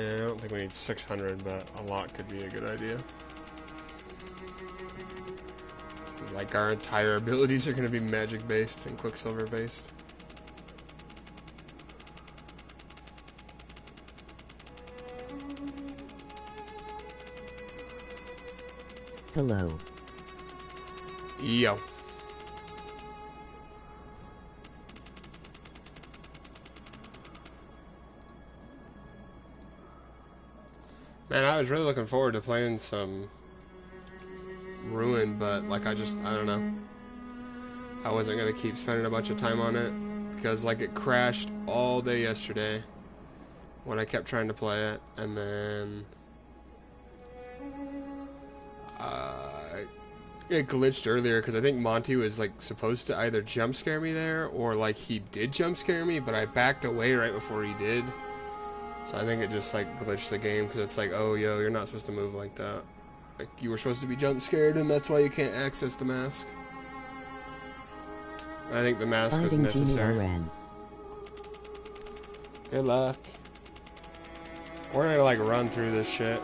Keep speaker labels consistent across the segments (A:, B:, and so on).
A: I don't think we need 600, but a lot could be a good idea. It's like our entire abilities are going to be magic based and quicksilver based.
B: Hello.
A: Yo. Man, I was really looking forward to playing some Ruin, but like I don't know. I wasn't gonna keep spending a bunch of time on it because like it crashed all day yesterday when I kept trying to play it, and then it glitched earlier because I think Monty was like supposed to either jump scare me there or like he did jump scare me, but I backed away right before he did. So I think it just like glitched the game because it's like, oh yo, you're not supposed to move like that. Like you were supposed to be jump scared, and that's why you can't access the mask. I think the mask was necessary. Good luck. We're gonna like run through this shit.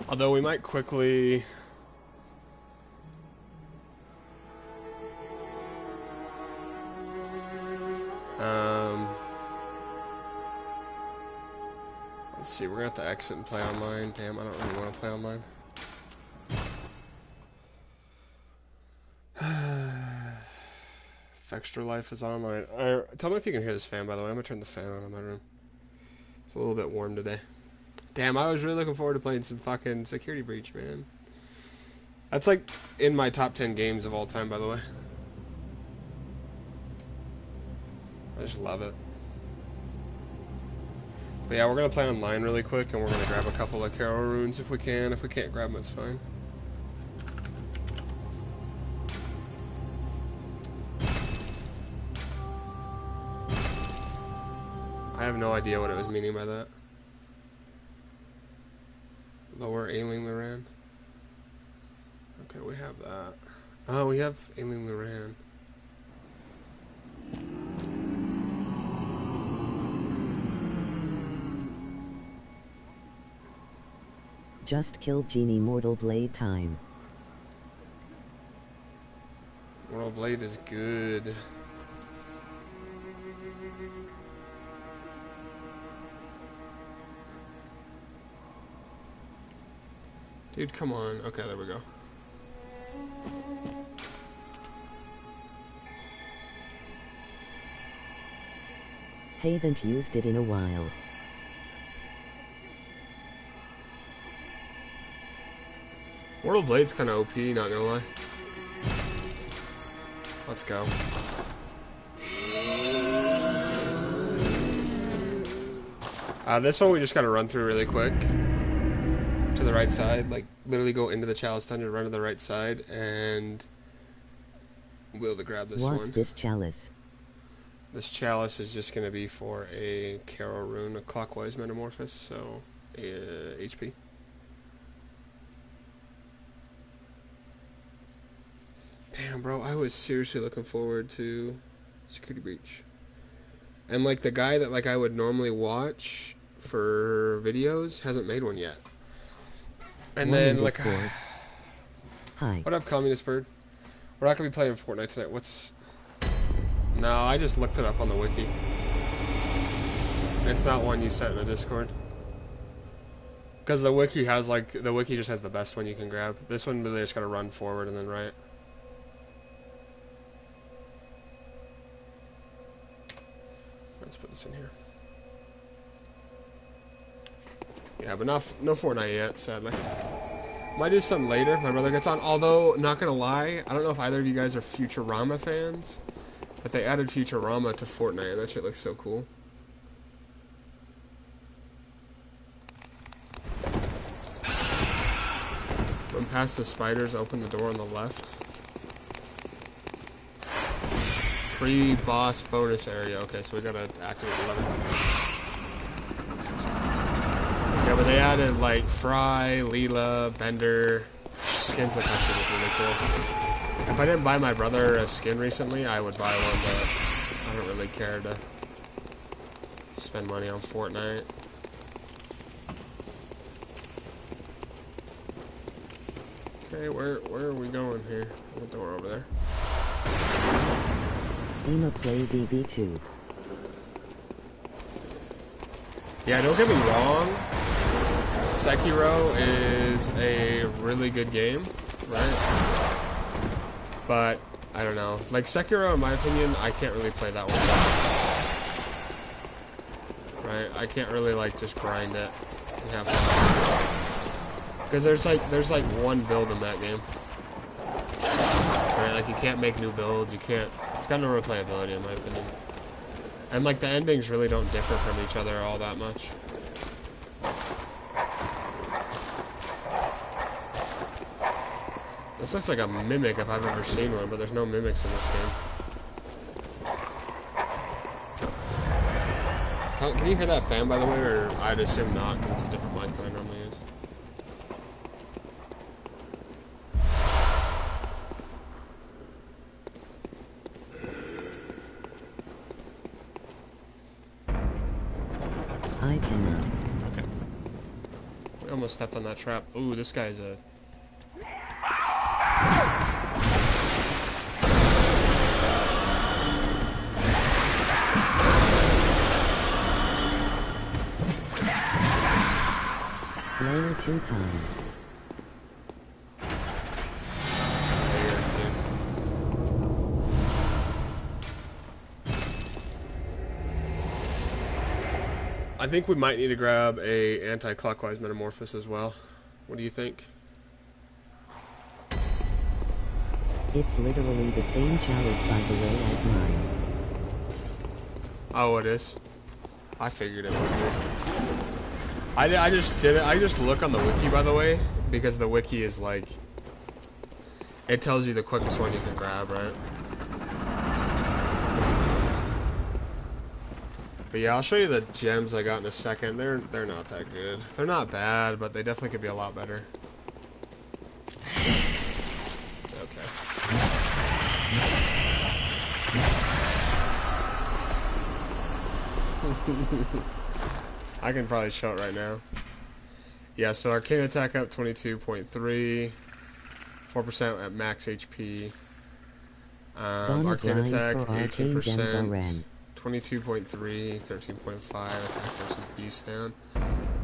A: Although we might quickly... let's see, we're gonna have to exit and play online. Damn, I don't really want to play online. Extra Life is online. Tell me if you can hear this fan, by the way. I'm gonna turn the fan on in my room. It's a little bit warm today. Damn, I was really looking forward to playing some fucking Security Breach, man. That's like in my top 10 games of all time, by the way. I just love it. But yeah, we're gonna play online really quick, and we're gonna grab a couple of Carol runes if we can. If we can't grab them, it's fine. I have no idea what it was meaning by that. Lower Ailing Loran. Okay, we have that. Oh, we have Ailing Loran.
B: Just killed Genie. Mortal Blade time.
A: Mortal Blade is good. Dude, come on. Okay, there we go.
B: Haven't used it in a while.
A: Mortal Blade's kind of OP, not gonna lie. Let's go. This one we just gotta run through really quick. To the right side, like literally go into the chalice dungeon, run to the right side, and we'll be able to grab this one.
B: What's this chalice?
A: This chalice is just gonna be for a Carol rune, a clockwise metamorphosis, so HP. Damn, bro, I was seriously looking forward to Security Breach. And like the guy that like I would normally watch for videos hasn't made one yet. And then like
B: Hi.
A: What up, Communist Bird? We're not gonna be playing Fortnite tonight. What's... No, I just looked it up on the wiki. It's not one you set in the Discord. Because the wiki has like, the wiki just has the best one you can grab. This one really just gotta run forward and then right. Let's put this in here. Yeah, but no Fortnite yet, sadly. Might do some later if my brother gets on. Although, not gonna lie, I don't know if either of you guys are Futurama fans, but they added Futurama to Fortnite, and that shit looks so cool. Run past the spiders, open the door on the left. Pre-boss bonus area. Okay, so we gotta activate the lever. Yeah, but they added like Fry, Leela, Bender, skins that actually look really cool. If I didn't buy my brother a skin recently, I would buy one, but I don't really care to spend money on Fortnite. Okay, where are we going here? What door over there?
B: Ima play BB2.
A: Yeah, don't get me wrong. Sekiro is a really good game, right? But I don't know. Like Sekiro, in my opinion, I can't really play that one. Right? I can't really like just grind it and have fun. Because there's like one build in that game. Right? Like you can't make new builds. You can't. It's got no replayability, in my opinion. And like the endings really don't differ from each other all that much. This looks like a mimic if I've ever seen one, but there's no mimics in this game. Can you hear that fan, by the way, or I'd assume not, because it's a different mic than I normally use.
B: I cannot.
A: Okay. We almost stepped on that trap. Ooh, this guy's a...
B: Layer 2 time.
A: Layer 2. I think we might need to grab a anti-clockwise metamorphosis as well. What do you think?
B: It's literally the same chalice, by the way, as mine.
A: Oh, it is? I figured it would be. I just did it. I just look on the wiki, by the way, because the wiki is like, it tells you the quickest one you can grab, right? But yeah, I'll show you the gems I got in a second. They're not that good. They're not bad, but they definitely could be a lot better. Okay. I can probably show it right now. Yeah, so arcane attack up 22.3, 4% at max HP. Arcane attack 18%, 22.3, 13.5 attack versus beast down.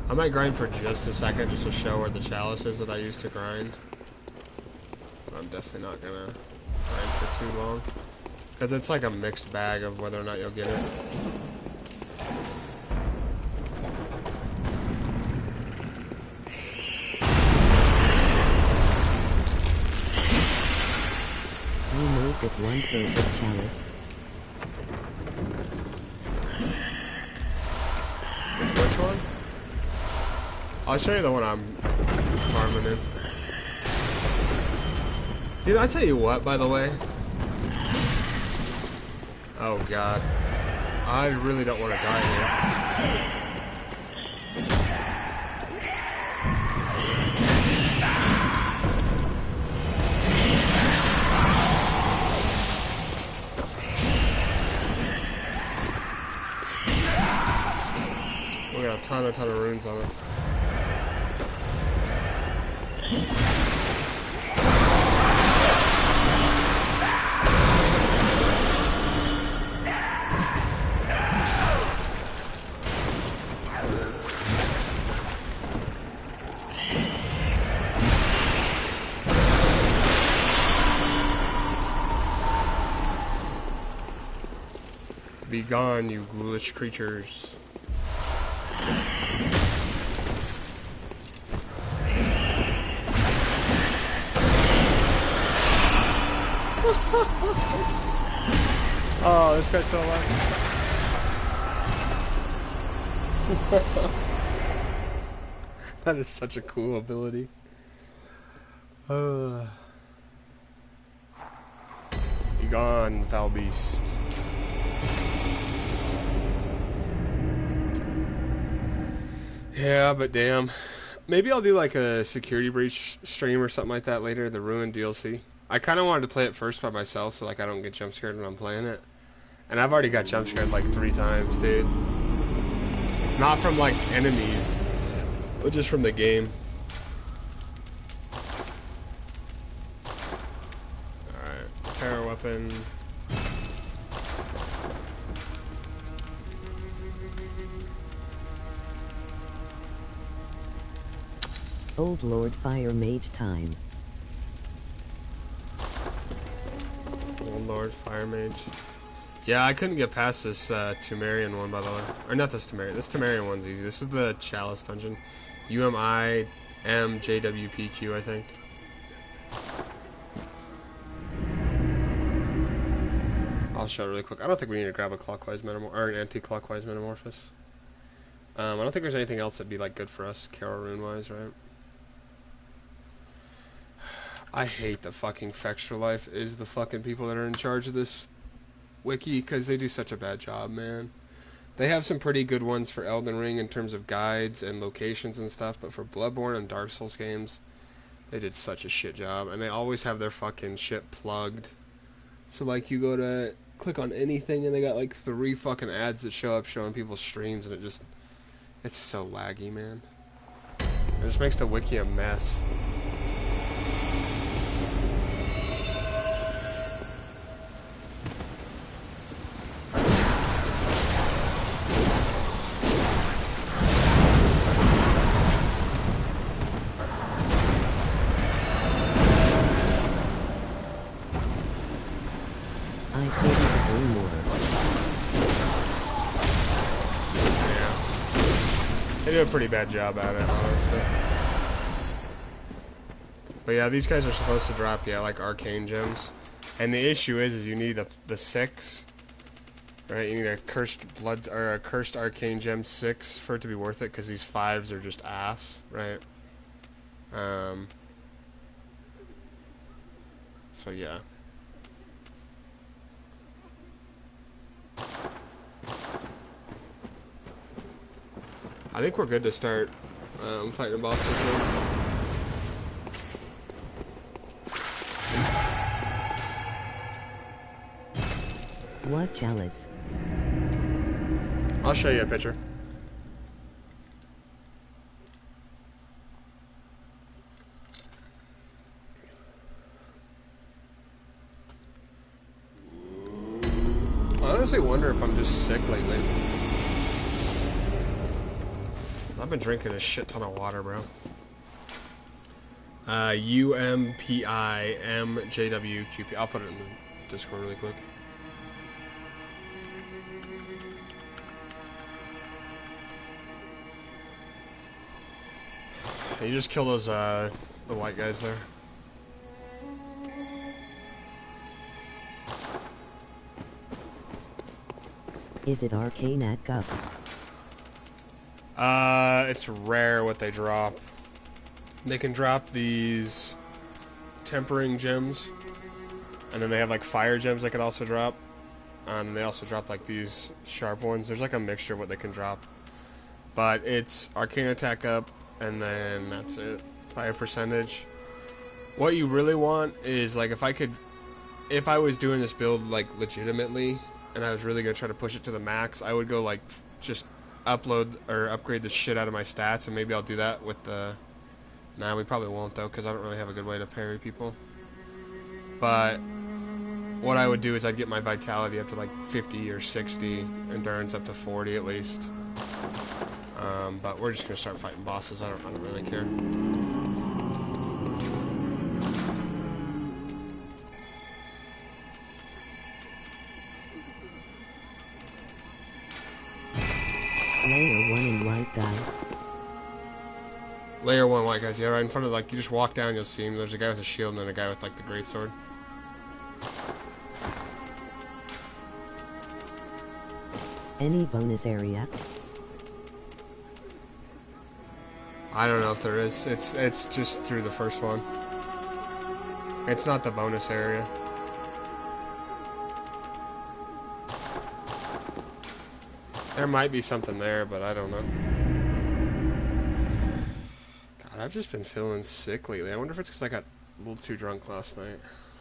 A: I might grind for just a second just to show where the chalice is that I used to grind. But I'm definitely not gonna grind for too long. Because it's like a mixed bag of whether or not you'll get it.
B: Remove with one close chalice.
A: Which one? I'll show you the one I'm farming in. Dude, I tell you what, by the way. Oh god. I really don't want to die here. We got a ton of runes on us. Be gone, you ghoulish creatures. Oh, this guy's still alive. That is such a cool ability. Be gone, foul beast. Yeah, but damn. Maybe I'll do like a security breach stream or something like that later, the Ruin DLC. I kind of wanted to play it first by myself, so like I don't get jump scared when I'm playing it. And I've already got jump scared like 3 times, dude. Not from like enemies, but just from the game. Alright, power weapon.
B: Old Lord Fire Mage time.
A: Old Lord Fire Mage. Yeah, I couldn't get past this Temerian one, by the way. Or not this Temerian. This Temerian one's easy. This is the Chalice dungeon. UMIMJWPQ, I think. I'll show it really quick. I don't think we need to grab a clockwise metamorph or an anti-clockwise metamorphosis. I don't think there's anything else that'd be like good for us, Carol rune wise, right? I hate the fucking Fextra Life is the fucking people that are in charge of this wiki, because they do such a bad job, man. They have some pretty good ones for Elden Ring in terms of guides and locations and stuff, but for Bloodborne and Dark Souls games, they did such a shit job, and they always have their fucking shit plugged. So like you go to click on anything and they got like 3 fucking ads that show up showing people's streams, and it's so laggy, man. It just makes the wiki a mess. They do a pretty bad job at it, honestly. But yeah, these guys are supposed to drop, yeah, like arcane gems. And the issue is you need the 6, right? You need a cursed blood or a cursed arcane gem 6 for it to be worth it, because these 5s are just ass, right? So yeah. I think we're good to start fighting bosses now.
B: What chalice?
A: I'll show you a picture. I honestly wonder if I'm just sick lately. I've been drinking a shit ton of water, bro. UMPIMJWQP. I'll put it in the Discord really quick. You just kill those, the white guys there.
B: Is it arcane at Gup?
A: It's rare what they drop. They can drop these tempering gems, and then they have like fire gems they could also drop, and they also drop like these sharp ones. There's like a mixture of what they can drop, but it's arcane attack up, and then that's it. Fire percentage. What you really want is like if I was doing this build like legitimately, and I was really gonna try to push it to the max, I would go like just upload or upgrade the shit out of my stats, and maybe I'll do that with the... Nah, we probably won't though, because I don't really have a good way to parry people. But what I would do is I'd get my vitality up to like 50 or 60, endurance up to 40 at least. But we're just gonna start fighting bosses. I don't really care.
B: Layer 1 and white guys.
A: Layer 1 white guys, yeah, right in front of, like, you just walk down, you'll see him. There's a guy with a shield and then a guy with, like, the greatsword.
B: Any bonus area?
A: I don't know if there is. It's just through the first one. It's not the bonus area. There might be something there, but I don't know. God, I've just been feeling sick lately. I wonder if it's because I got a little too drunk last night.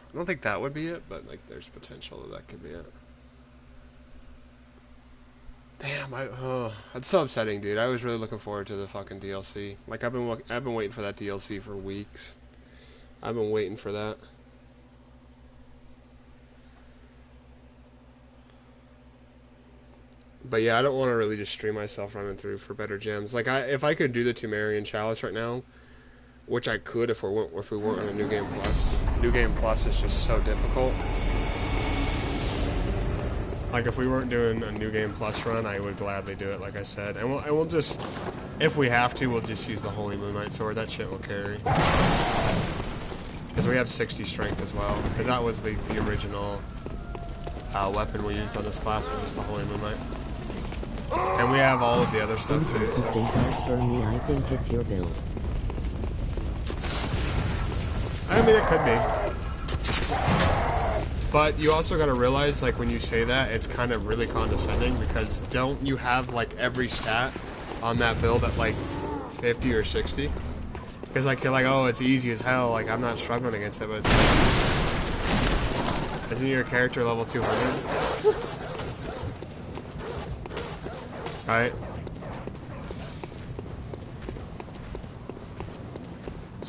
A: I don't think that would be it, but like there's potential that could be it. Damn, that's so upsetting, dude. I was really looking forward to the fucking DLC. Like I've been waiting for that DLC for weeks. I've been waiting for that. But yeah, I don't want to really just stream myself running through for better gems. Like if I could do the Tumerian Chalice right now, which I could if we weren't on a New Game Plus. New Game Plus is just so difficult. Like if we weren't doing a New Game Plus run, I would gladly do it. Like I said, and we'll just, if we have to, we'll just use the Holy Moonlight Sword. That shit will carry. Because we have 60 strength as well. Because that was the original weapon we used on this class, was just the Holy Moonlight. And we have all of the other stuff too. So.
B: For me, I think it's your build.
A: I mean, it could be. But you also gotta realize, like, when you say that, it's kind of really condescending, because don't you have, like, every stat on that build at, like, 50 or 60? Because, like, you're like, oh, it's easy as hell, like, I'm not struggling against it, but it's like, isn't your character level 200? Right?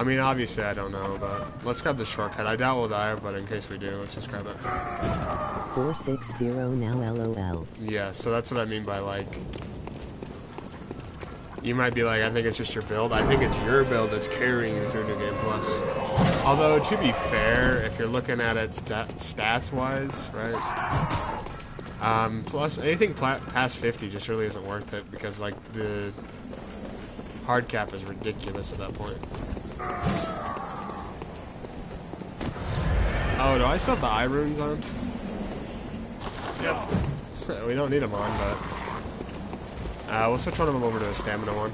A: I mean, obviously I don't know, but let's grab the shortcut. I doubt we'll die, but in case we do, let's just grab it.
B: 460 now, LOL.
A: Yeah, so that's what I mean by, like, you might be like, I think it's just your build. I think it's your build that's carrying you through New Game Plus. Although, to be fair, if you're looking at it stats-wise, right? Plus, anything past 50 just really isn't worth it, because, like, the hard cap is ridiculous at that point. Oh, do I still have the eye runes on? Yep. We don't need them on, but we'll switch one of them over to a stamina one.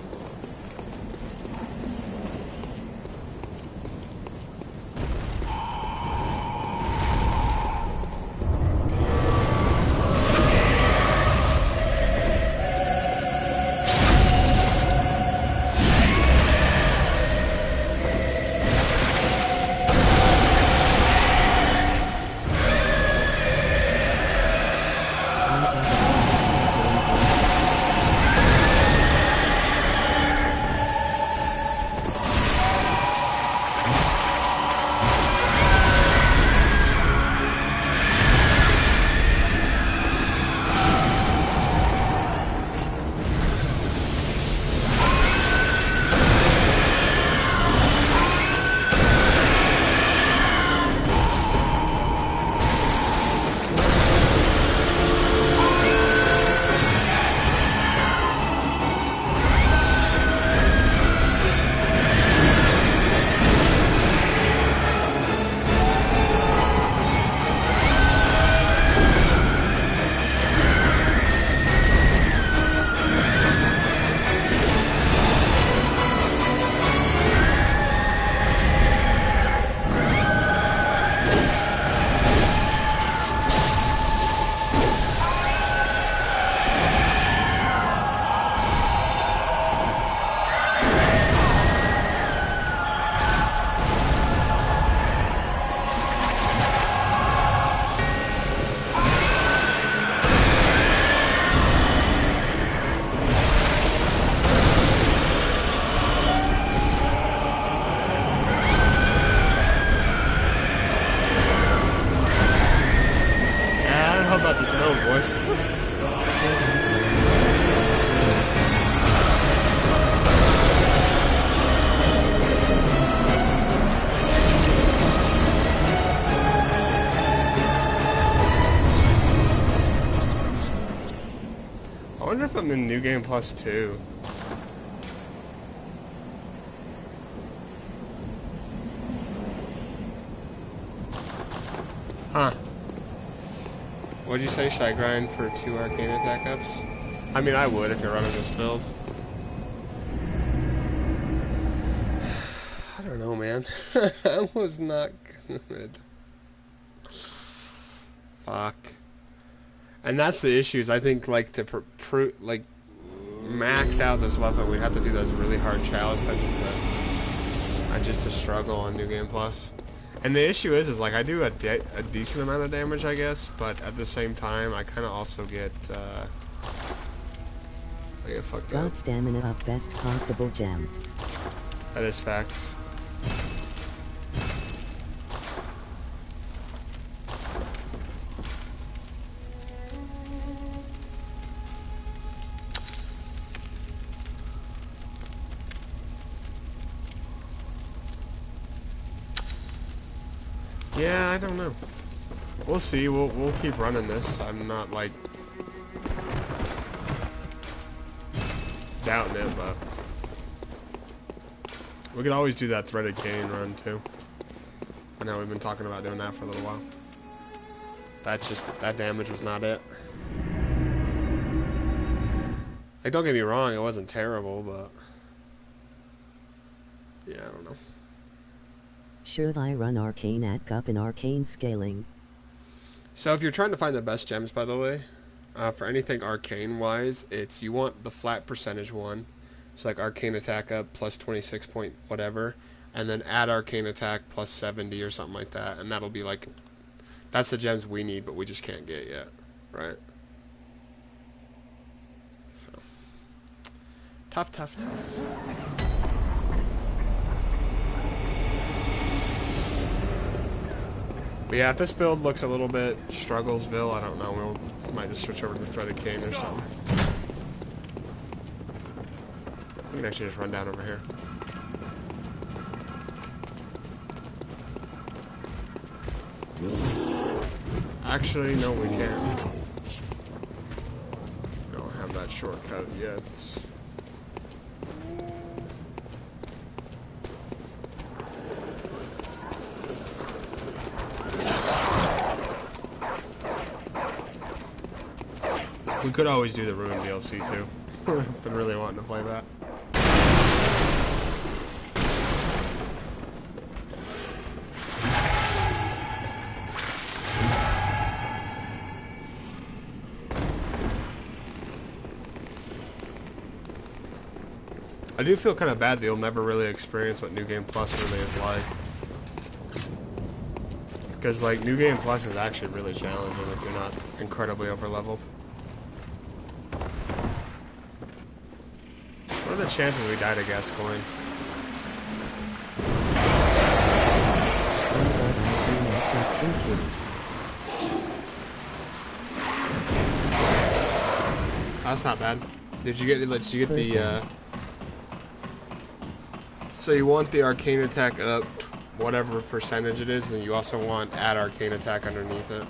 A: About this build, boys. I wonder if I'm in New Game Plus 2. Huh. What'd you say? Should I grind for 2 arcane attack ups? I mean, I would if you're running this build. I don't know, man. That was not good. Fuck. And that's the issues. I think, like, to like max out this weapon, we'd have to do those really hard chalice things that are just a struggle on New Game Plus. And the issue is like I do a decent amount of damage, I guess, but at the same time, I kind of also get I get fucked up.
B: God stamina up best possible gem.
A: That is facts. Yeah, I don't know. We'll see. We'll keep running this. I'm not like doubting it, but we could always do that threaded cane run too. I know we've been talking about doing that for a little while. That's just that damage was not it. Like, don't get me wrong, it wasn't terrible, but yeah, I don't know.
B: Should I run arcane at cup and arcane scaling?
A: So if you're trying to find the best gems, by the way, for anything arcane wise, it's you want the flat percentage one. So like arcane attack up plus 26 point whatever, and then add arcane attack plus 70 or something like that, and that'll be like, that's the gems we need, but we just can't get yet, right? So tough. But yeah, if this build looks a little bit strugglesville, I don't know, we might just switch over to the threaded cane or something. We can actually just run down over here. Actually, no, we can't. We don't have that shortcut yet. We could always do the Ruin DLC too. Been really wanting to play that. I do feel kind of bad that you'll never really experience what New Game Plus really is like. Because like New Game Plus is actually really challenging if you're not incredibly overleveled. What are the chances we die to Gascoigne? That's not bad. Did you get the so you want the arcane attack up whatever percentage it is, and you also want add arcane attack underneath it.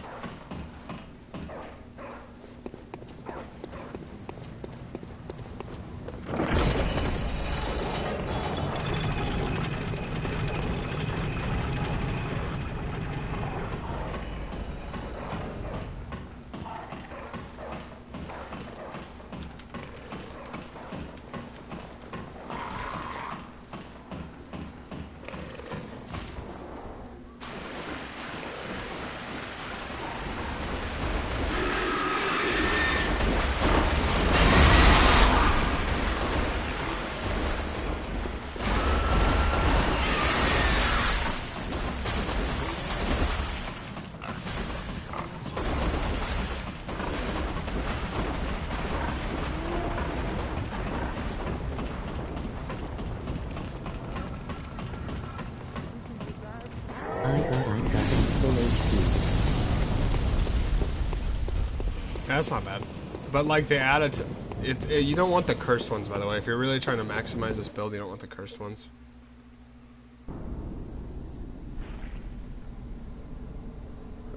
A: That's not bad. But like they added you don't want the cursed ones, by the way. If you're really trying to maximize this build, you don't want the cursed ones.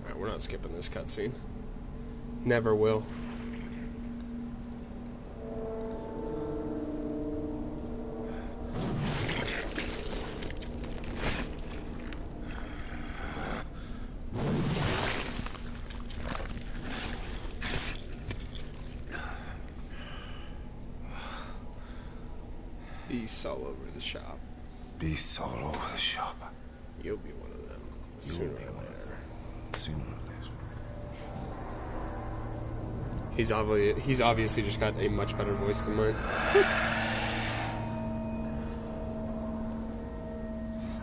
A: Alright, we're not skipping this cutscene. Never will. Beasts all over the shop.
C: Beasts all over the shop.
A: You'll be one of them. Sooner or later.
C: Sooner or later.
A: He's obviously just got a much better voice than mine.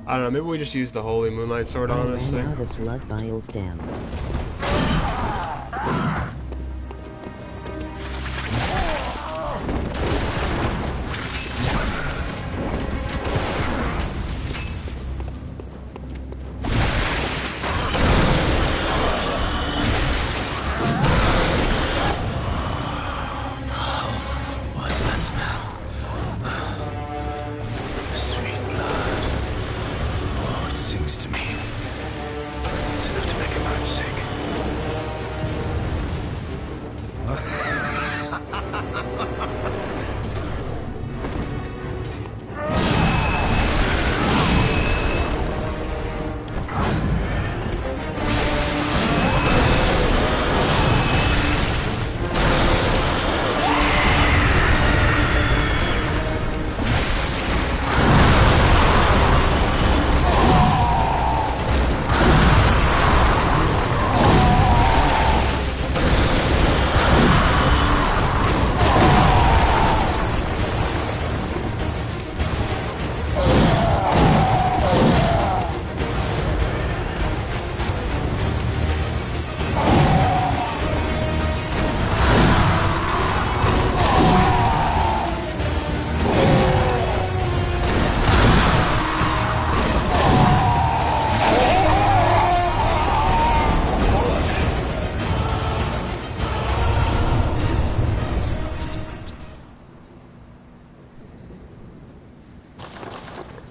A: I don't know, maybe we just use the Holy Moonlight Sword,
B: I
A: honestly.
B: ran out of blood vials, damn.
C: What's that smell? Sweet blood. Oh, it sings to me. It's enough to make a man sick.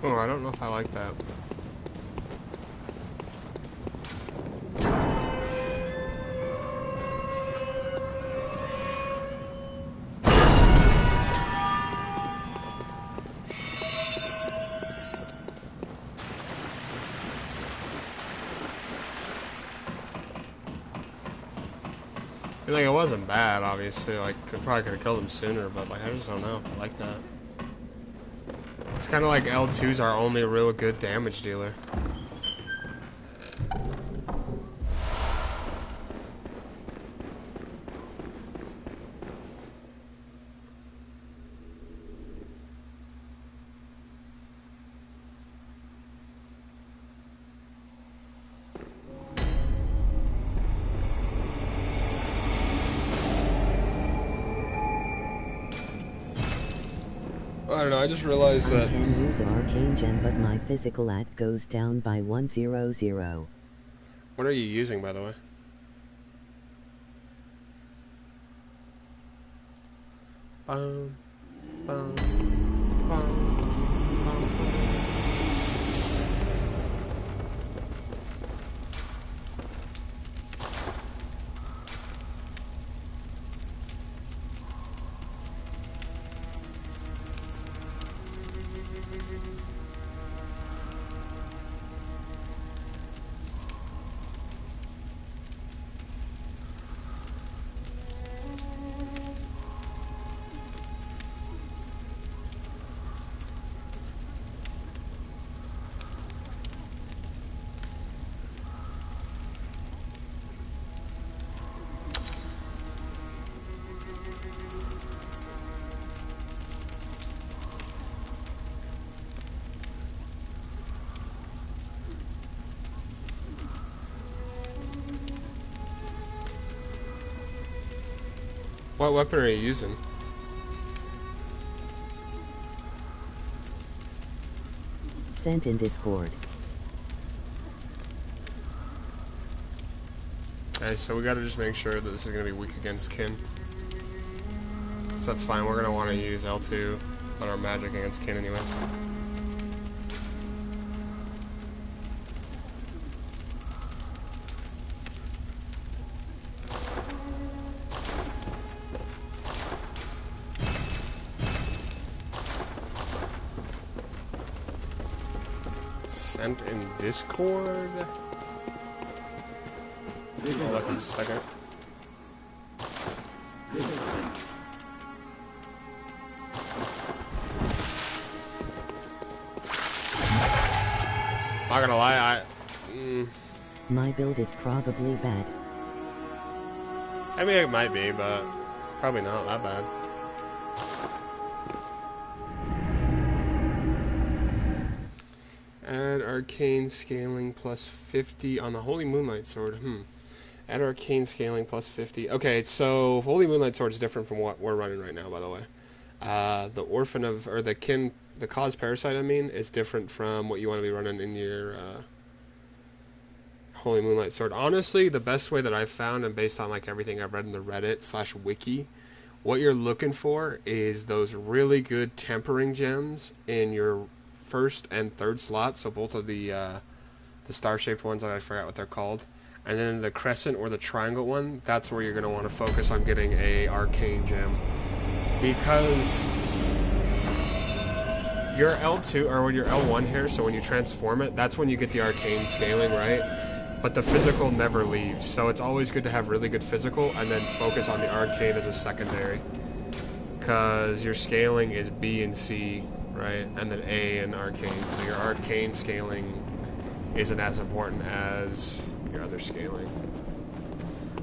A: Oh, I don't know if I like that. I mean, like, it wasn't bad, obviously. Like, probably could have killed him sooner, but like, I just don't know if I like that. It's kind of like L2's our only real good damage dealer. I don't know, I just realized
B: I
A: that...
B: can use an arcane gem, but my physical at goes down by 100.
A: What are you using, by the way? Bum, bum, bum, bum. What weapon are you using?
B: Sent in Discord.
A: Okay, so we gotta just make sure that this is gonna be weak against kin. So that's fine, we're gonna want to use L2 on our magic against kin anyways. Sent in Discord? Hold on just a second. Not gonna lie,
B: My build is probably bad.
A: I mean, it might be, but probably not that bad. Add arcane scaling plus 50 on the Holy Moonlight Sword. Add arcane scaling plus 50. Okay, so Holy Moonlight Sword is different from what we're running right now, by the way. The Orphan of, or the Cause Parasite, I mean, is different from what you want to be running in your Holy Moonlight Sword. Honestly, the best way that I've found, and based on like everything I've read in the Reddit/wiki, what you're looking for is those really good tempering gems in your first and third slot. So both of the star-shaped ones, I forgot what they're called. And then the crescent or the triangle one, that's where you're going to want to focus on getting a arcane gem. Because your L2, or when your L1 here, so when you transform it, that's when you get the arcane scaling, right? But the physical never leaves, so it's always good to have really good physical and then focus on the arcane as a secondary. Because your scaling is B and C, right? And then A and arcane, so your arcane scaling isn't as important as your other scaling.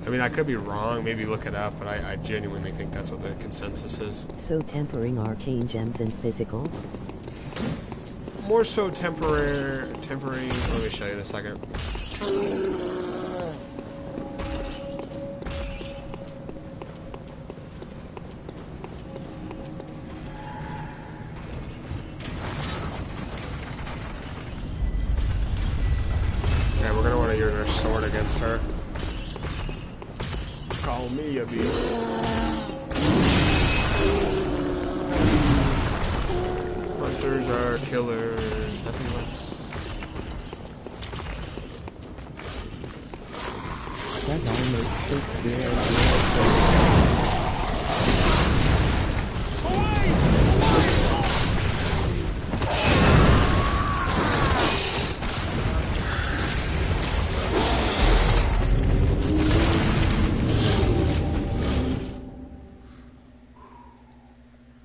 A: I mean, I could be wrong, maybe look it up, but I genuinely think that's what the consensus is.
B: So tempering arcane gems and physical?
A: More so temporary, let me show you in a second. Yeah, we're gonna want to use our sword against her. Call me a beast. Hunters are killers, nothing less.
B: Does almost 600.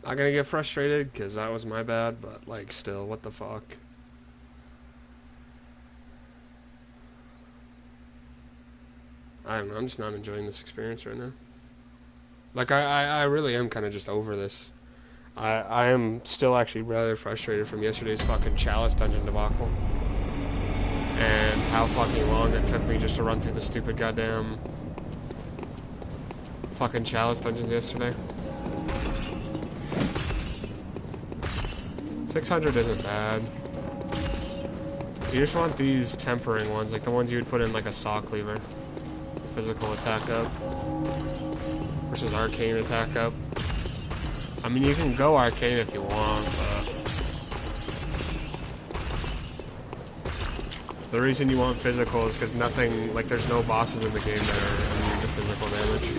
A: Not gonna get frustrated because that was my bad, but like still, what the fuck? I don't know, I'm just not enjoying this experience right now. Like, I really am kind of just over this. I am still actually rather frustrated from yesterday's fucking Chalice dungeon debacle. And how fucking long it took me just to run through the stupid goddamn fucking Chalice dungeons yesterday. 600 isn't bad. You just want these tempering ones, like the ones you would put in like a saw cleaver. Physical attack up versus arcane attack up. I mean, you can go arcane if you want, but the reason you want physical is because nothing, like there's no bosses in the game that are immune to physical damage.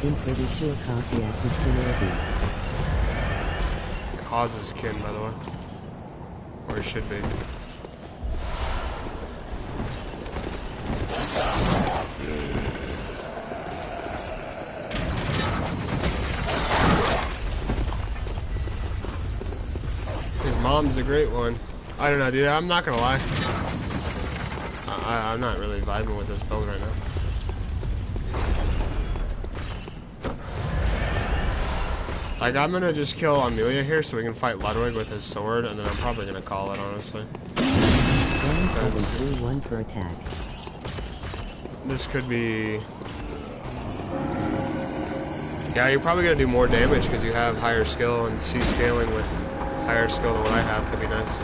B: I'm pretty sure Cassius is kin of these.
A: Cause is kin, by the way. Or it should be. His mom's a great one. I don't know, dude. I'm not gonna lie. I'm not really vibing with this build right now. Like, I'm gonna just kill Amelia here so we can fight Ludwig with his sword, and then I'm probably gonna call it, honestly.
B: 1731 per attack.
A: This could be... Yeah, you're probably gonna do more damage because you have higher skill, and C scaling with higher skill than what I have could be nice.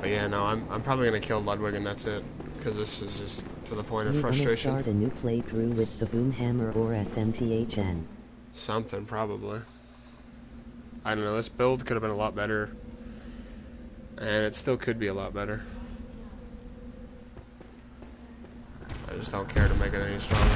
A: But yeah, no, I'm probably gonna kill Ludwig and that's it. Because this is just to the point of frustration.
B: Start a new playthrough with the Boomhammer or SMTHN.
A: Something, probably. I don't know, this build could have been a lot better. And it still could be a lot better. I just don't care to make it any stronger.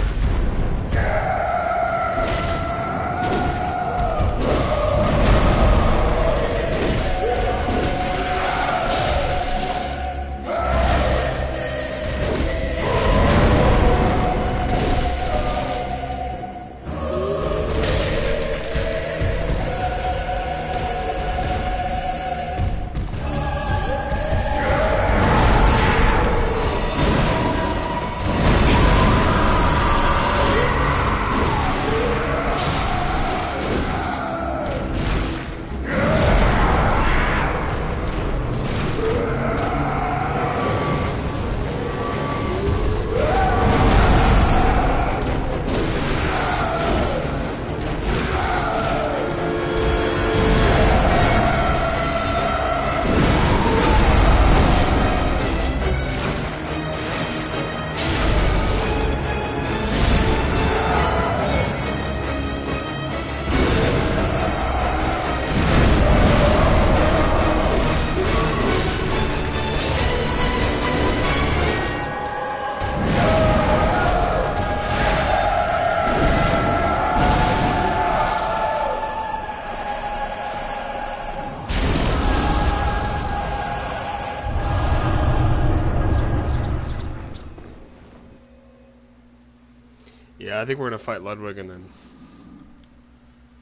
A: Yeah, I think we're gonna fight Ludwig and then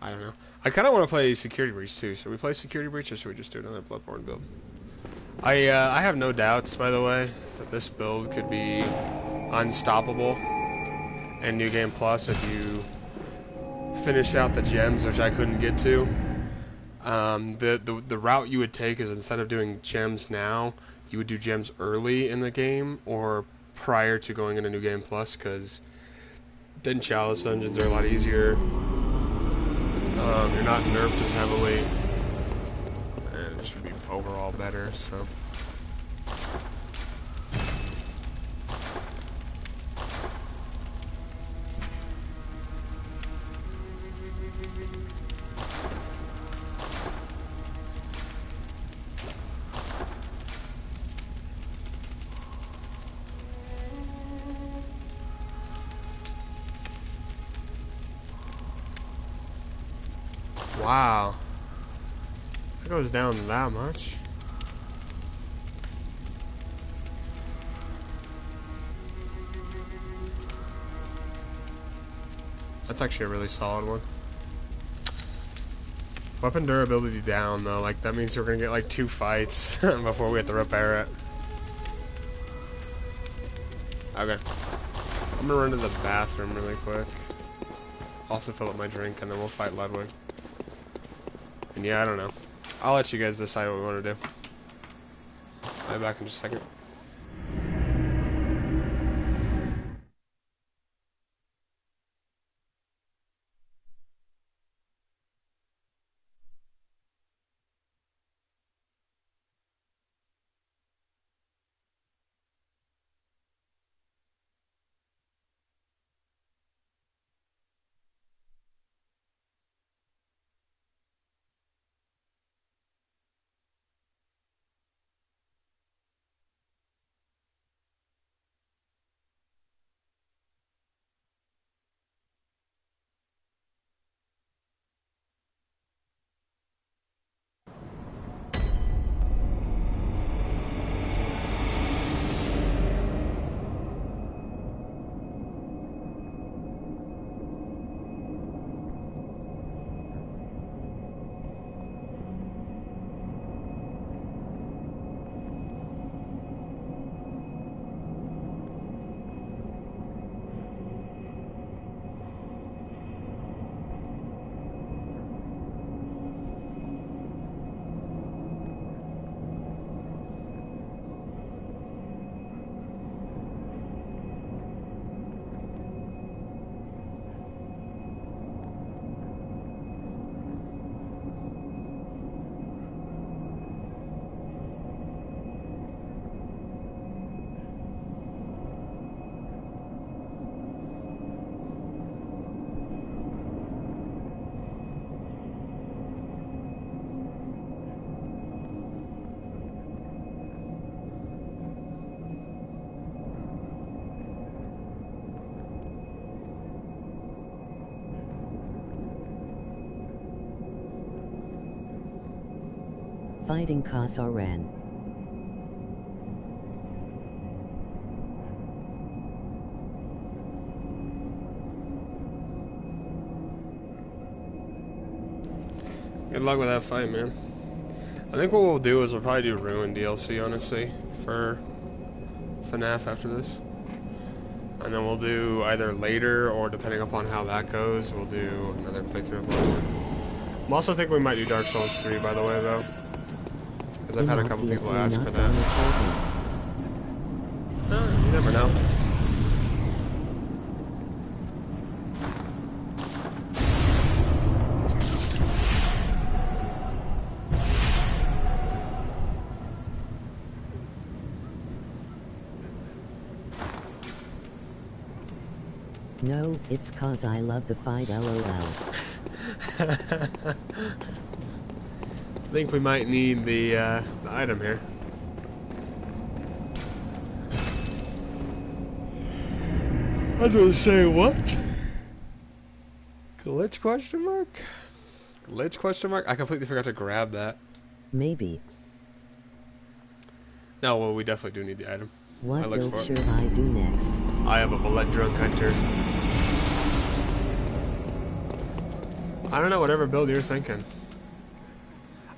A: I don't know. I kind of want to play Security Breach too. Should we play Security Breach or should we just do another Bloodborne build? I have no doubts, by the way, that this build could be unstoppable in New Game Plus if you finish out the gems, which I couldn't get to. The route you would take is instead of doing gems now, you would do gems early in the game or prior to going into New Game Plus, because then Chalice dungeons are a lot easier. You're not nerfed as heavily, and it just would be overall better. So. Wow. That goes down that much. That's actually a really solid one. Weapon durability down though, like that means we're gonna get like 2 fights before we have to repair it. Okay. I'm gonna run to the bathroom really quick. Also fill up my drink and then we'll fight Ludwig. And yeah, I don't know. I'll let you guys decide what we want to do. I'll be back in just a second.
B: fighting Kasaran.
A: Good luck with that fight, man. I think what we'll do is we'll probably do Ruin DLC, honestly, for FNAF after this. And then we'll do either later, or depending upon how that goes, we'll do another playthrough of Bloodborne. I also think we might do Dark Souls 3, by the way, though. Because I've had a couple people ask for that. You never know.
B: No, it's cause I love the fight, lol.
A: I think we might need the item here. I was gonna say, what? Glitch question mark? Glitch question mark? I completely forgot to grab that.
B: Maybe.
A: No, well, we definitely do need the item.
B: What build should I do next?
A: I have a blood drunk hunter. I don't know, whatever build you're thinking.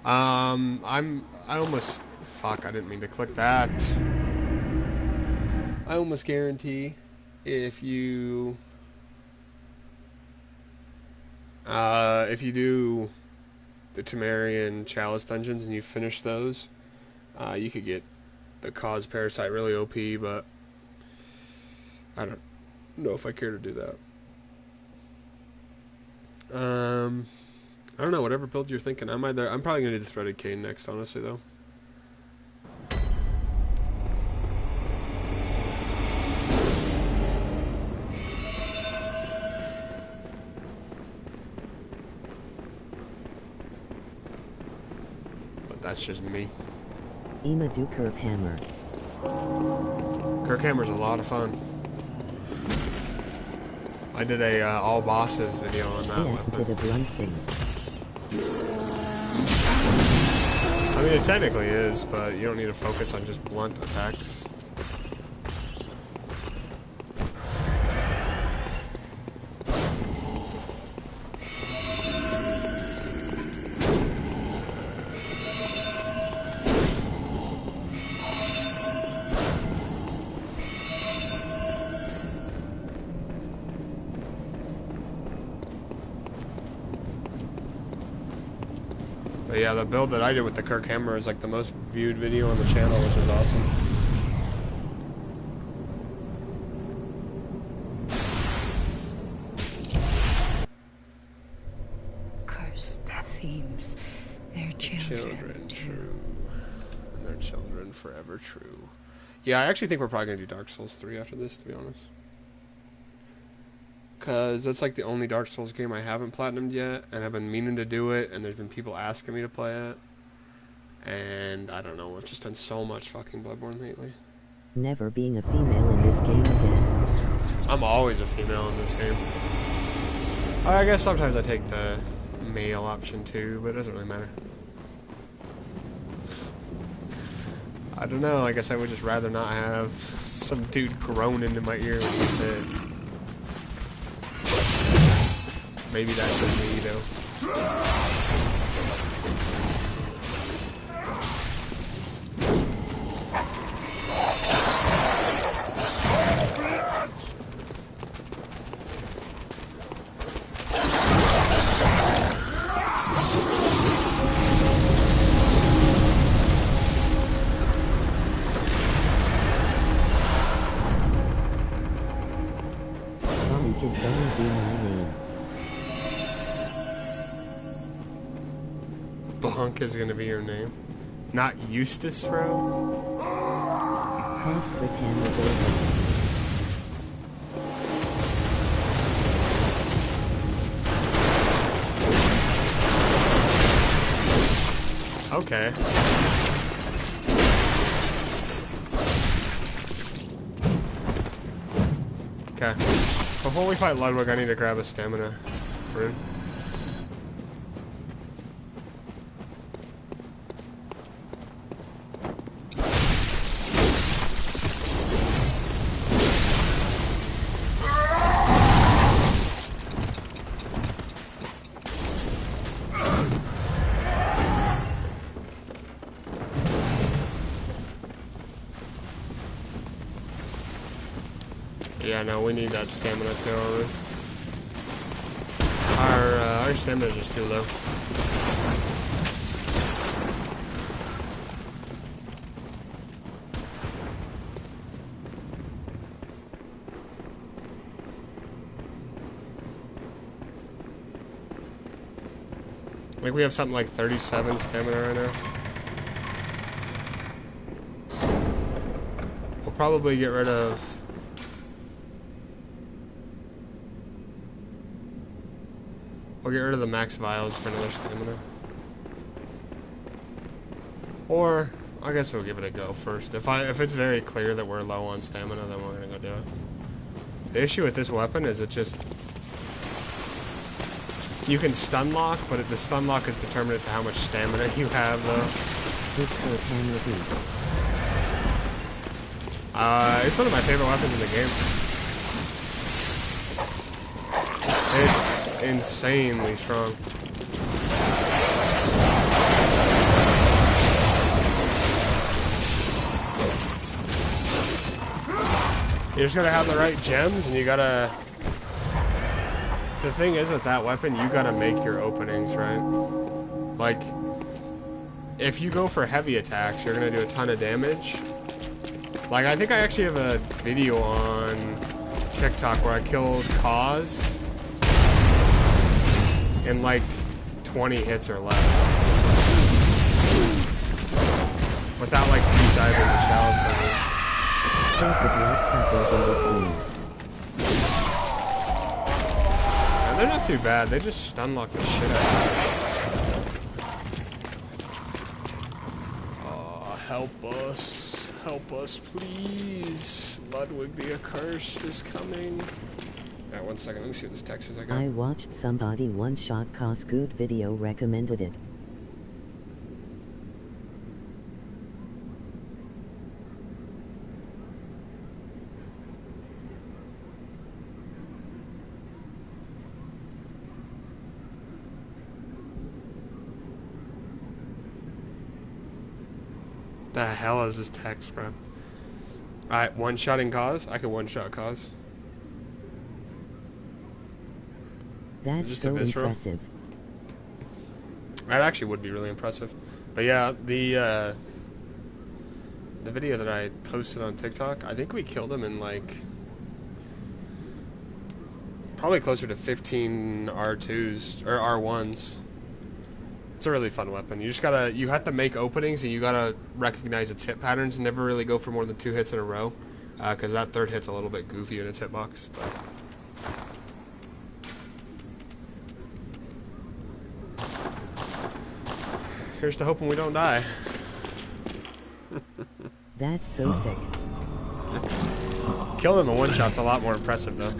A: I almost, fuck, I didn't mean to click that. I almost guarantee if you do the Temerian Chalice dungeons and you finish those, you could get the Cause Parasite really OP, but I don't know if I care to do that. I don't know, whatever build you're thinking. I'm probably gonna do the Threaded Cane next, honestly, though. But that's just me.
B: Ima do Kirkhammer.
A: Kirkhammer's a lot of fun. I did a all bosses video on that
B: Yes,
A: weapon.
B: did a blunt thing.
A: I mean, it technically is, but you don't need to focus on just blunt attacks. But yeah, the build that I did with the Kirkhammer is like the most viewed video on the channel, which is awesome.
D: Curse the fiends, their children
A: True. And their children forever true. Yeah, I actually think we're probably going to do Dark Souls 3 after this, to be honest. Because that's like the only Dark Souls game I haven't platinumed yet, and I've been meaning to do it, and there's been people asking me to play it. And I don't know, I've just done so much fucking Bloodborne lately.
B: Never being a female in this game again.
A: I'm always a female in this game. I guess sometimes I take the male option too, but it doesn't really matter. I don't know, I guess I would just rather not have some dude groaning in my ear when he gets hit. Maybe that's just me, though.
B: Bonk is going to be my name.
A: Bonk is gonna be your name. Not Eustace, bro?
B: Cause Kirkhammer goes.
A: Okay. Okay. Before we fight Ludwig, I need to grab a stamina rune. no, we need that stamina too. Our stamina is just too low. Like we have something like 37 stamina right now. We'll probably get rid of... We'll get rid of the max vials for another stamina. Or, I guess we'll give it a go first. If it's very clear that we're low on stamina, then we're gonna go do it. The issue with this weapon is it just... You can stun lock, but the stun lock is determined to how much stamina you have, though. It's one of my favorite weapons in the game. It's insanely strong. You just gotta have the right gems, and you gotta... The thing is with that weapon, you gotta make your openings, right? Like, if you go for heavy attacks, you're gonna do a ton of damage. Like, I think I actually have a video on TikTok where I killed Kaz in like 20 hits or less. Without like deep diving the chalice levels. They're not too bad, they just stun lock the shit out of you. Oh, help us, please. Ludwig the Accursed is coming. Alright, 1 second, let me see what this text is I got.
B: I watched somebody one-shot Cosgood video recommended it.
A: The hell is this text, bro? Alright, one-shotting Kaz? I could one-shot Kaz.
B: That's
A: just
B: so impressive.
A: That actually would be really impressive. But yeah, the video that I posted on TikTok, I think we killed him in like... Probably closer to 15 R2s, or R1s. It's a really fun weapon. You have to make openings and you gotta recognize its hit patterns and never really go for more than 2 hits in a row. Because that third hit's a little bit goofy in its hitbox. Here's to hoping we don't die.
B: That's so sick.
A: Killing them in one shot's a lot more impressive though.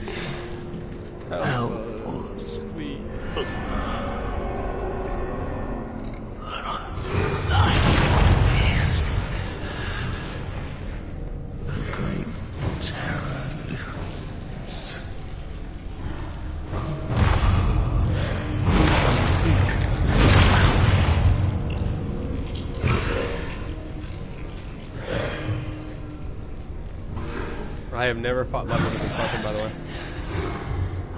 A: Help us, please.
C: Silence. The great terror looms.
A: I have never fought Ludwig with this weapon, by the way.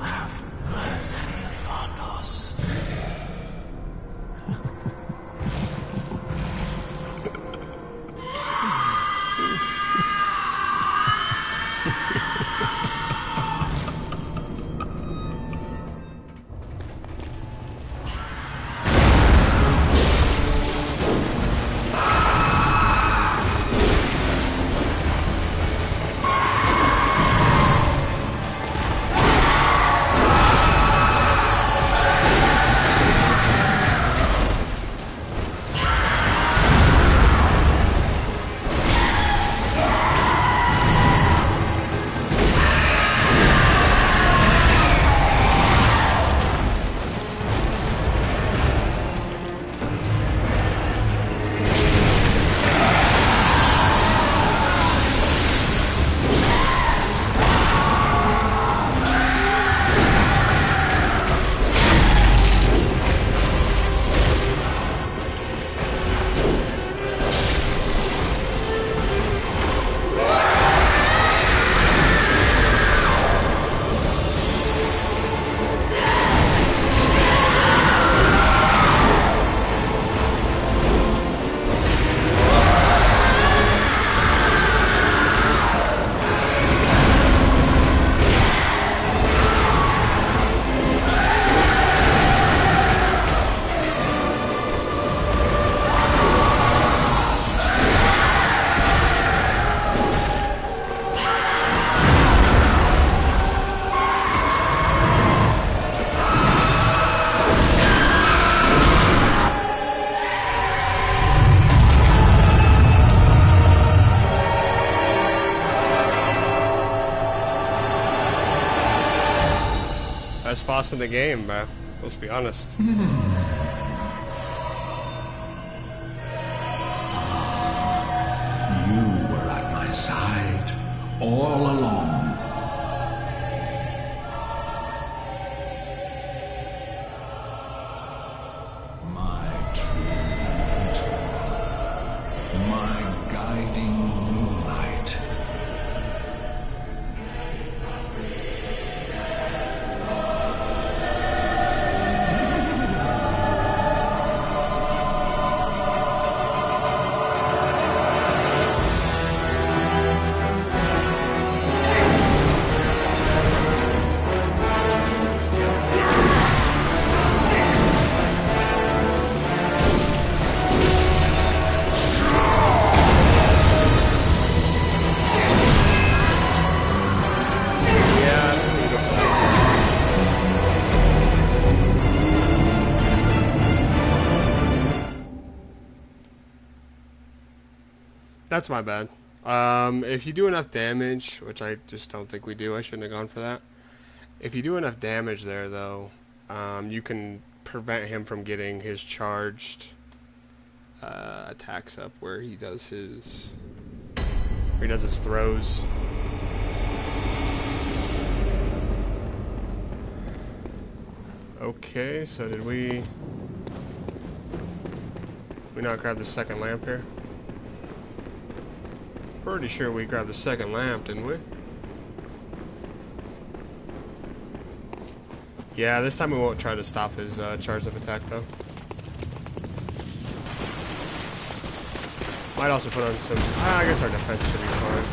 C: Have mercy upon us.
A: best boss in the game, bro. Let's be honest.
C: You were at my side all along. My true mentor, my guiding moonlight.
A: That's my bad. If you do enough damage, which I just don't think we do, I shouldn't have gone for that. If you do enough damage there, though, you can prevent him from getting his charged attacks up where he does his throws. Okay, so did we not grab the second lamp here? Pretty sure we grabbed the second lamp, didn't we? Yeah, this time we won't try to stop his charged up attack, though. Might also put on some... I guess our defense should be fine.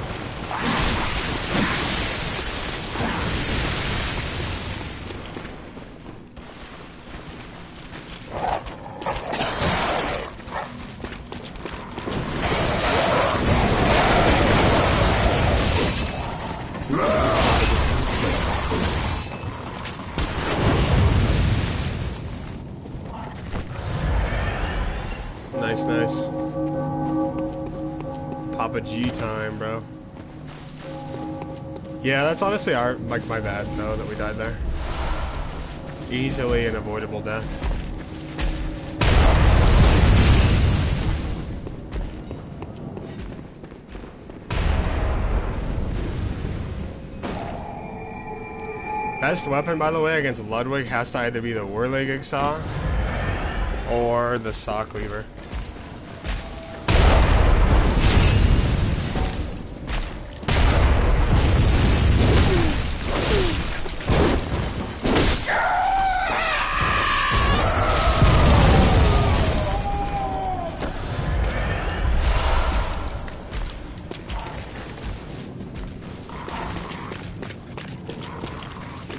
A: Nice. Papa G time, bro. Yeah, that's honestly my bad, though, that we died there. Easily an avoidable death. Best weapon, by the way, against Ludwig has to either be the Whirligig Saw or the Saw Cleaver.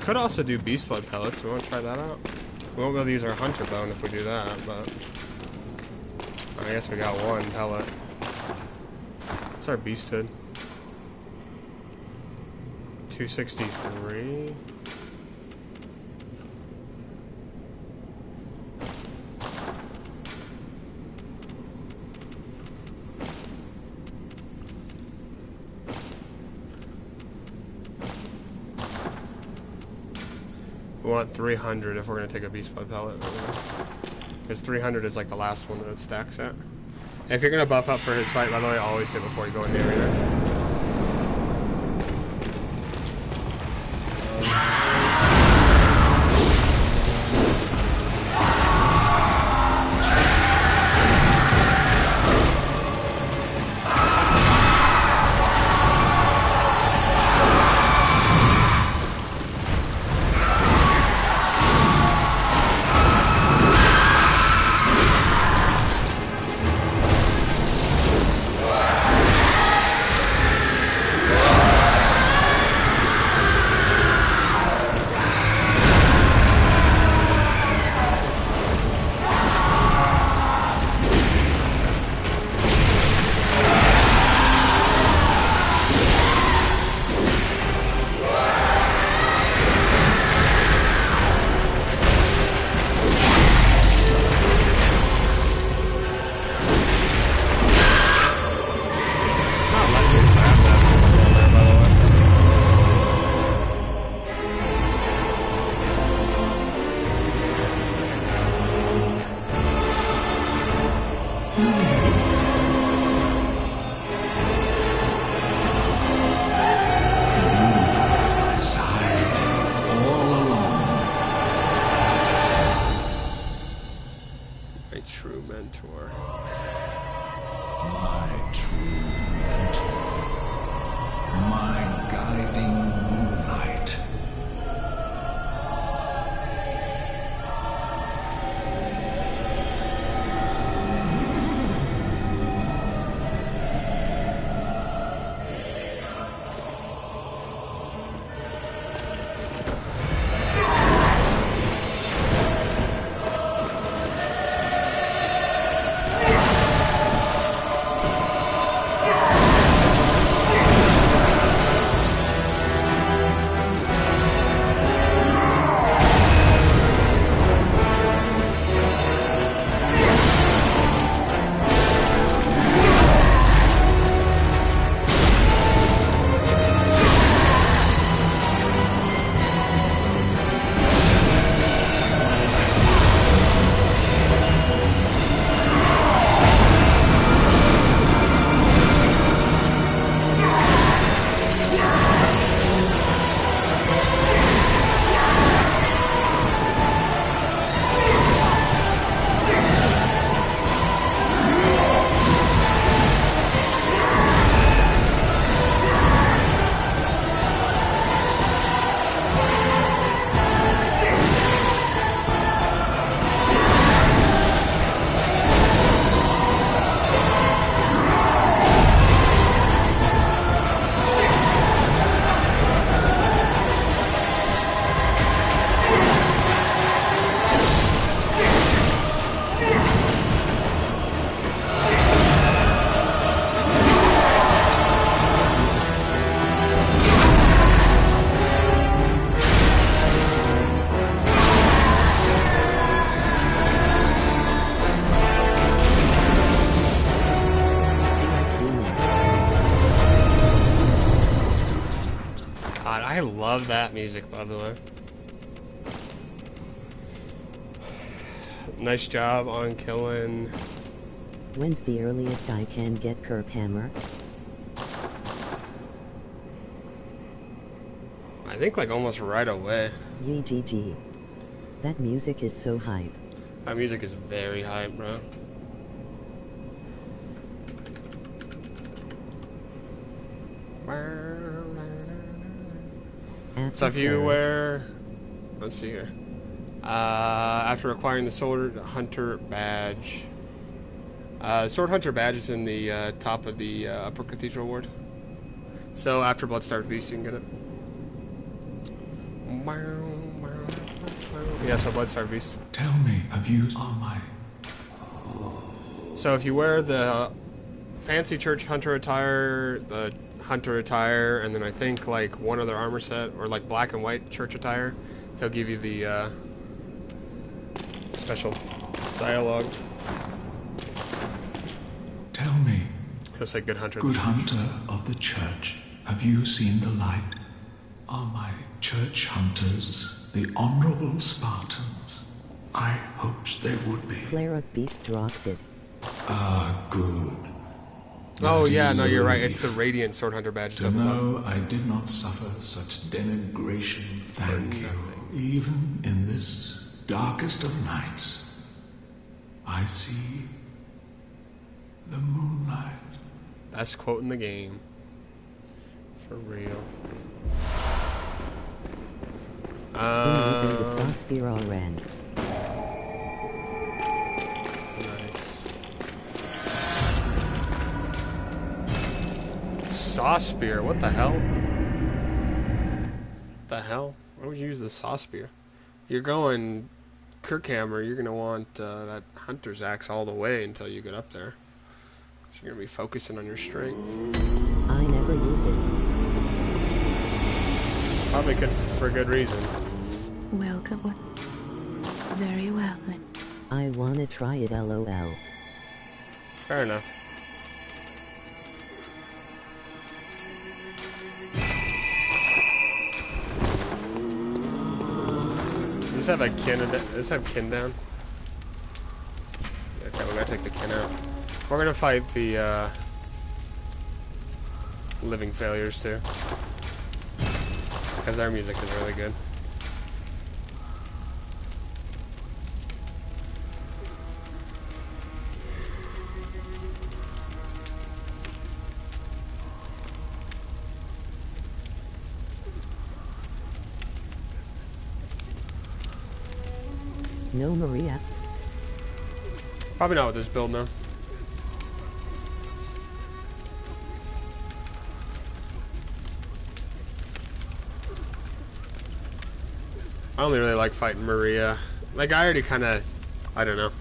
A: Could also do beast blood pellets. We want to try that out. We won't be able to use our hunter bone if we do that, but I guess we got one pellet. What's our beast hood? 263. We want 300 if we're going to take a beast blood pellet. Because 300 is like the last one that it stacks at. And if you're going to buff up for his fight, by the way, always do it before you go in the arena. Love that music, by the way. Nice job on killing.
B: When's the earliest I can get Kirkhammer?
A: I think like almost right away.
B: GG. That music is so hype.
A: That music is very hype, bro. So if you wear, let's see here, after acquiring the Sword Hunter badge, Sword Hunter badge is in the top of the Upper Cathedral Ward. So after Bloodstarved Beast, you can get it. Yeah, so Bloodstarved Beast.
C: Tell me, have you Onime?
A: So if you wear the fancy church hunter attire, the hunter attire, and then I think like one other armor set, or like black and white church attire, he'll give you the special dialogue.
C: Tell me,
A: He'll say good hunter.
C: good hunter of the church, have you seen the light? Are my church hunters the honorable Spartans? I hoped they would be.
B: Flare Up Beast drops it.
C: Ah, good.
A: Oh
C: That
A: yeah,
C: is
A: no,
C: a
A: you're right.
C: relief.
A: It's the Radiant Sword Hunter badge
C: To
A: up above.
C: know I did not suffer such denigration, thank you. Even in this darkest of nights, I see the moonlight.
A: Best quote in the game. For real.
B: I'm using the Sauce Spear already.
A: Nice. Sauce Spear, what the hell? What the hell? Why would you use the Sauce Spear? You're going Kirkhammer, you're going to want that Hunter's Axe all the way until you get up there. So you're going to be focusing on your strength.
B: I never use it.
A: Probably good for good reason.
D: Welcome. Very well then.
B: I wanna try it, lol.
A: Fair enough. Does this have a kin? Does this have kin down? Okay, we're gonna take the kin out. We're gonna fight the living failures too, because their music is really good.
B: No, Maria.
A: Probably not with this build, no. I only really like fighting Maria. Like, I already kind of, I don't know.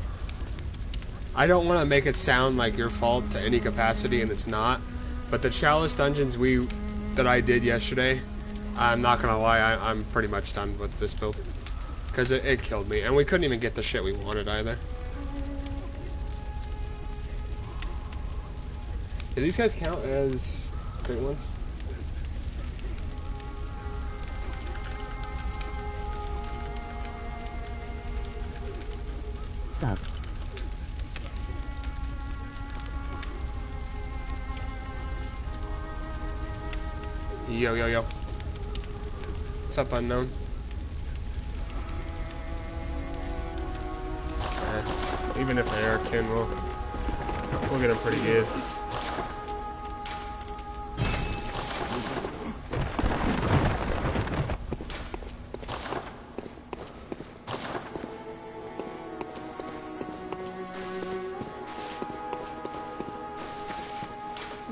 A: I don't want to make it sound like your fault to any capacity, and it's not. But the Chalice dungeons that I did yesterday, I'm not going to lie, I'm pretty much done with this build. Because it killed me, and we couldn't even get the shit we wanted either. Do these guys count as great ones?
B: Sup.
A: Yo, yo, yo. What's up, unknown? Even if they are kin, we'll get them pretty good.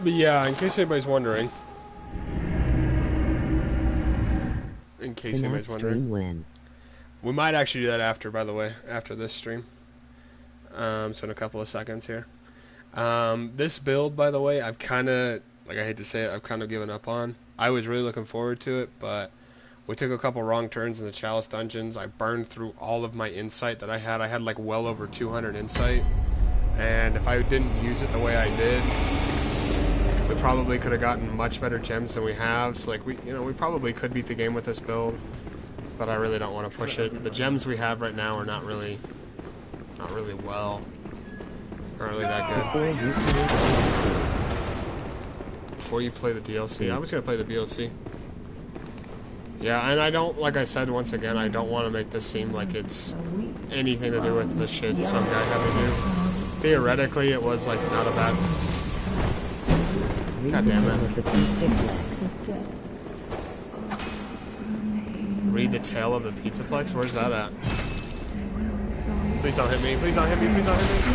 A: But yeah, in case anybody's wondering. In case anybody's wondering.
B: When?
A: We might actually do that after, by the way, after this stream. So in a couple of seconds here. This build, by the way, I've kind of, like, I hate to say it, I've kind of given up on. I was really looking forward to it, but we took a couple wrong turns in the Chalice dungeons. I burned through all of my insight that I had. I had like well over 200 insight. And if I didn't use it the way I did, We probably could have gotten much better gems than we have. So like we probably could beat the game with this build, but I really don't want to push it. The gems we have right now are not really well. Not really that good. Before you play the DLC, I was gonna play the DLC. Yeah, and I don't, like I said once again, I don't want to make this seem like it's anything to do with the shit some guy had to do. Theoretically, it was like not a bad. God damn it. Read the tale of the Pizzaplex? Where's that at? Please don't hit me. Please don't hit me. Please don't hit me.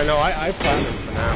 A: No, I planned them for now.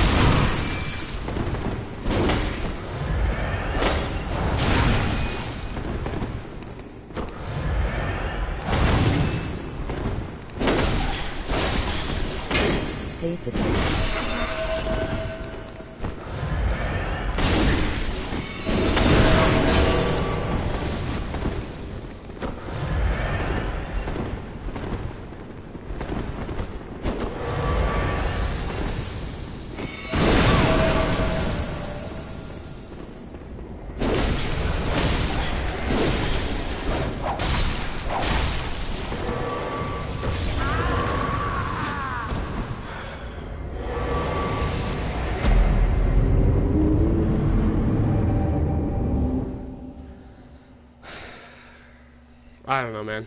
A: I don't know, man.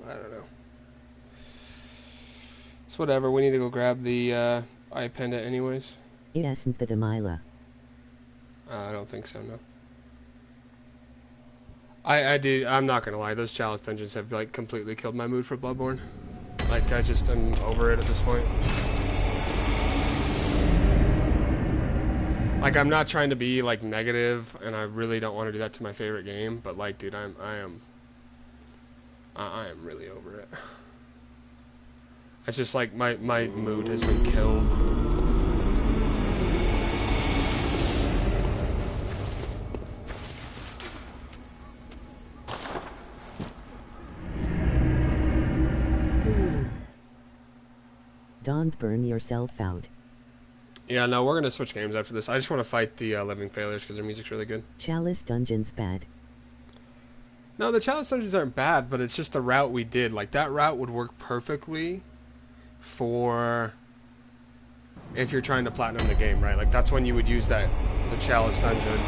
A: I don't know. It's whatever. We need to go grab the eye pendant anyways.
B: It isn't the Demila.
A: I don't think so, no. I'm not gonna lie, those chalice dungeons have like completely killed my mood for Bloodborne. Like I just am over it at this point. Like I'm not trying to be like negative, and I really don't want to do that to my favorite game, but like dude, I am really over it. It's just like my mood has been killed.
B: Don't burn yourself out.
A: Yeah, no, we're gonna switch games after this. I just want to fight the Living Failures because their music's really good.
B: Chalice Dungeon's bad.
A: No, the Chalice Dungeons aren't bad, but it's just the route we did. Like, that route would work perfectly for if you're trying to platinum the game, right? Like, that's when you would use the Chalice Dungeon.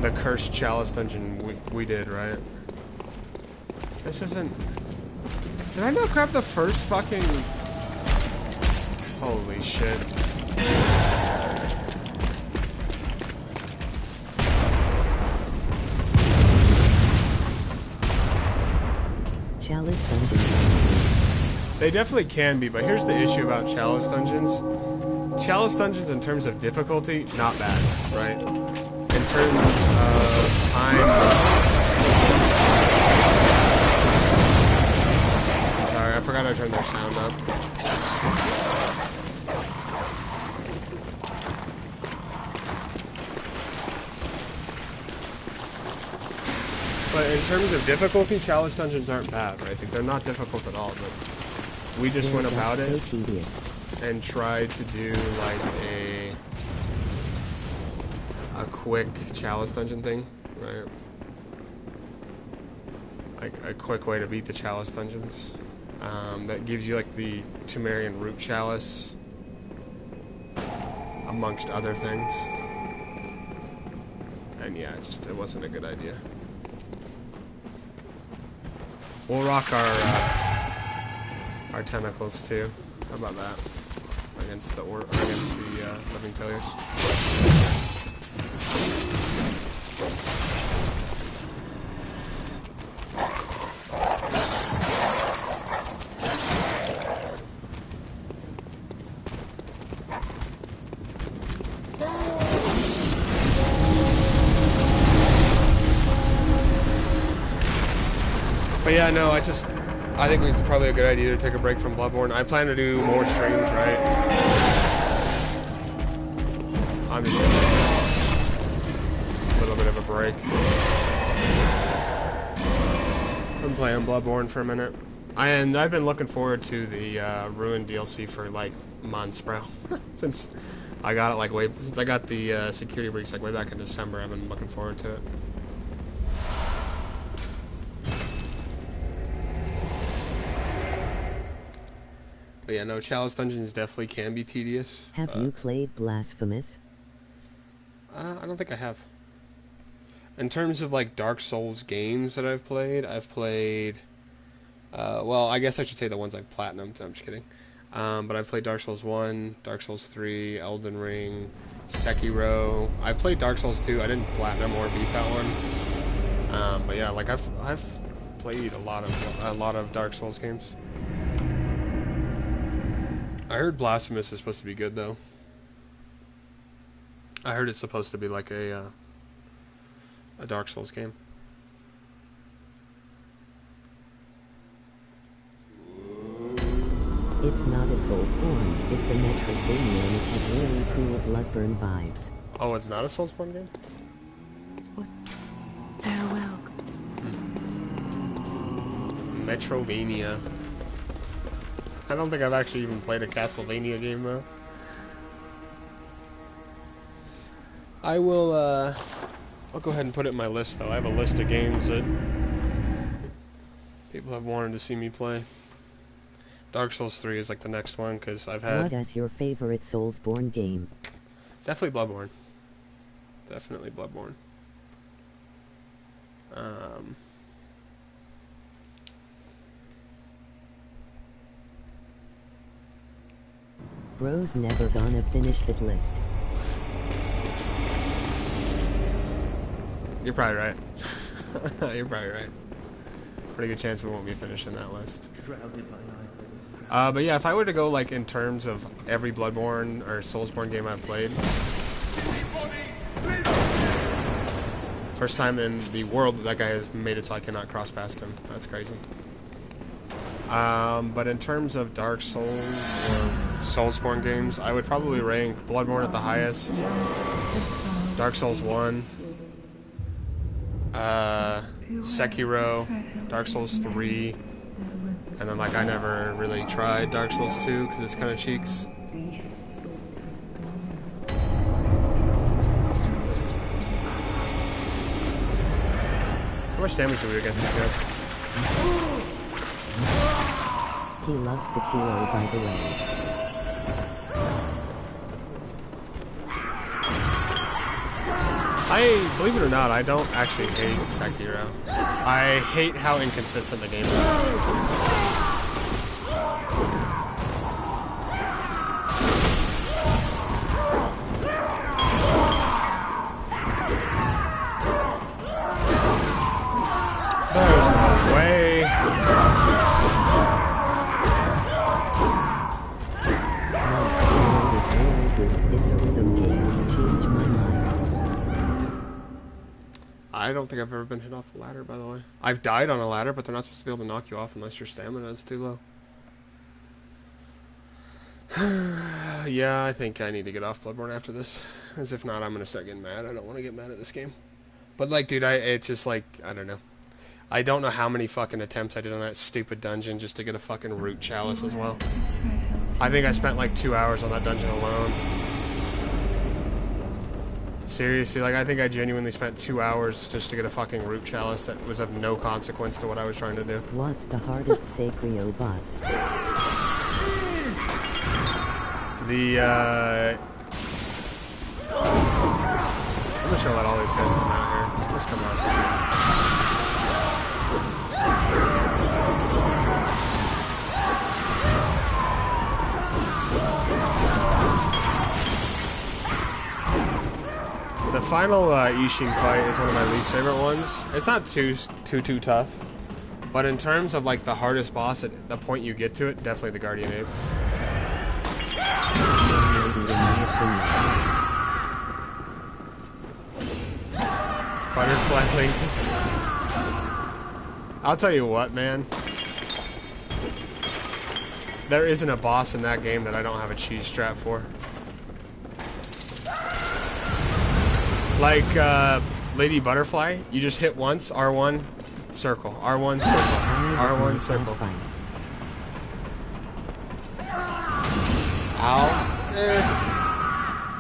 A: The Cursed Chalice Dungeon we did, right? This isn't... Did I not grab the first fucking... Holy shit.
B: Chalice Dungeons.
A: They definitely can be, but here's the issue about Chalice Dungeons. Chalice Dungeons in terms of difficulty, not bad, right? In terms of time... I'm sorry, I forgot I turned their sound up. But in terms of difficulty, Chalice Dungeons aren't bad, right? Like, they're not difficult at all, but we just went about it and tried to do, like, a quick Chalice Dungeon thing, right? Like, a quick way to beat the Chalice Dungeons. That gives you, like, the Temerian Root Chalice, amongst other things. And yeah, it wasn't a good idea. We'll rock our tentacles too. How about that? against the living failures. But yeah, no, I think it's probably a good idea to take a break from Bloodborne. I plan to do more streams, right? I'm just gonna take a little bit of a break from playing Bloodborne for a minute. And I've been looking forward to the Ruin DLC for like months, bro. Since I got it since I got the security breach like way back in December, I've been looking forward to it. But yeah, no, Chalice Dungeons definitely can be tedious.
B: Have you played Blasphemous?
A: I don't think I have. In terms of like Dark Souls games that I've played, well, I guess I should say the ones I've platinumed. I'm just kidding. But I've played Dark Souls 1, Dark Souls 3, Elden Ring, Sekiro. I've played Dark Souls 2. I didn't platinum or beat that one. But yeah, like I've played a lot of Dark Souls games. I heard Blasphemous is supposed to be good though. I heard it's supposed to be like a Dark Souls game.
B: It's not a Soulsborne, it's a Metroidvania and it has really cool Bloodborne vibes.
A: Oh, it's not a Soulsborne game?
D: What? Farewell.
A: Metrovania. I don't think I've actually even played a Castlevania game though. I'll go ahead and put it in my list though. I have a list of games that people have wanted to see me play. Dark Souls 3 is like the next one because I've had...
B: What is your favorite Soulsborne game?
A: Definitely Bloodborne. Definitely Bloodborne.
B: Bro's never gonna finish that list.
A: You're probably right. You're probably right. Pretty good chance we won't be finishing that list. But yeah, if I were to go like in terms of every Bloodborne or Soulsborne game I've played, first time in the world that guy has made it so I cannot cross past him. That's crazy. But in terms of Dark Souls or Soulsborne games, I would probably rank Bloodborne at the highest, Dark Souls 1, Sekiro, Dark Souls 3, and then like I never really tried Dark Souls 2 because it's kind of cheeks. How much damage do we do against these guys?
B: He loves Sekiro, by the way.
A: Believe it or not, I don't actually hate Sekiro. I hate how inconsistent the game is. I don't think I've ever been hit off a ladder, by the way. I've died on a ladder, but they're not supposed to be able to knock you off unless your stamina is too low. Yeah, I think I need to get off Bloodborne after this. As if not, I'm going to start getting mad. I don't want to get mad at this game. But, like, dude, it's just, like, I don't know. I don't know how many fucking attempts I did on that stupid dungeon just to get a fucking root chalice as well. I think I spent, like, 2 hours on that dungeon alone. Seriously, like, I think I genuinely spent 2 hours just to get a fucking root chalice that was of no consequence to what I was trying to do.
B: What's the hardest Sekiro boss?
A: I'm just gonna let all these guys come out here. Just come on. final Ishin fight is one of my least favorite ones. It's not too tough, but in terms of like the hardest boss at the point you get to it, definitely the Guardian Ape. Butterfly Link. I'll tell you what, man. There isn't a boss in that game that I don't have a cheese strat for. Like, Lady Butterfly, you just hit once, R1, circle, R1, circle, R1, circle. Ow.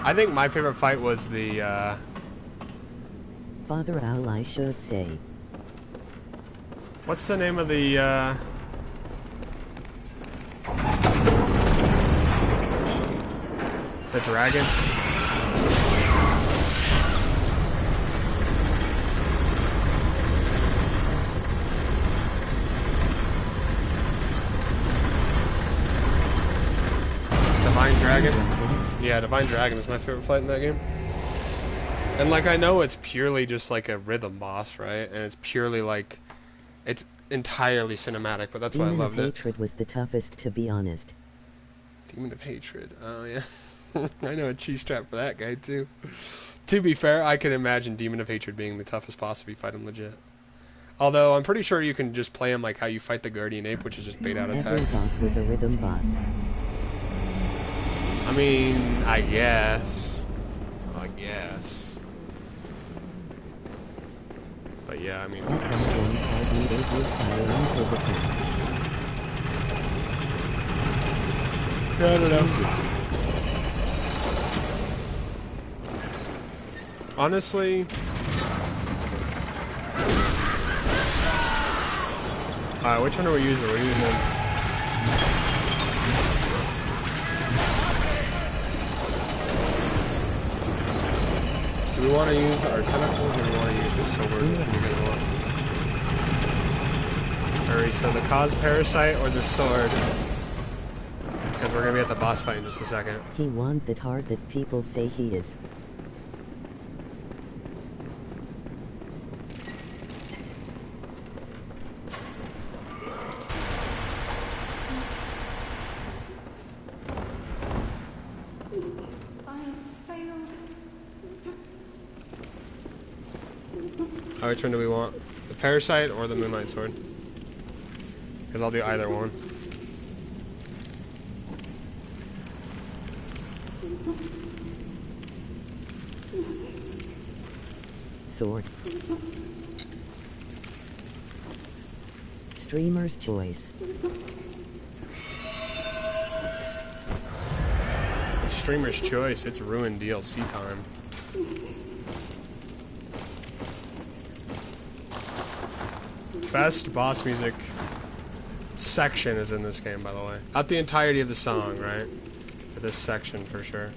A: I think my favorite fight was the,
B: Father Owl, I should say.
A: What's the name of the, the dragon? Divine Dragon? Yeah, Divine Dragon is my favorite fight in that game. And like, I know it's purely just like a rhythm boss, right? And it's purely like, it's entirely cinematic, but that's why I loved it.
B: Demon of Hatred was the toughest, to be honest.
A: Demon of Hatred, oh yeah. I know a cheese trap for that guy too. To be fair, I can imagine Demon of Hatred being the toughest boss if you fight him legit. Although, I'm pretty sure you can just play him like how you fight the Guardian Ape, which is just bait out
B: Every
A: attacks.
B: boss was a rhythm boss.
A: I mean, I guess. But yeah, I mean...
B: That one called me April Style on his accounts.
A: I don't know. Honestly... Alright, which one are we using? We're using... Do we want to use our tentacles, or do we want to use just sword? Which one do you guys want? Alright, so the cause parasite or the sword? Because we're going to be at the boss fight in just a second.
B: He want that hard that people say he is.
A: Which one do we want? The parasite or the moonlight sword? Because I'll do either one.
B: Sword. Streamer's choice.
A: Streamer's choice. It's ruined DLC time. Best boss music section is in this game, by the way. Not the entirety of the song, right? But this section for sure.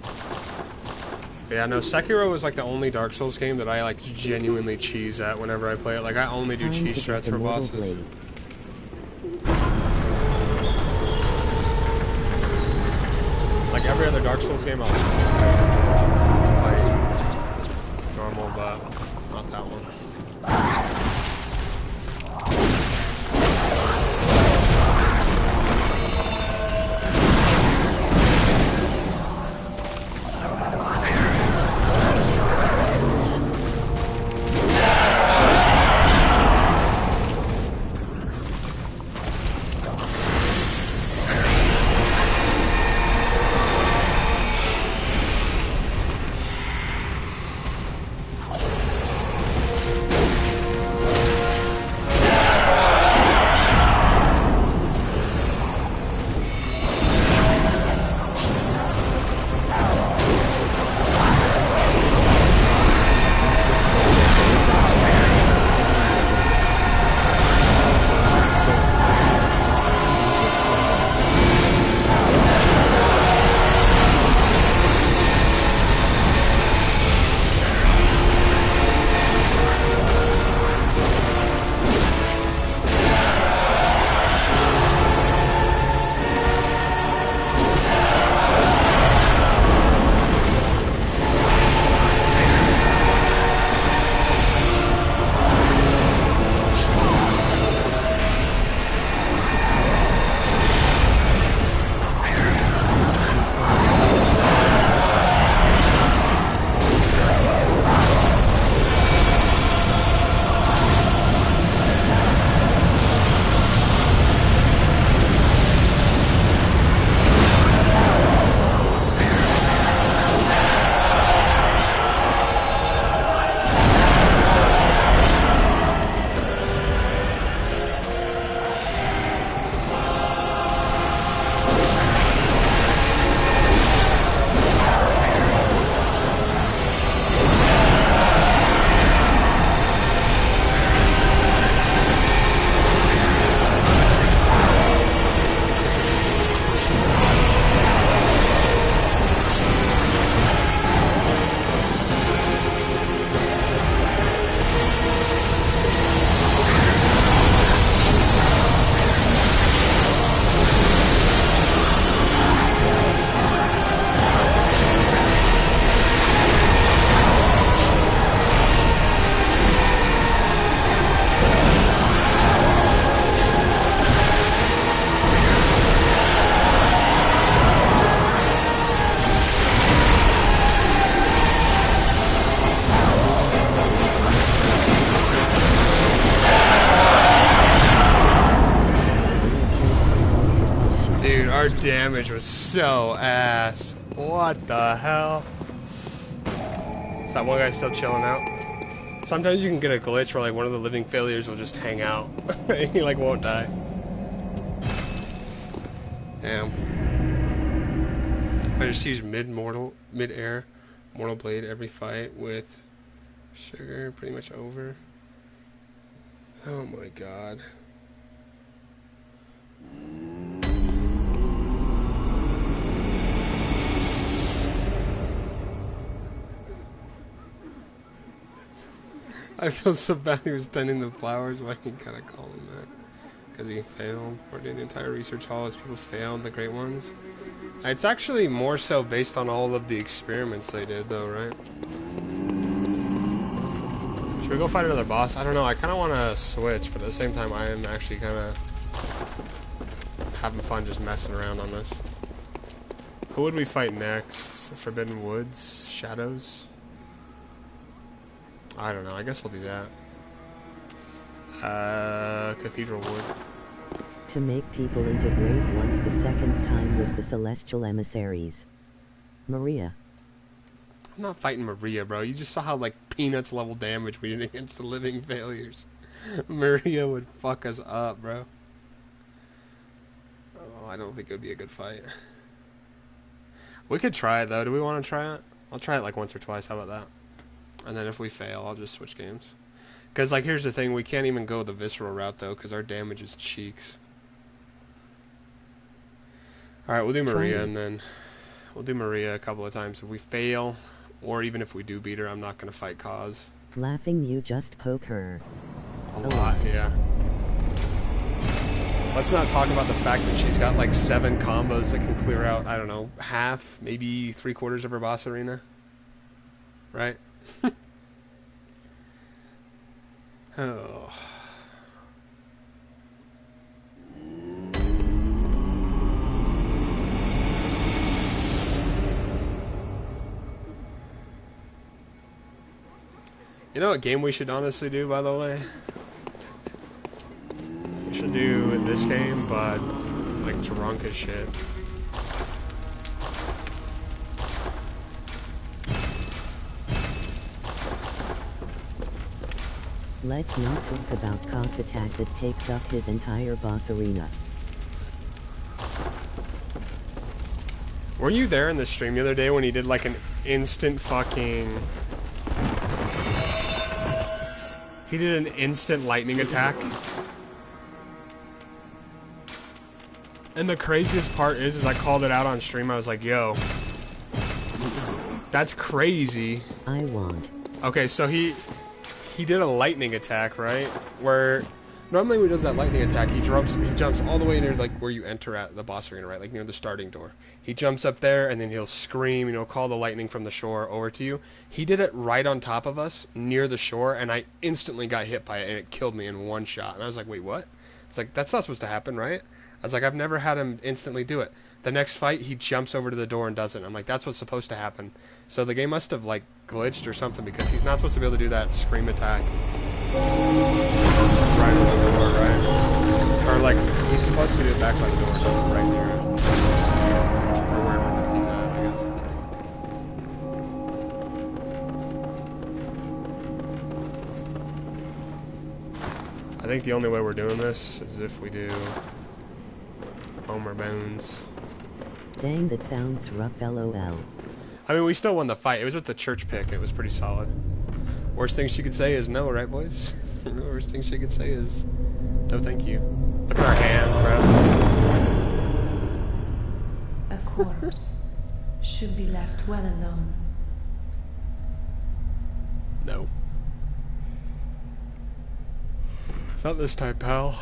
A: But yeah, no, Sekiro was like the only Dark Souls game that I like genuinely cheese at whenever I play it. Like I only do cheese strats for bosses. Like every other Dark Souls game, I'll fight normal, but not that one. damage was so ass. What the hell? Is that one guy still chilling out? Sometimes you can get a glitch where like one of the living failures will just hang out. He like won't die. Damn. I just use mid-air, mortal blade every fight with sugar pretty much over. Oh my god. I feel so bad he was tending the flowers, but I can kind of call him that. Because he failed. Or during the entire research hall as people failed, the great ones. It's actually more so based on all of the experiments they did, though, right? Should we go fight another boss? I don't know, I kind of want to switch, but at the same time I am actually kind of having fun just messing around on this. Who would we fight next? Forbidden Woods? Shadows? I don't know, I guess we'll do that. Cathedral Wood.
B: To make people into brave ones the second time was the Celestial Emissaries. Maria.
A: I'm not fighting Maria, bro. You just saw how, like, peanuts level damage we did against the living failures. Maria would fuck us up, bro. Oh, I don't think it would be a good fight. We could try it, though. Do we want to try it? I'll try it, like, once or twice. How about that? And then if we fail, I'll just switch games. Because, like, here's the thing. We can't even go the visceral route, though, because our damage is cheeks. Alright, we'll do Maria, and then we'll do Maria a couple of times. If we fail, or even if we do beat her, I'm not going to fight Cause.
B: Laughing, you just poke her.
A: A lot, yeah. Let's not talk about the fact that she's got, like, 7 combos that can clear out, I don't know, half, maybe 3/4 of her boss arena. Right? Oh. You know what game we should honestly do, by the way? We should do this game, but like drunk as shit.
B: Let's not talk about Cos attack that takes up his entire boss arena.
A: Were you there in the stream the other day when he did like an instant fucking... He did an instant lightning attack? And the craziest part is I called it out on stream. I was like, yo, that's crazy.
B: I want.
A: Okay, so he did a lightning attack, right? Where normally when he does that lightning attack, he jumps all the way near like where you enter at the boss arena, right? Like near the starting door. He jumps up there and then he'll scream, you know, call the lightning from the shore over to you. He did it right on top of us near the shore, and I instantly got hit by it, and it killed me in one shot. And I was like, wait, what? It's like, that's not supposed to happen, right? I was like, I've never had him instantly do it. The next fight, he jumps over to the door and does it. I'm like, that's what's supposed to happen. So the game must have, like, glitched or something, because he's not supposed to be able to do that scream attack right on the door, right? Or, like, he's supposed to do it back by the door, not right near it. Or wherever he's at, I guess. I think the only way we're doing this is if we do Homer Bones.
B: Dang, that sounds rough, lol.
A: I mean, we still won the fight. It was with the church pick, and it was pretty solid. Worst thing she could say is no, right, boys? Worst thing she could say is no thank you. Look at our hands, bro.
D: A corpse should be left well alone.
A: No. Not this time, pal.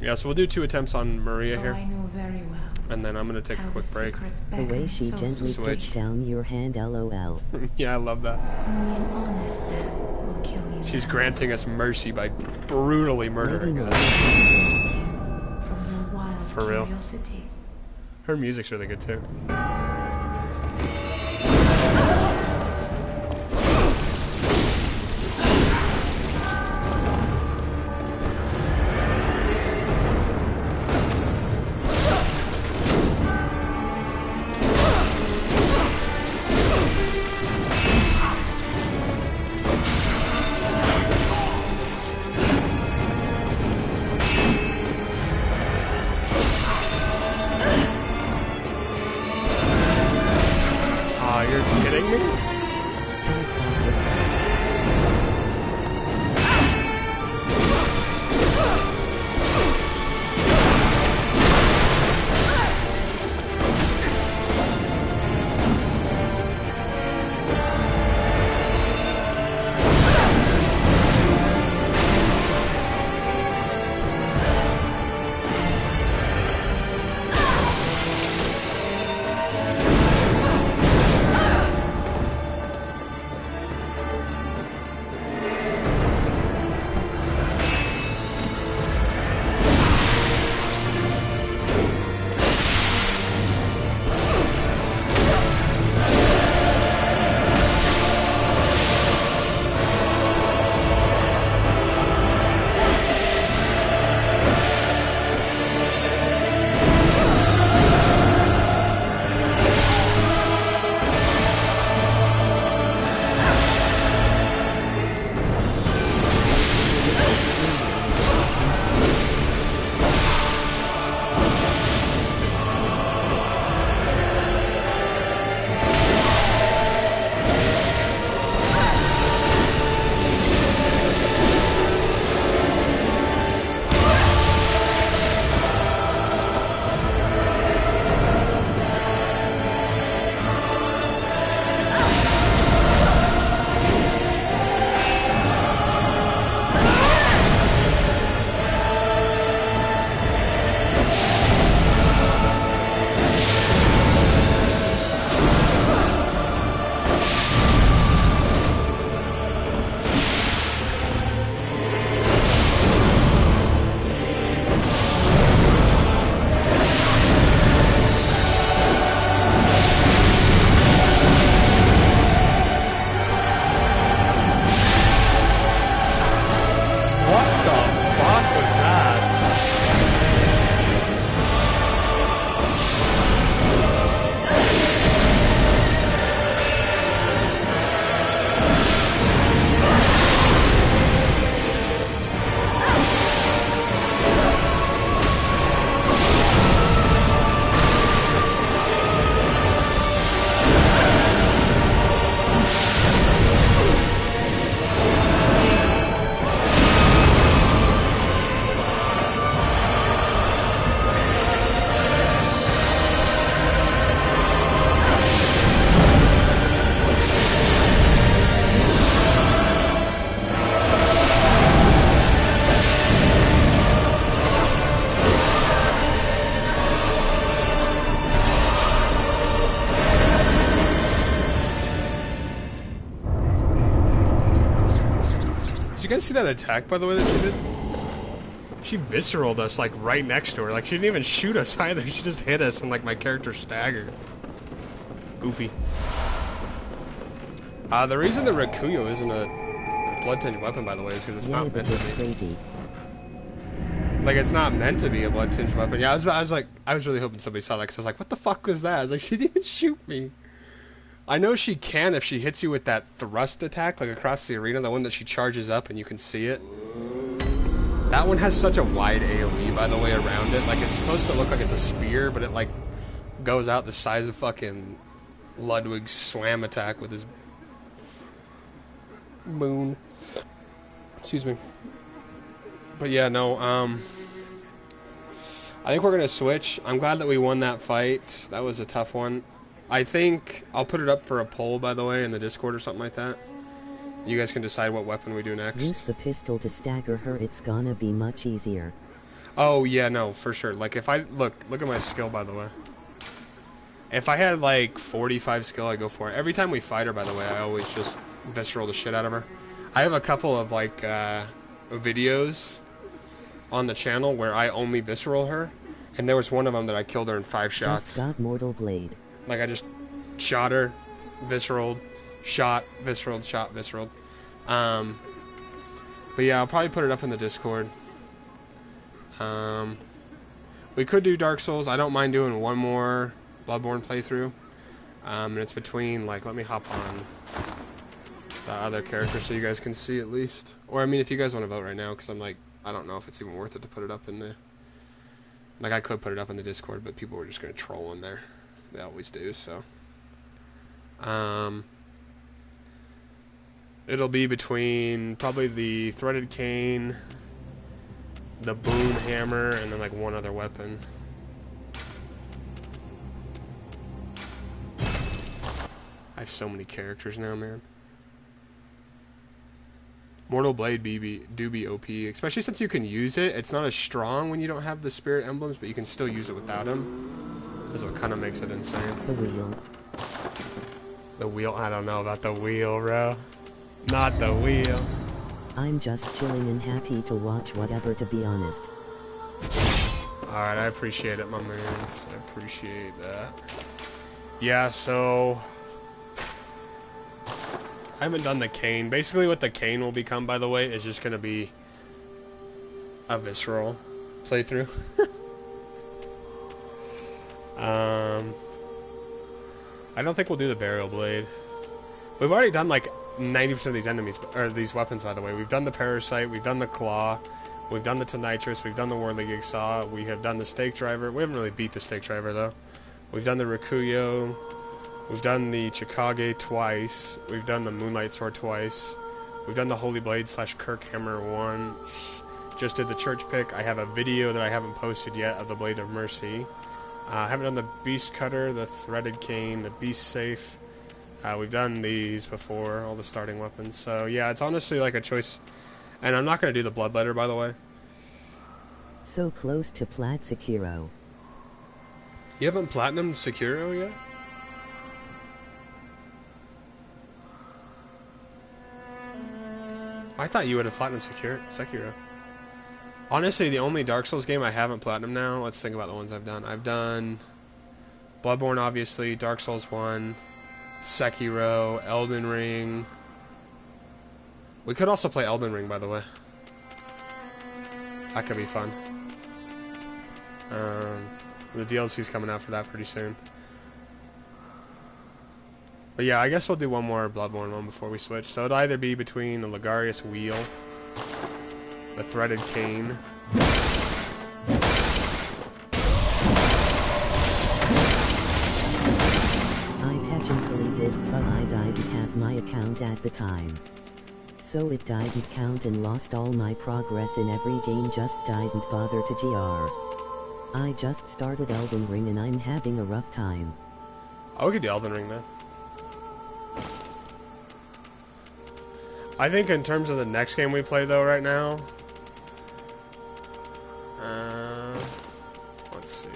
A: Yeah, so we'll do 2 attempts on Maria here.
D: I know very well.
A: And then I'm going to take a quick break.
B: The way she gently puts down your hand, lol.
A: Yeah, I love that.
D: Only an honest death will kill you.
A: She's granting us mercy by brutally murdering us.
D: From your wild
A: For real.
D: curiosity.
A: Her music's really good too. Did you guys see that attack, by the way, that she did? She visceraled us, like, right next to her. Like, she didn't even shoot us either. She just hit us, and, like, my character staggered. Goofy. The reason the Rakuyo isn't a blood-tinged weapon, by the way, is because it's not meant to be.
B: Crazy.
A: Like, it's not meant to be a blood-tinged weapon. Yeah, I was really hoping somebody saw that, because I was like, what the fuck was that? I was like, she didn't even shoot me. I know she can if she hits you with that thrust attack, like, across the arena, the one that she charges up and you can see it. That one has such a wide AoE, by the way, around it. Like, it's supposed to look like it's a spear, but it, like, goes out the size of fucking Ludwig's slam attack with his moon. Excuse me. But yeah, no, I think we're gonna switch. I'm glad that we won that fight. That was a tough one. I think I'll put it up for a poll, by the way, in the Discord or something like that. You guys can decide what weapon we do next.
B: Use the pistol to stagger her, it's gonna be much easier.
A: Oh, yeah, no, for sure. Like, if I... Look at my skill, by the way. If I had, like, 45 skill, I'd go for it. Every time we fight her, by the way, I always just visceral the shit out of her. I have a couple of, like, videos on the channel where I only visceral her. And there was one of them that I killed her in 5 shots.
B: Just got Mortal Blade.
A: Like, I just shot her, visceraled, shot, visceraled, shot, visceraled. But yeah, I'll probably put it up in the Discord. We could do Dark Souls. I don't mind doing one more Bloodborne playthrough. And it's between, like, let me hop on the other character so you guys can see at least. Or, I mean, if you guys want to vote right now, because I'm like, I don't know if it's even worth it to put it up in the... Like, I could put it up in the Discord, but people were just going to troll in there. They always do, so. It'll be between probably the threaded cane, the boom hammer, and then like one other weapon. I have so many characters now, man. Mortal Blade do be OP, especially since you can use it. It's not as strong when you don't have the spirit emblems, but you can still use it without them. That's what kind of makes it insane.
B: The wheel.
A: The wheel? I don't know about the wheel, bro. Not the wheel.
B: I'm just chilling and happy to watch whatever, to be honest.
A: Alright, I appreciate it, my man. I appreciate that. Yeah, so... I haven't done the cane. Basically what the cane will become, by the way, is just going to be a visceral playthrough. I don't think we'll do the burial blade. We've already done like 90% of these enemies, or these weapons, by the way. We've done the parasite, we've done the claw, we've done the tonitrus, we've done the worldly jigsaw, we have done the stake driver. We haven't really beat the stake driver though. We've done the Rakuyo, we've done the Chikage twice, we've done the Moonlight Sword twice, we've done the Holy Blade / Kirk Hammer once, just did the Church Pick. I have a video that I haven't posted yet of the Blade of Mercy. I haven't done the Beast Cutter, the Threaded Cane, the Beast Safe. We've done these before, all the starting weapons. So yeah, it's honestly like a choice. And I'm not going to do the Bloodletter, by the way.
B: So close to Plat Sekiro.
A: You haven't Platinumed Sekiro yet? I thought you would have Platinumed Sekiro. Honestly, the only Dark Souls game I haven't Platinum now, let's think about the ones I've done. I've done Bloodborne, obviously, Dark Souls 1, Sekiro, Elden Ring. We could also play Elden Ring, by the way. That could be fun. The DLC's coming out for that pretty soon. But yeah, I guess we'll do one more Bloodborne one before we switch. So it'll either be between the Ligarius Wheel, the Threaded Cane,
B: I technically did, but I didn't have my account at the time. So it didn't count and lost all my progress in every game, just didn't bother to GR. I just started Elden Ring and I'm having a rough time.
A: Oh, we could do Elden Ring then. I think in terms of the next game we play though right now, let's see.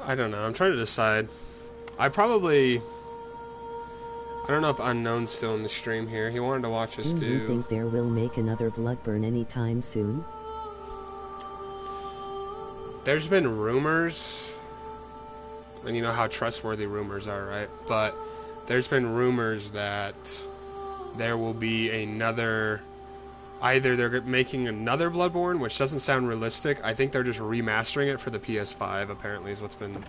A: I don't know. I'm trying to decide. I don't know if Unknown's still in the stream here. He wanted to watch us
B: Do you
A: do.
B: think there will make another Bloodborne anytime soon?
A: There's been rumors, and you know how trustworthy rumors are, right? But there's been rumors that there will be another. Either they're making another Bloodborne, which doesn't sound realistic. I think they're just remastering it for the PS5. Apparently, is what's been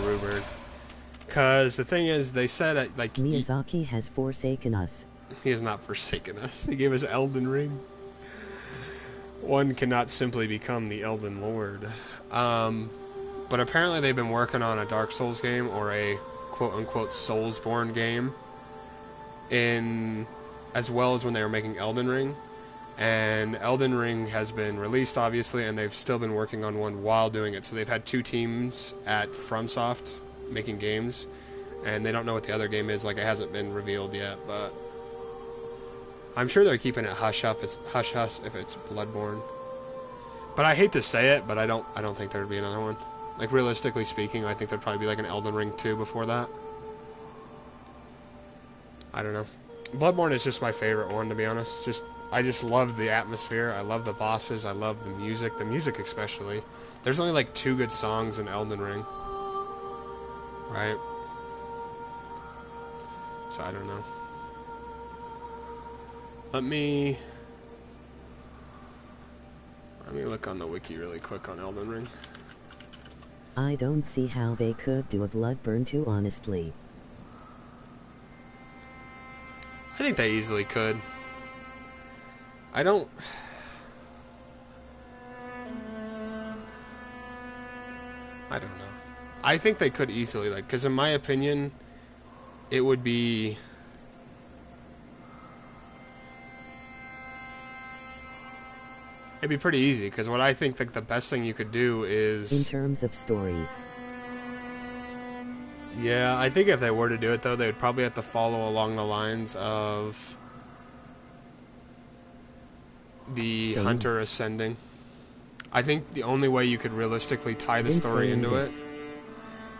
A: rumored. Because the thing is, they said like
B: Miyazaki has forsaken us.
A: he has not forsaken us. He gave us Elden Ring. One cannot simply become the Elden Lord. But apparently, they've been working on a Dark Souls game or a quote-unquote Soulsborne game, as well as when they were making Elden Ring. And Elden Ring has been released, obviously, and they've still been working on one while doing it. So they've had two teams at FromSoft making games, and they don't know what the other game is. Like, it hasn't been revealed yet, but I'm sure they're keeping it hush-hush if it's Bloodborne. But I hate to say it, but I don't think there'd be another one. Like, realistically speaking, I think there'd probably be like an Elden Ring 2 before that. I don't know. Bloodborne is just my favorite one, to be honest. I just love the atmosphere. I love the bosses. I love the music especially. There's only like 2 good songs in Elden Ring, right? So I don't know. Let me look on the wiki really quick on Elden Ring.
B: I don't see how they could do a Bloodborne 2, honestly.
A: I think they easily could. I don't know. I think they could easily, like, because in my opinion, it would be... It'd be pretty easy, because what I think like the best thing you could do is...
B: In terms of story.
A: Yeah, I think if they were to do it, though, they would probably have to follow along the lines of the
B: Same.
A: Hunter ascending. I think the only way you could realistically tie the story into it...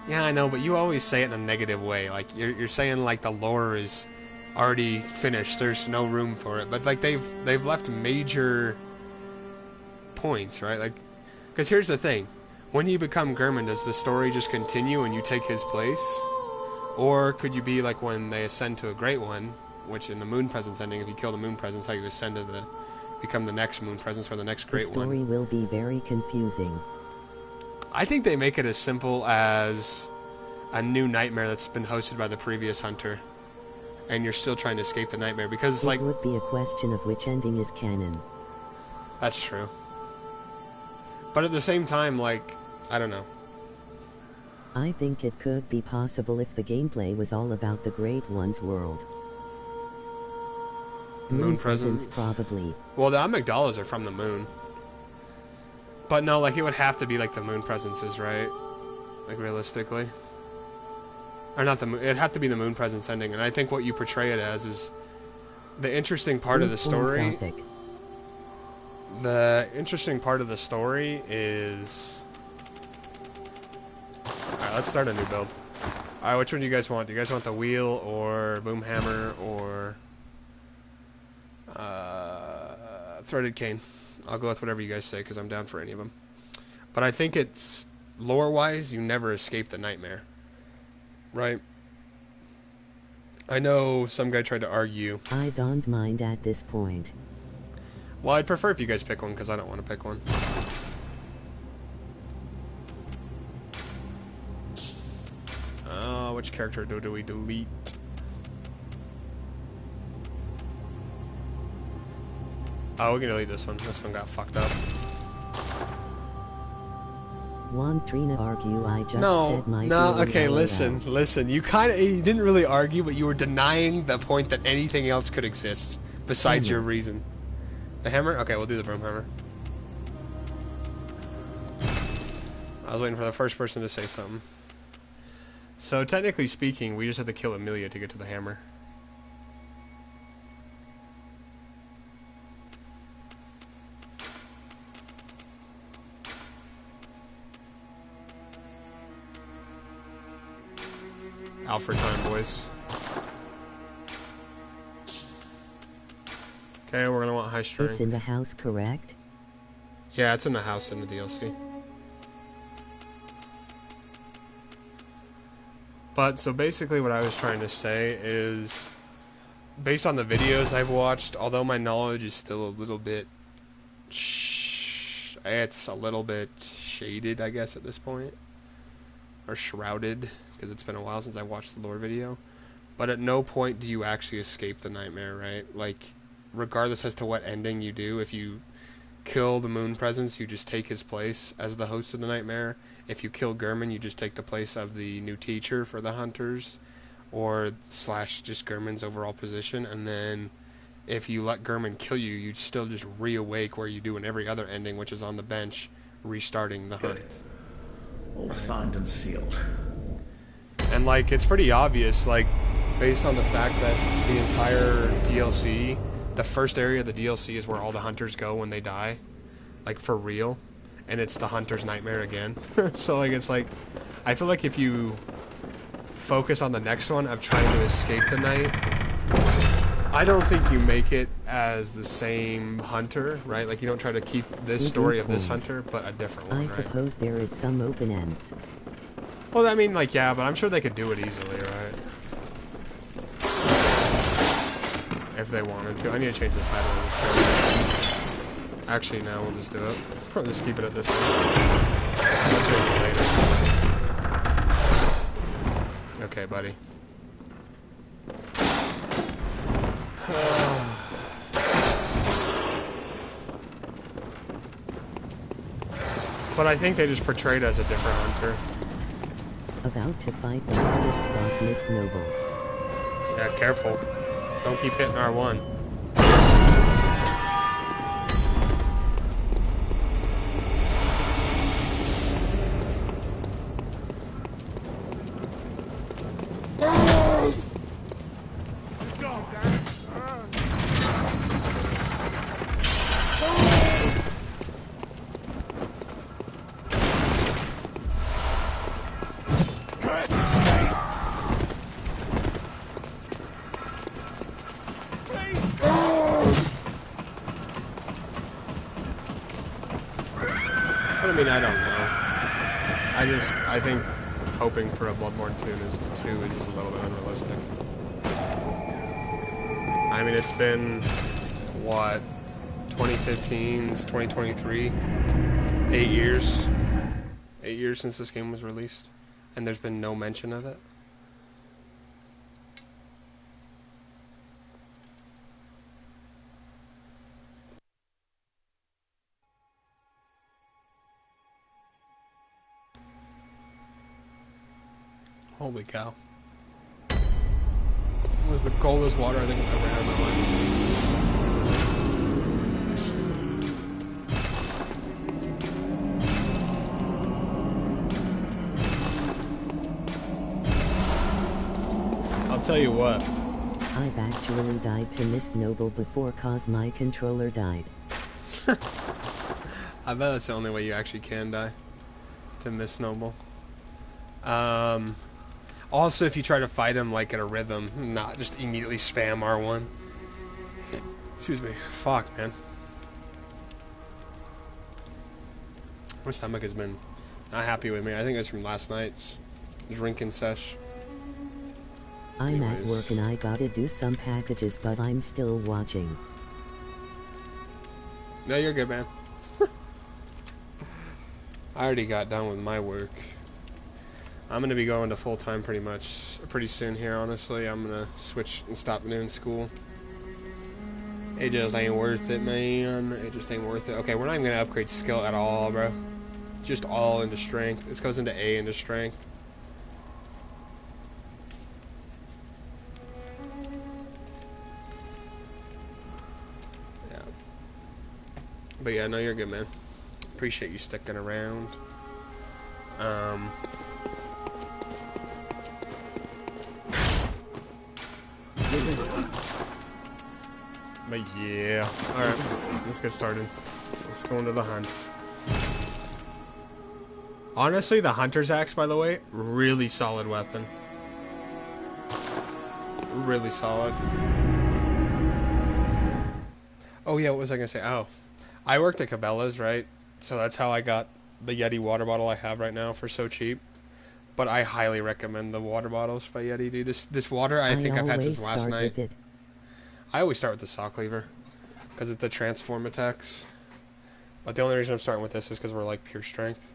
A: Yeah, I know, but you always say it in a negative way. Like, you're saying, like, the lore is already finished, there's no room for it. But, like, they've left major points, right? Like, because here's the thing. When you become Gurman, does the story just continue and you take his place? Or could you be like when they ascend to a Great One, which in the Moon Presence ending, if you kill the Moon Presence, how you ascend to become the next Moon Presence or the next Great One?
B: The story will be very confusing.
A: I think they make it as simple as a new nightmare that's been hosted by the previous Hunter, and you're still trying to escape the nightmare, because, like...
B: It would be a question of which ending is canon.
A: That's true. But at the same time, like, I don't know.
B: I think it could be possible if the gameplay was all about the Great One's world.
A: Moon Presence?
B: Probably.
A: Well, the amygdalas are from the moon. But no, like, it would have to be like the Moon Presences, right? Like, realistically. Or not the moon, it'd have to be the Moon Presence ending, and I think what you portray it as is the interesting part of the story... The interesting part of the story is... Alright, let's start a new build. Alright, which one do you guys want? Do you guys want the wheel, or Boomhammer, or... Threaded Cane? I'll go with whatever you guys say, because I'm down for any of them. But I think it's... Lore-wise, you never escape the nightmare. Right? I know some guy tried to argue.
B: I don't mind at this point.
A: Well, I'd prefer if you guys pick one, because I don't want to pick one. Which character do we delete? Oh, we can delete this one. This one got fucked up.
B: Want Trina argue I just said my
A: okay, listen. You didn't really argue, but you were denying the point that anything else could exist besides your reason. The hammer? Okay, we'll do the broom hammer. I was waiting for the first person to say something. So, technically speaking, we just have to kill Amelia to get to the hammer. Out for time, boys. Okay, we're gonna want high strength.
B: It's in the house, correct?
A: Yeah, it's in the house in the DLC. But, so basically what I was trying to say is, based on the videos I've watched, although my knowledge is still a little bit, it's a little bit shaded, I guess, at this point. Or shrouded, because it's been a while since I watched the lore video. But at no point do you actually escape the nightmare, right? Like, regardless as to what ending you do, if you kill the moon presence, you just take his place as the host of the nightmare. If you kill Gurman, you just take the place of the new teacher for the hunters, or slash just Gurman's overall position. And then if you let Gurman kill you, you still just reawake where you do in every other ending, which is on the bench, restarting the hunt.
C: All signed and sealed.
A: And like, it's pretty obvious, like, based on the fact that the entire DLC, the first area of the DLC is where all the hunters go when they die, like, for real, and it's the hunter's nightmare again. So like, it's like, I feel like if you focus on the next one of trying to escape the night, I don't think you make it as the same hunter, right? Like, you don't try to keep this story of this hunter, but a different one,
B: I
A: right?
B: suppose there is some open ends.
A: Well, I mean, like, yeah, but I'm sure they could do it easily, right? If they wanted to. I need to change the title of the show. Actually, no, we'll just do it. I'll just keep it at this one. I'll change it later. Okay, buddy. But I think they just portrayed as a different hunter.
B: About to fight the hardest boss, Miss Noble.
A: Yeah, careful. Don't keep hitting R1. I mean, I don't know. I think hoping for a Bloodborne 2 is just a little bit unrealistic. I mean, it's been, what, 2015, it's 2023, 8 years. 8 years since this game was released, and there's been no mention of it. Holy cow. It was the coldest water I think I've ever had in my life. I'll tell you what.
B: I've actually died to Miss Noble before cause my controller died.
A: I bet that's the only way you actually can die. To Miss Noble. Also, if you try to fight him like in a rhythm, not just immediately spam R1. Excuse me. Fuck, man. My stomach has been not happy with me. I think it's from last night's drinking sesh.
B: I'm at work and I gotta do some packages, but I'm still watching.
A: No, you're good, man. I already got done with my work. I'm gonna be going to full-time pretty soon here, honestly. I'm gonna switch and stop doing school. It just ain't worth it, man. It just ain't worth it. Okay, we're not even gonna upgrade skill at all, bro. Just all into strength. This goes into A into strength. Yeah. But yeah, no, you're good, man. Appreciate you sticking around. But yeah, alright, let's get started. Let's go into the hunt. Honestly, the Hunter's Axe, by the way, really solid weapon. really solid. Oh yeah, what was I gonna say? Oh, I worked at Cabela's, right? So that's how I got the Yeti water bottle I have right now for so cheap. But I highly recommend the water bottles by Yeti, dude. This water I think I've had since last night. I always start with the saw cleaver because it's the transform attacks. But the only reason I'm starting with this is because we're like pure strength.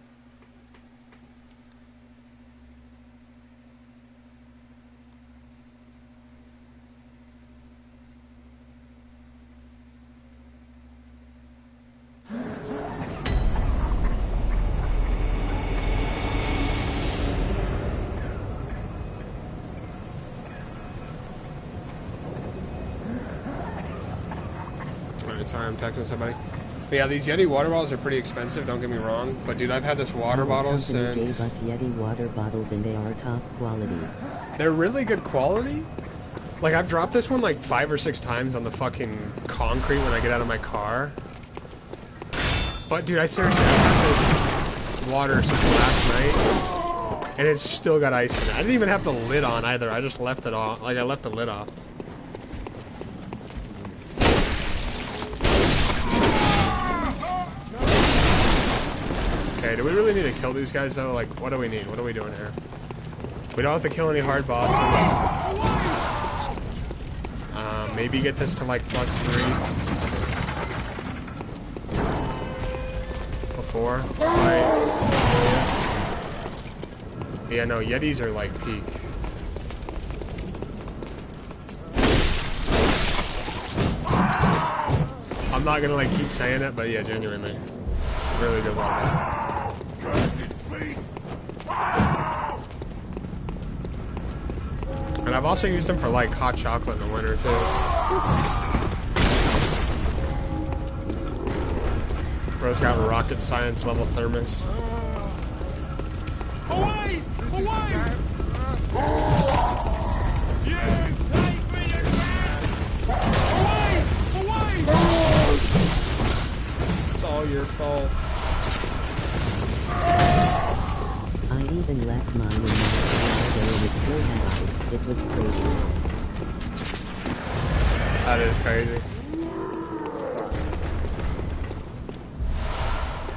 A: Sorry, I'm texting somebody. But yeah, these Yeti water bottles are pretty expensive, don't get me wrong. But dude, I've had this water bottle since...
B: gave us Yeti water bottles and they are top quality.
A: They're really good quality. Like, I've dropped this one like 5 or 6 times on the fucking concrete when I get out of my car. But dude, I seriously, I've had this water since last night. And it's still got ice in it. I didn't even have the lid on either. I just left it off. Like, I left the lid off. Okay, do we really need to kill these guys though? Like, what do we need? What are we doing here? We don't have to kill any hard bosses. Maybe get this to like +3. Before. Right. Yeah, no, Yetis are like peak. I'm not gonna like keep saying it, but yeah, genuinely. Really good one. And I've also used them for like hot chocolate in the winter too. Bro's got a rocket science level thermos.
E: Away! Away!
A: It's all your fault.
B: I even left mine in my car and it still had ice. It was crazy.
A: That is crazy.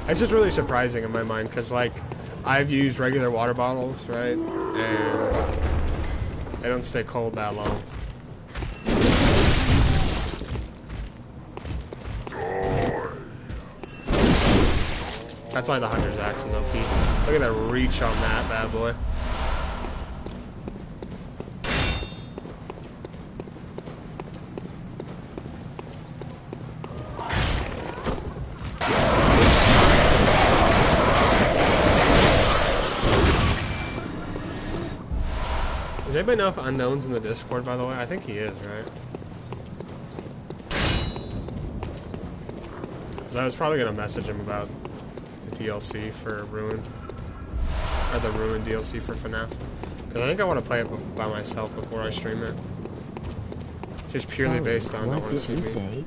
A: It's just really surprising in my mind because, like, I've used regular water bottles, right? And they don't stay cold that long. That's why the Hunter's Axe is OP. Look at that reach on that bad boy. Does anybody know if Unknown's in the Discord, by the way? I think he is, right? Because I was probably going to message him about the DLC for Ruin. Or the Ruin DLC for FNAF. Because I think I want to play it by myself before I stream it. Just purely based on don't want to see me.
B: Say?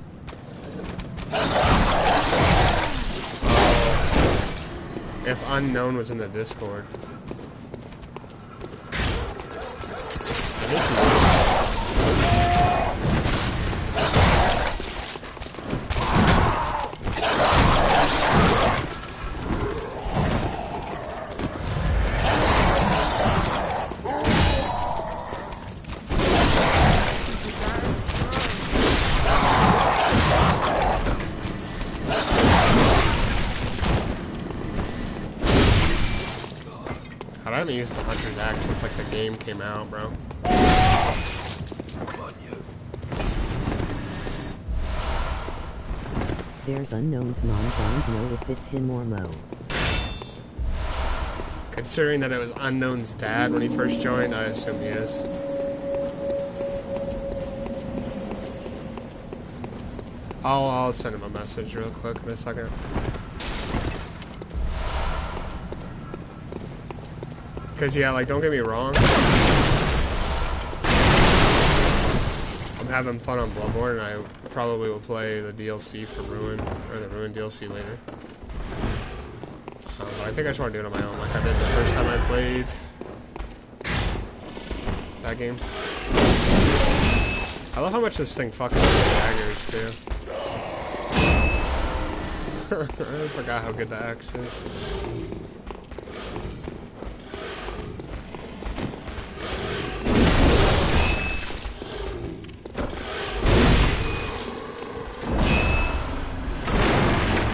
A: If Unknown was in the Discord. I think he was. I haven't used the Hunter's Axe since like the game came out, bro.
B: There's Unknown's mom, don't know if it's him or Mo.
A: Considering that it was Unknown's dad when he first joined, I assume he is. I'll send him a message real quick in a second. Because, yeah, like, don't get me wrong. I'm having fun on Bloodborne, and I probably will play the DLC for Ruin, or the Ruin DLC later. But I think I just want to do it on my own, like I did the first time I played that game. I love how much this thing fucking staggers, too. I forgot how good the axe is.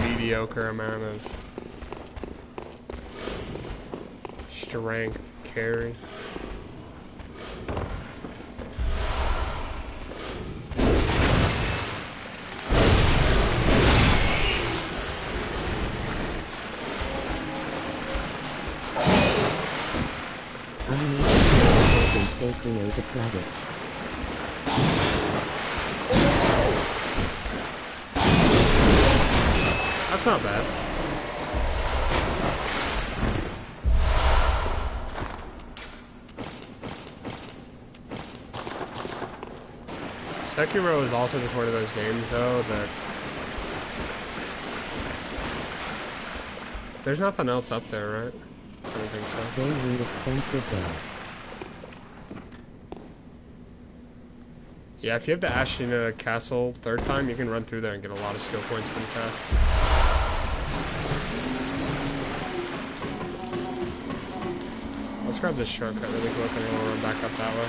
A: Mediocre amount of strength carry. That's not bad. Sekiro is also just one of those games, though, that there's nothing else up there, right? I don't think so.
B: Very expensive though.
A: Yeah, if you have the Ashina Castle third time, you can run through there and get a lot of skill points pretty fast. Let's grab this shortcut really quick and then we'll run back up that way.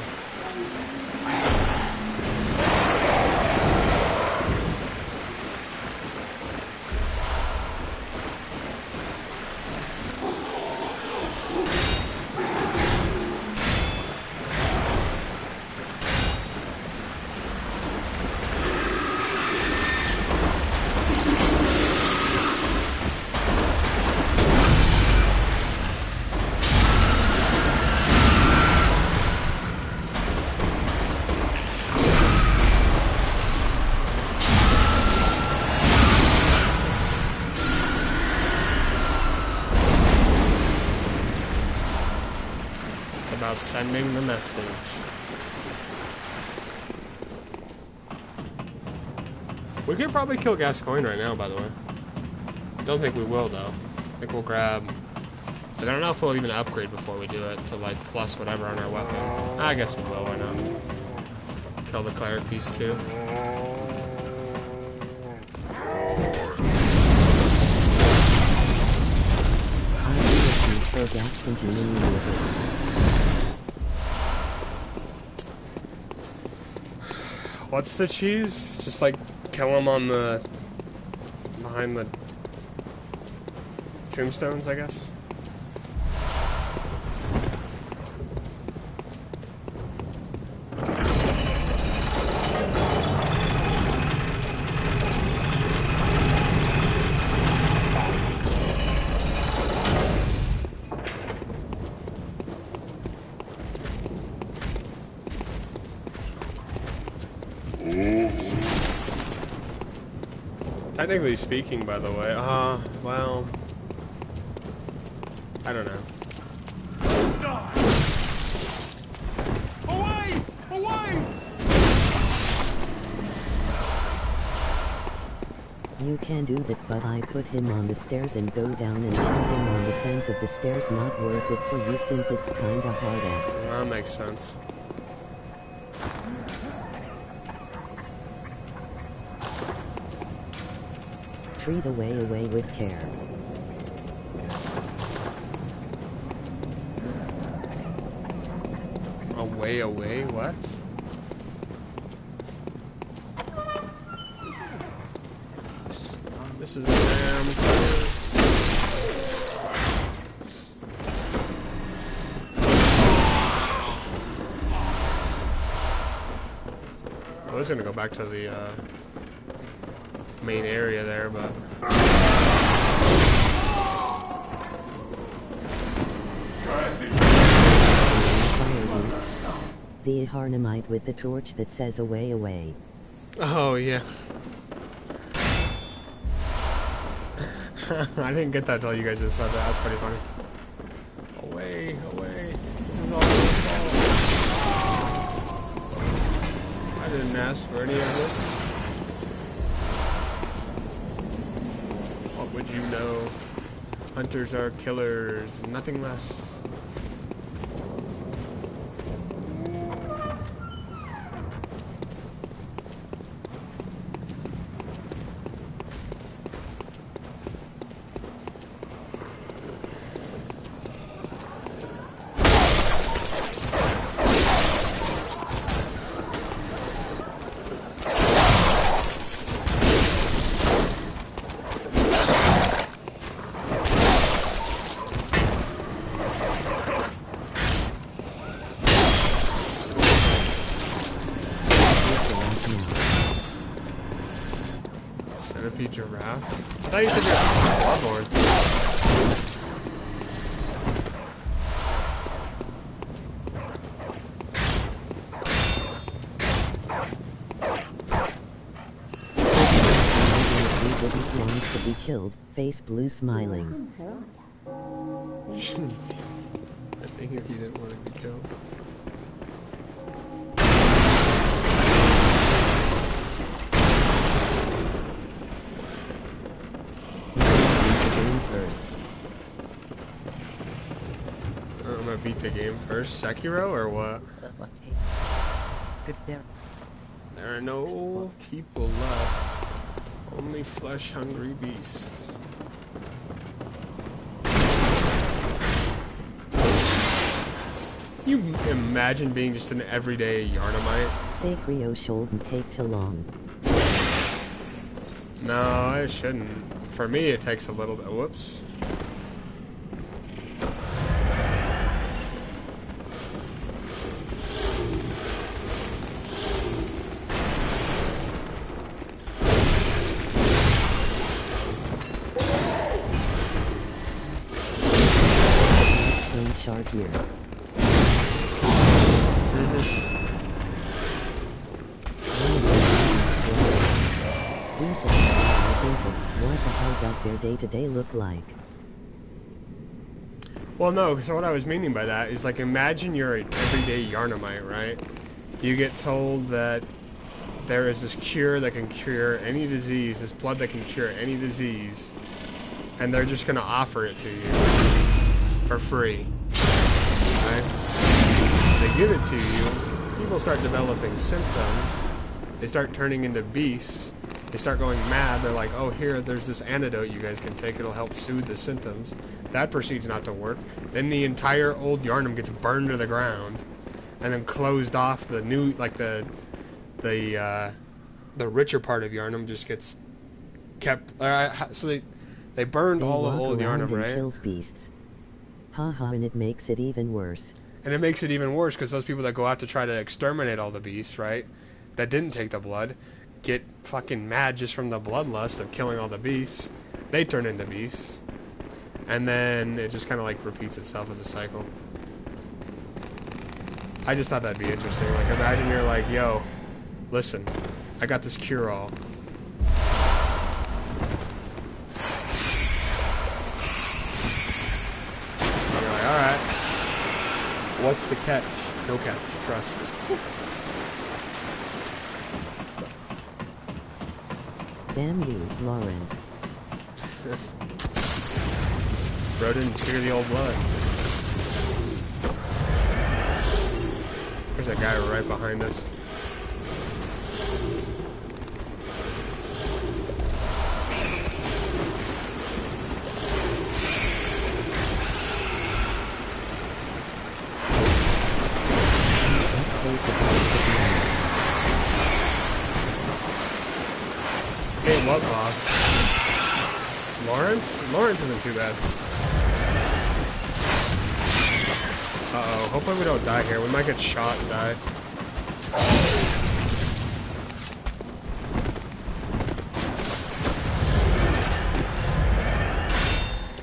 A: About sending the message. We could probably kill Gascoigne right now, by the way. Don't think we will, though. I think we'll grab... I don't know if we'll even upgrade before we do it to, like, plus whatever on our weapon. I guess we will, why not? Kill the cleric piece, too. What's the cheese? Just like kill him on the behind the tombstones, I guess. Technically speaking, by the way, well, I don't know.
C: Away! Away!
B: You can do that, but I put him on the stairs and go down and kill him on the fence of the stairs. Not worth it for you since it's kinda hard axe.
A: That makes sense.
B: Treat away with care.
A: Away, what? This is a damn course. I was gonna go back to the main area there, but
B: The Harnemite with the torch that says away.
A: oh yeah. I didn't get that till you guys just said that. That's pretty funny. Away. This is all your fault. I didn't ask for any of this. What would you know? Hunters are killers, nothing less. Centipede Giraffe? I thought you said you're Bloodborne.
B: Didn't want to be killed, face blue smiling.
A: Shouldn't be a thing if you didn't want to be killed.
B: First.
A: I'm gonna beat the game first. Sekiro or what? There are no people left. Only flesh-hungry beasts. Can you imagine being just an everyday Yarnamite?
B: Sekiro shouldn't take too long.
A: No, it shouldn't. For me, it takes a little bit. Whoops.
B: Stone shard here. What the hell does their day-to-day look like?
A: Well, no, so what I was meaning by that is, like, imagine you're an everyday Yarnamite, right? You get told that there is this cure that can cure any disease, this blood that can cure any disease, and they're just gonna offer it to you for free, right? They give it to you, people start developing symptoms, they start turning into beasts, they start going mad, they're like, oh, here, there's this antidote you guys can take, it'll help soothe the symptoms. That proceeds not to work. Then the entire old Yarnum gets burned to the ground, and then closed off. The new, like, the richer part of Yarnum just gets kept, so they burned all the old Yarnum, right?
B: Kills beasts. Haha, and it makes it even worse.
A: And it makes it even worse, because those people that go out to try to exterminate all the beasts, right, that didn't take the blood, get fucking mad just from the bloodlust of killing all the beasts. They turn into beasts. And then it just kind of like repeats itself as a cycle. I just thought that'd be interesting. Like, imagine you're like, yo, listen, I got this cure-all. And you're like, alright. What's the catch? No catch. Trust.
B: Damn you, Lawrence.
A: Bro didn't tear the old blood. There's that guy right behind us. Hey, what boss? Lawrence? Lawrence isn't too bad. Uh-oh, hopefully we don't die here. We might get shot and die.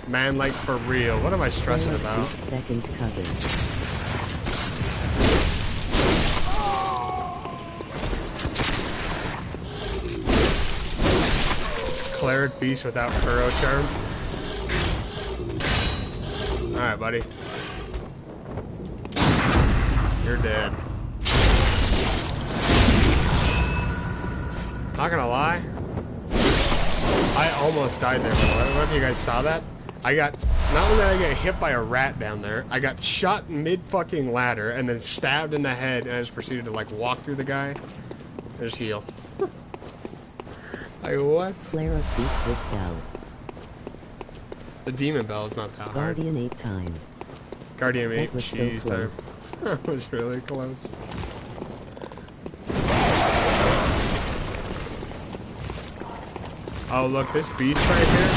A: Man, like, for real. What am I stressing about?
B: Second cousin.
A: Cleric beast without Kuro charm. Alright, buddy. You're dead. Not gonna lie, I almost died there. I don't know if you guys saw that. I got, not only did I get hit by a rat down there, I got shot mid-fucking ladder and then stabbed in the head, and I just proceeded to, like, walk through the guy and just heal. Like, what?
B: Flare of beast with bell.
A: The demon bell is not that hard.
B: Guardian 8 time.
A: Guardian 8
B: That was so
A: cheese time.
B: close.
A: That was really close. Oh, look, this beast right here.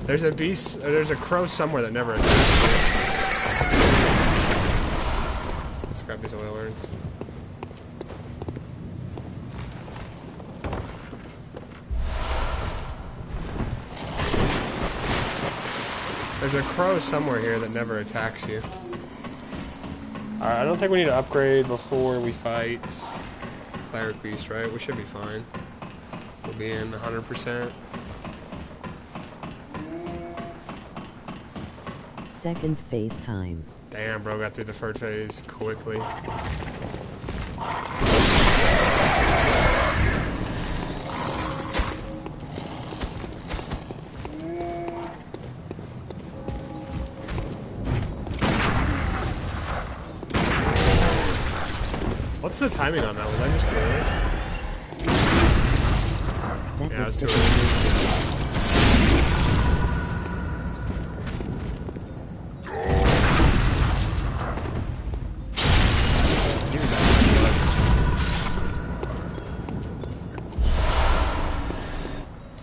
A: There's a beast, there's a crow somewhere that never attacks me. Let's grab these oil urns. There's a crow somewhere here that never attacks you. Alright, I don't think we need to upgrade before we fight Cleric Beast, right? We should be fine. We'll be in 100%.
B: Second phase time.
A: Damn, bro, got through the third phase quickly. What's the timing on that? Was I just too early? Yeah, I was too early.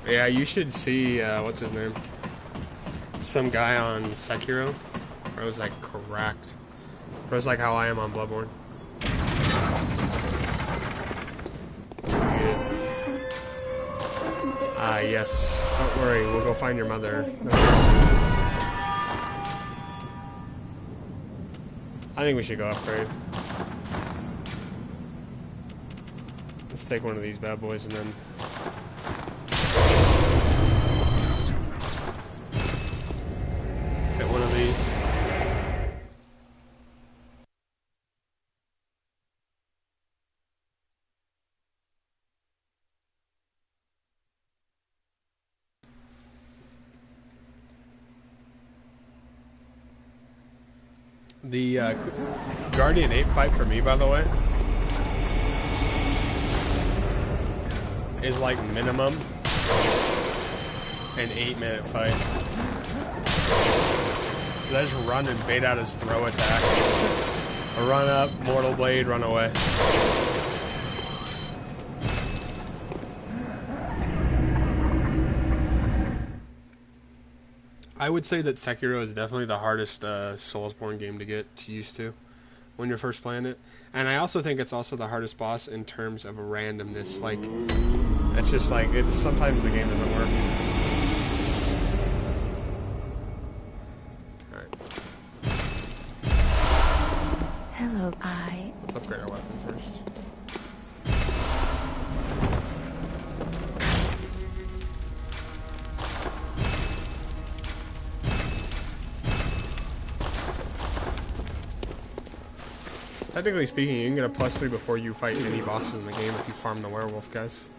A: Yeah, you should see, what's his name? Some guy on Sekiro. Bro's like cracked. Bro's like how I am on Bloodborne. Ah, yes. Don't worry, we'll go find your mother. No worries. I think we should go upgrade. Let's take one of these bad boys and then... hit one of these. The Guardian Ape fight for me, by the way, is like minimum an 8-minute fight. Cause I just run and bait out his throw attack. I run up, Mortal Blade, run away. I would say that Sekiro is definitely the hardest Soulsborne game to get used to when you're first playing it. And I also think it's also the hardest boss in terms of randomness. Like, it's just like, sometimes the game doesn't work. Alright.
D: Hello,
A: Let's upgrade our weapon first. Technically speaking, you can get a +3 before you fight any bosses in the game if you farm the werewolf, guys.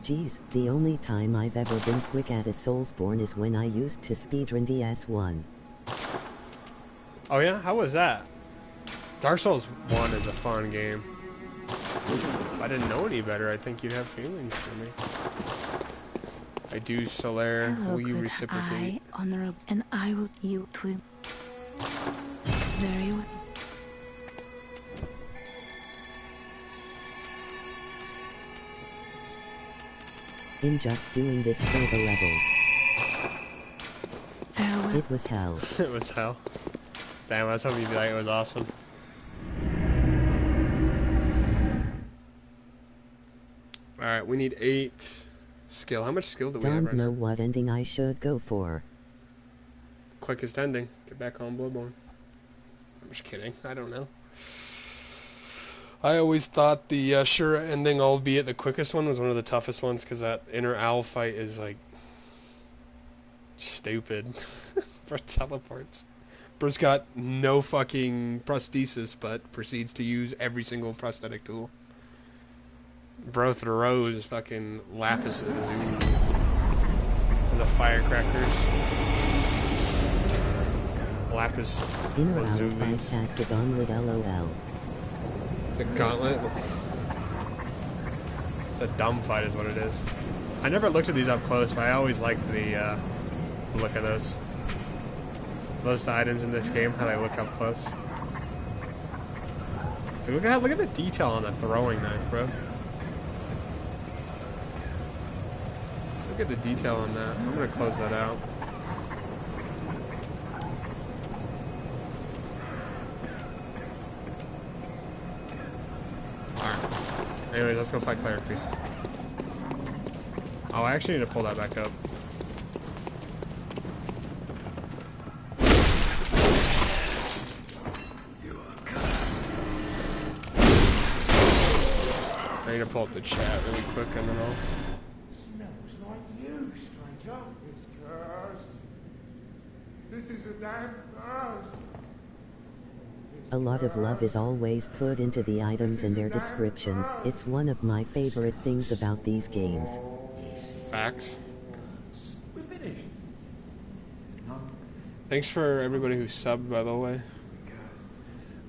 B: Geez, the only time I've ever been quick at a Soulsborne is when I used to speedrun DS1.
A: Oh yeah? How was that? Dark Souls 1 is a fun game. If I didn't know any better, I think you'd have feelings for me. I do, Solaire.
D: hello,
A: Will you
D: good
A: reciprocate?
D: eye, honorable, and I will yield to him. Very well.
B: In just doing this for the levels.
D: Farewell.
B: It was hell.
A: It was hell. Damn, I was hoping you'd be like, it was awesome. Alright, we need 8 skill. How much skill do we have
B: Don't
A: right
B: know
A: now?
B: what ending I should go for.
A: Quickest ending. Get back on Bloodborne. I'm just kidding. I don't know. I always thought the Shura ending, albeit the quickest one, was one of the toughest ones because that inner owl fight is like stupid. Bro teleports. Bro's got no fucking prosthesis, but proceeds to use every single prosthetic tool. Bro throws fucking lapis lazuli and the firecrackers. Lapis
B: Inner owl
A: lazulis.
B: fight hexagon with LOL.
A: It's a gauntlet. It's a dumb fight is what it is. I never looked at these up close, but I always liked the look of those. Most items in this game, how they look up close. Look at the detail on that throwing knife, bro. Look at the detail on that. I'm gonna close that out. Anyways, let's go fight Cleric Priest. Oh, I actually need to pull that back up. I need to pull up the chat really quick and then I'll...
E: Smells like you, stranger. It's cursed. This is a damn curse.
B: A lot of love is always put into the items and their descriptions. It's one of my favorite things about these games.
A: Facts.
E: We're finished. No.
A: Thanks for everybody who subbed, by the way.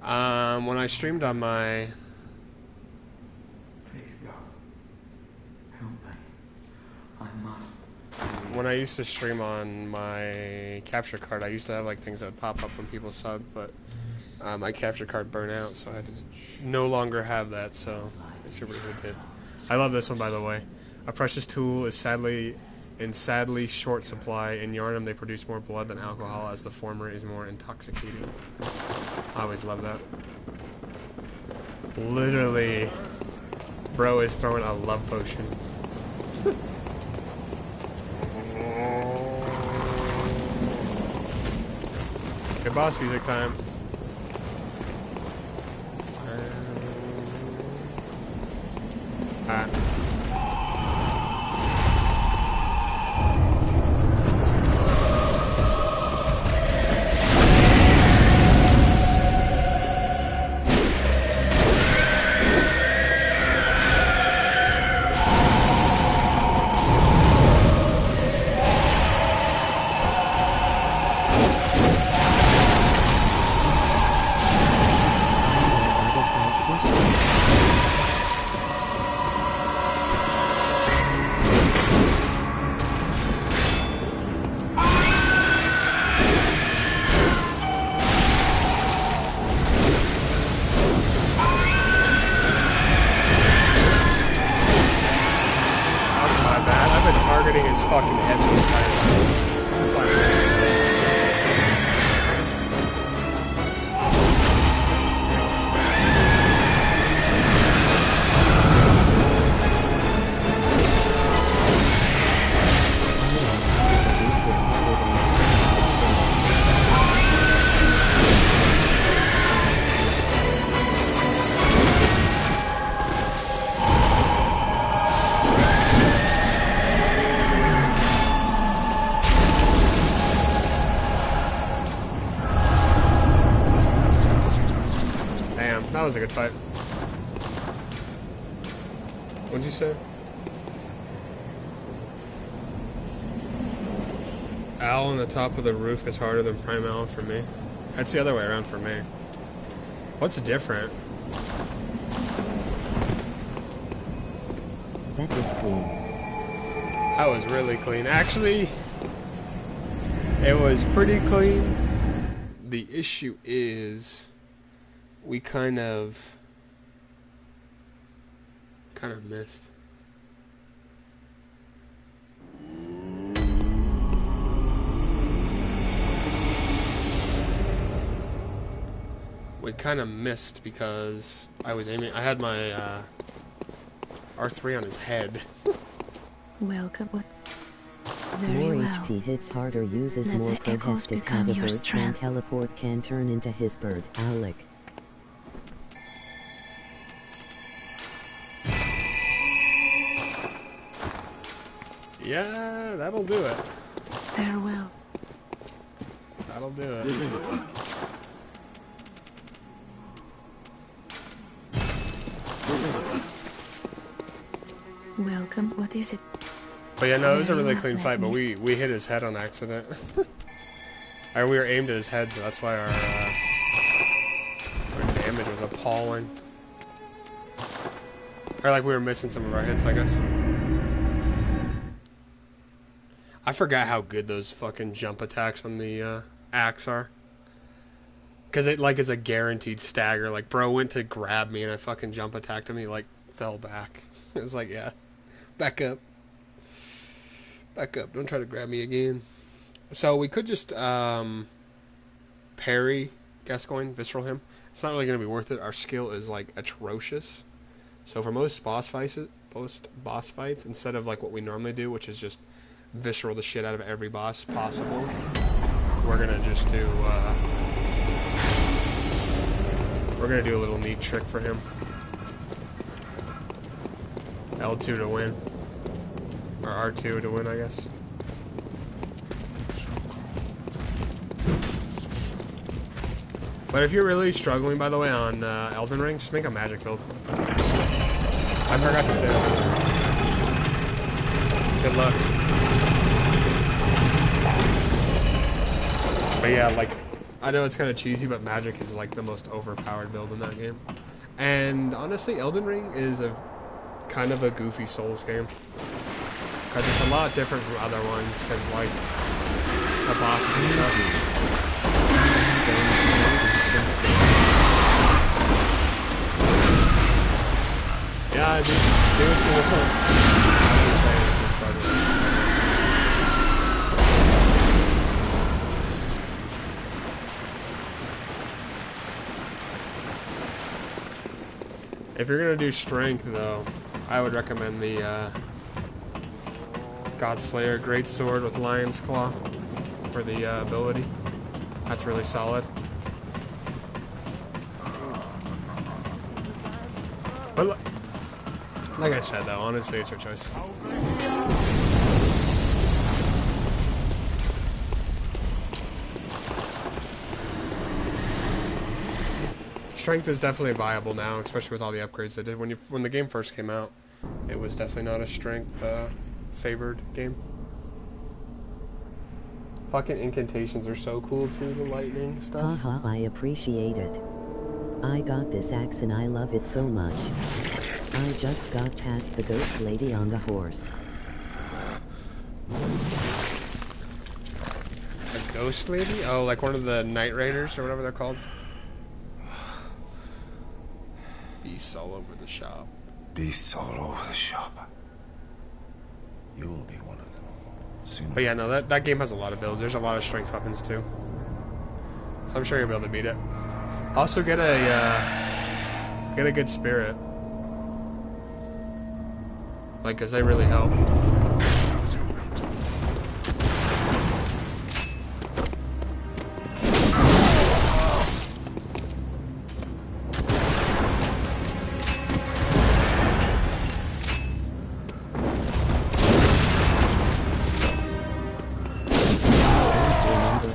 A: When I streamed on my...
E: Please go. Help me. I must.
A: When I used to stream on my capture card, I used to have like things that would pop up when people subbed, but my capture card burnt out, so I had to no longer have that, so it's really who did. I love this one, by the way. A precious tool is sadly short supply. In Yarnum, they produce more blood than alcohol, as the former is more intoxicating. I always love that. Literally, bro is throwing a love potion. Good boss music time. Is fucking heavy the entire time. That's why I missed. That was a good fight. What'd you say? Owl on the top of the roof is harder than Primal for me. That's the other way around for me. What's different?
B: That was clean.
A: That was really clean. Actually, it was pretty clean. The issue is... we kind of missed. We kind of missed because I was aiming. I had my R3 on his head.
D: Welcome. What? Very
B: More
D: well.
B: HP hits harder, uses
D: Let
B: more
D: the echoes
B: protestive
D: become your
B: bird can
D: strength.
B: teleport, can turn into his bird. Alec.
A: Yeah, that'll do it.
D: Farewell.
A: That'll do it.
D: Welcome. What is it?
A: But yeah, no, it was a really
D: Very
A: clean
D: well,
A: fight, but
D: let
A: we hit his head on accident. Or we were aimed at his head, so that's why our damage was appalling. Or like we were missing some of our hits, I guess. I forgot how good those fucking jump attacks on the axe are. Because it like is a guaranteed stagger. Like bro went to grab me and I fucking jump attacked him, he like fell back. It was like, yeah, back up. Back up, don't try to grab me again. So we could just parry Gascoigne, Visceral him. It's not really going to be worth it. Our skill is like atrocious. So for most boss fights, instead of like what we normally do, which is just visceral the shit out of every boss possible, we're gonna just do a little neat trick for him. L2 to win, or R2 to win, I guess. But if you're really struggling, by the way, on Elden Ring, just make a magic build. I forgot to say that. Good luck. But yeah, like, I know it's kind of cheesy, but magic is like the most overpowered build in that game. And honestly, Elden Ring is a kind of a goofy Souls game. Because it's a lot different from other ones, because like, the bosses and stuff. Yeah, dude, it's a little. I'm just saying, it's struggling. If you're gonna do strength, though, I would recommend the Godslayer Greatsword with Lion's Claw for the ability. That's really solid. But like I said, though, honestly, it's your choice. Strength is definitely viable now, especially with all the upgrades they did. When the game first came out, it was definitely not a strength favored game. Fucking incantations are so cool too, the lightning stuff.
B: Haha, I appreciate it. I got this axe and I love it so much. I just got past the ghost lady on the horse.
A: A ghost lady? Oh, like one of the Night Raiders or whatever they're called? Beasts all over the shop.
F: Beasts all over the shop. You'll be one of them soon.
A: But yeah, no, that game has a lot of builds. There's a lot of strength weapons too. So I'm sure you'll be able to beat it. Also get a good spirit. Like, cause they really help.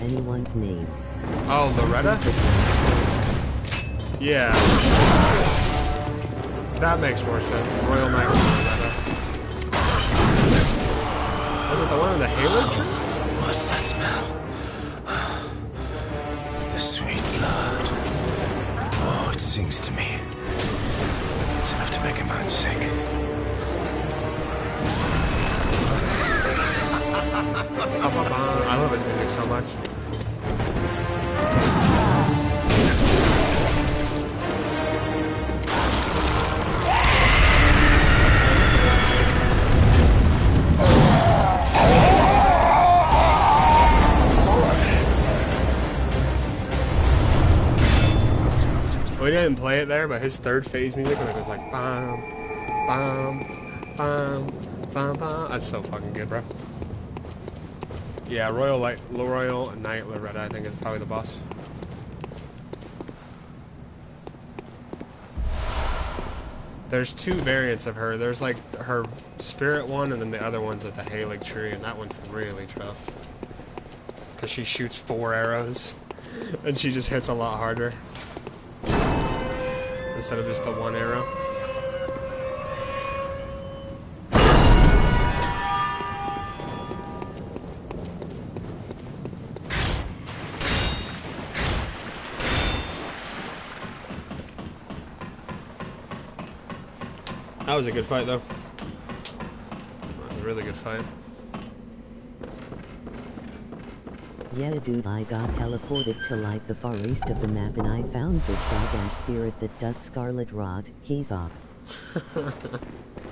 B: Anyone's name.
A: Oh, Loretta? Yeah. That makes more sense. Royal Knight Loretta. Was it the one in the Halo tree?
F: What's that smell? The sweet blood. Oh, it sings to me. It's enough to make a man sick.
A: I love his music so much. We didn't play it there, but his third phase music, when it goes like bam, bam, bam, bam, bam. That's so fucking good, bro. Yeah, Royal Knight Loretta, I think, is probably the boss. There's two variants of her. There's like her spirit one, and then the other one's at the Halig tree, and that one's really tough. Because she shoots 4 arrows, and she just hits a lot harder. Instead of just the 1 arrow. That was a good fight, though. That was a really good fight.
B: Yeah, dude, I got teleported to like the far east of the map and I found this dog spirit that does Scarlet Rot. He's up.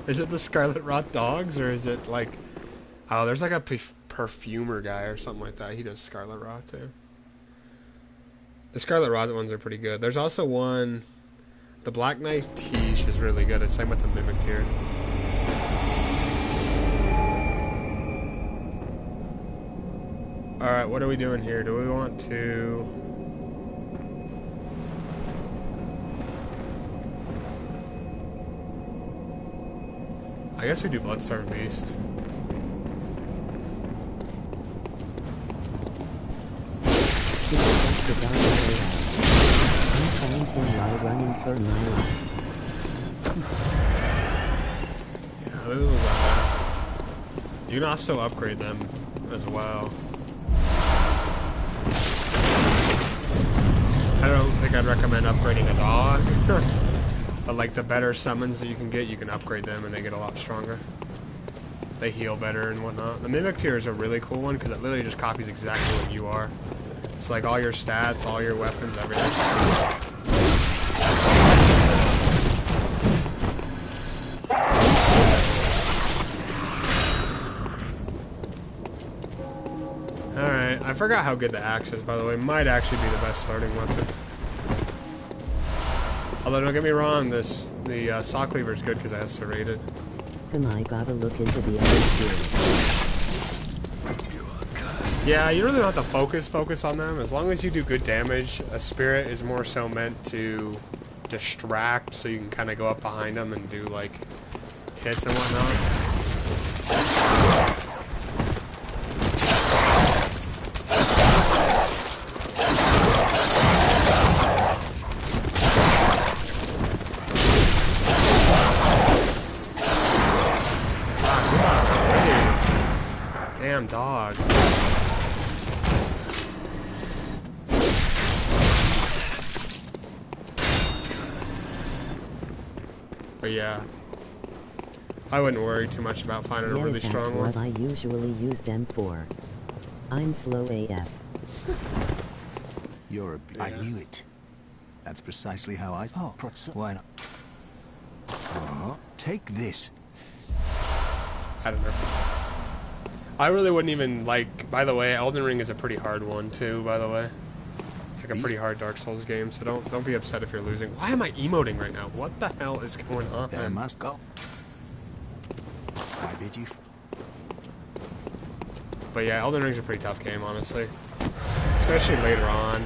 A: Is it the Scarlet Rot dogs, or is it like... Oh, there's like a perfumer guy or something like that. He does Scarlet Rot, too. The Scarlet Rot ones are pretty good. There's also one... The Black Knight Tiche is really good. It's same with the Mimic tier. Alright, what are we doing here? Do we want to... I guess we do Bloodstarved Beast.
B: I'm fine while running for my life.
A: Yeah, this is bad. You can also upgrade them as well. I don't think I'd recommend upgrading a dog. But like the better summons that you can upgrade them and they get a lot stronger. They heal better and whatnot. The Mimic tier is a really cool one because it literally just copies exactly what you are. It's like all your stats, all your weapons, everything. Alright, I forgot how good the axe is, by the way. Might actually be the best starting weapon. Although, don't get me wrong, the saw cleaver is good because it has serrated.
B: I gotta look into the other series.
A: Yeah, you really don't have to focus on them. As long as you do good damage, a spirit is more so meant to distract, so you can kind of go up behind them and do, like, hits and whatnot. Damn dog. But yeah, I wouldn't worry too much about finding a really strong one.
B: That's what I usually use them for. I'm slow AF.
G: You're a...
A: Yeah.
G: I knew it. That's precisely how I... Oh, why not? Take this.
A: I don't know. I really wouldn't even, like, by the way, Elden Ring is a pretty hard one too, by the way. Like a pretty hard Dark Souls game, so don't be upset if you're losing. Why am I emoting right now? What the hell is going on?
G: There must go. I bid you...
A: But yeah, Elden Ring's a pretty tough game, honestly. Especially later on.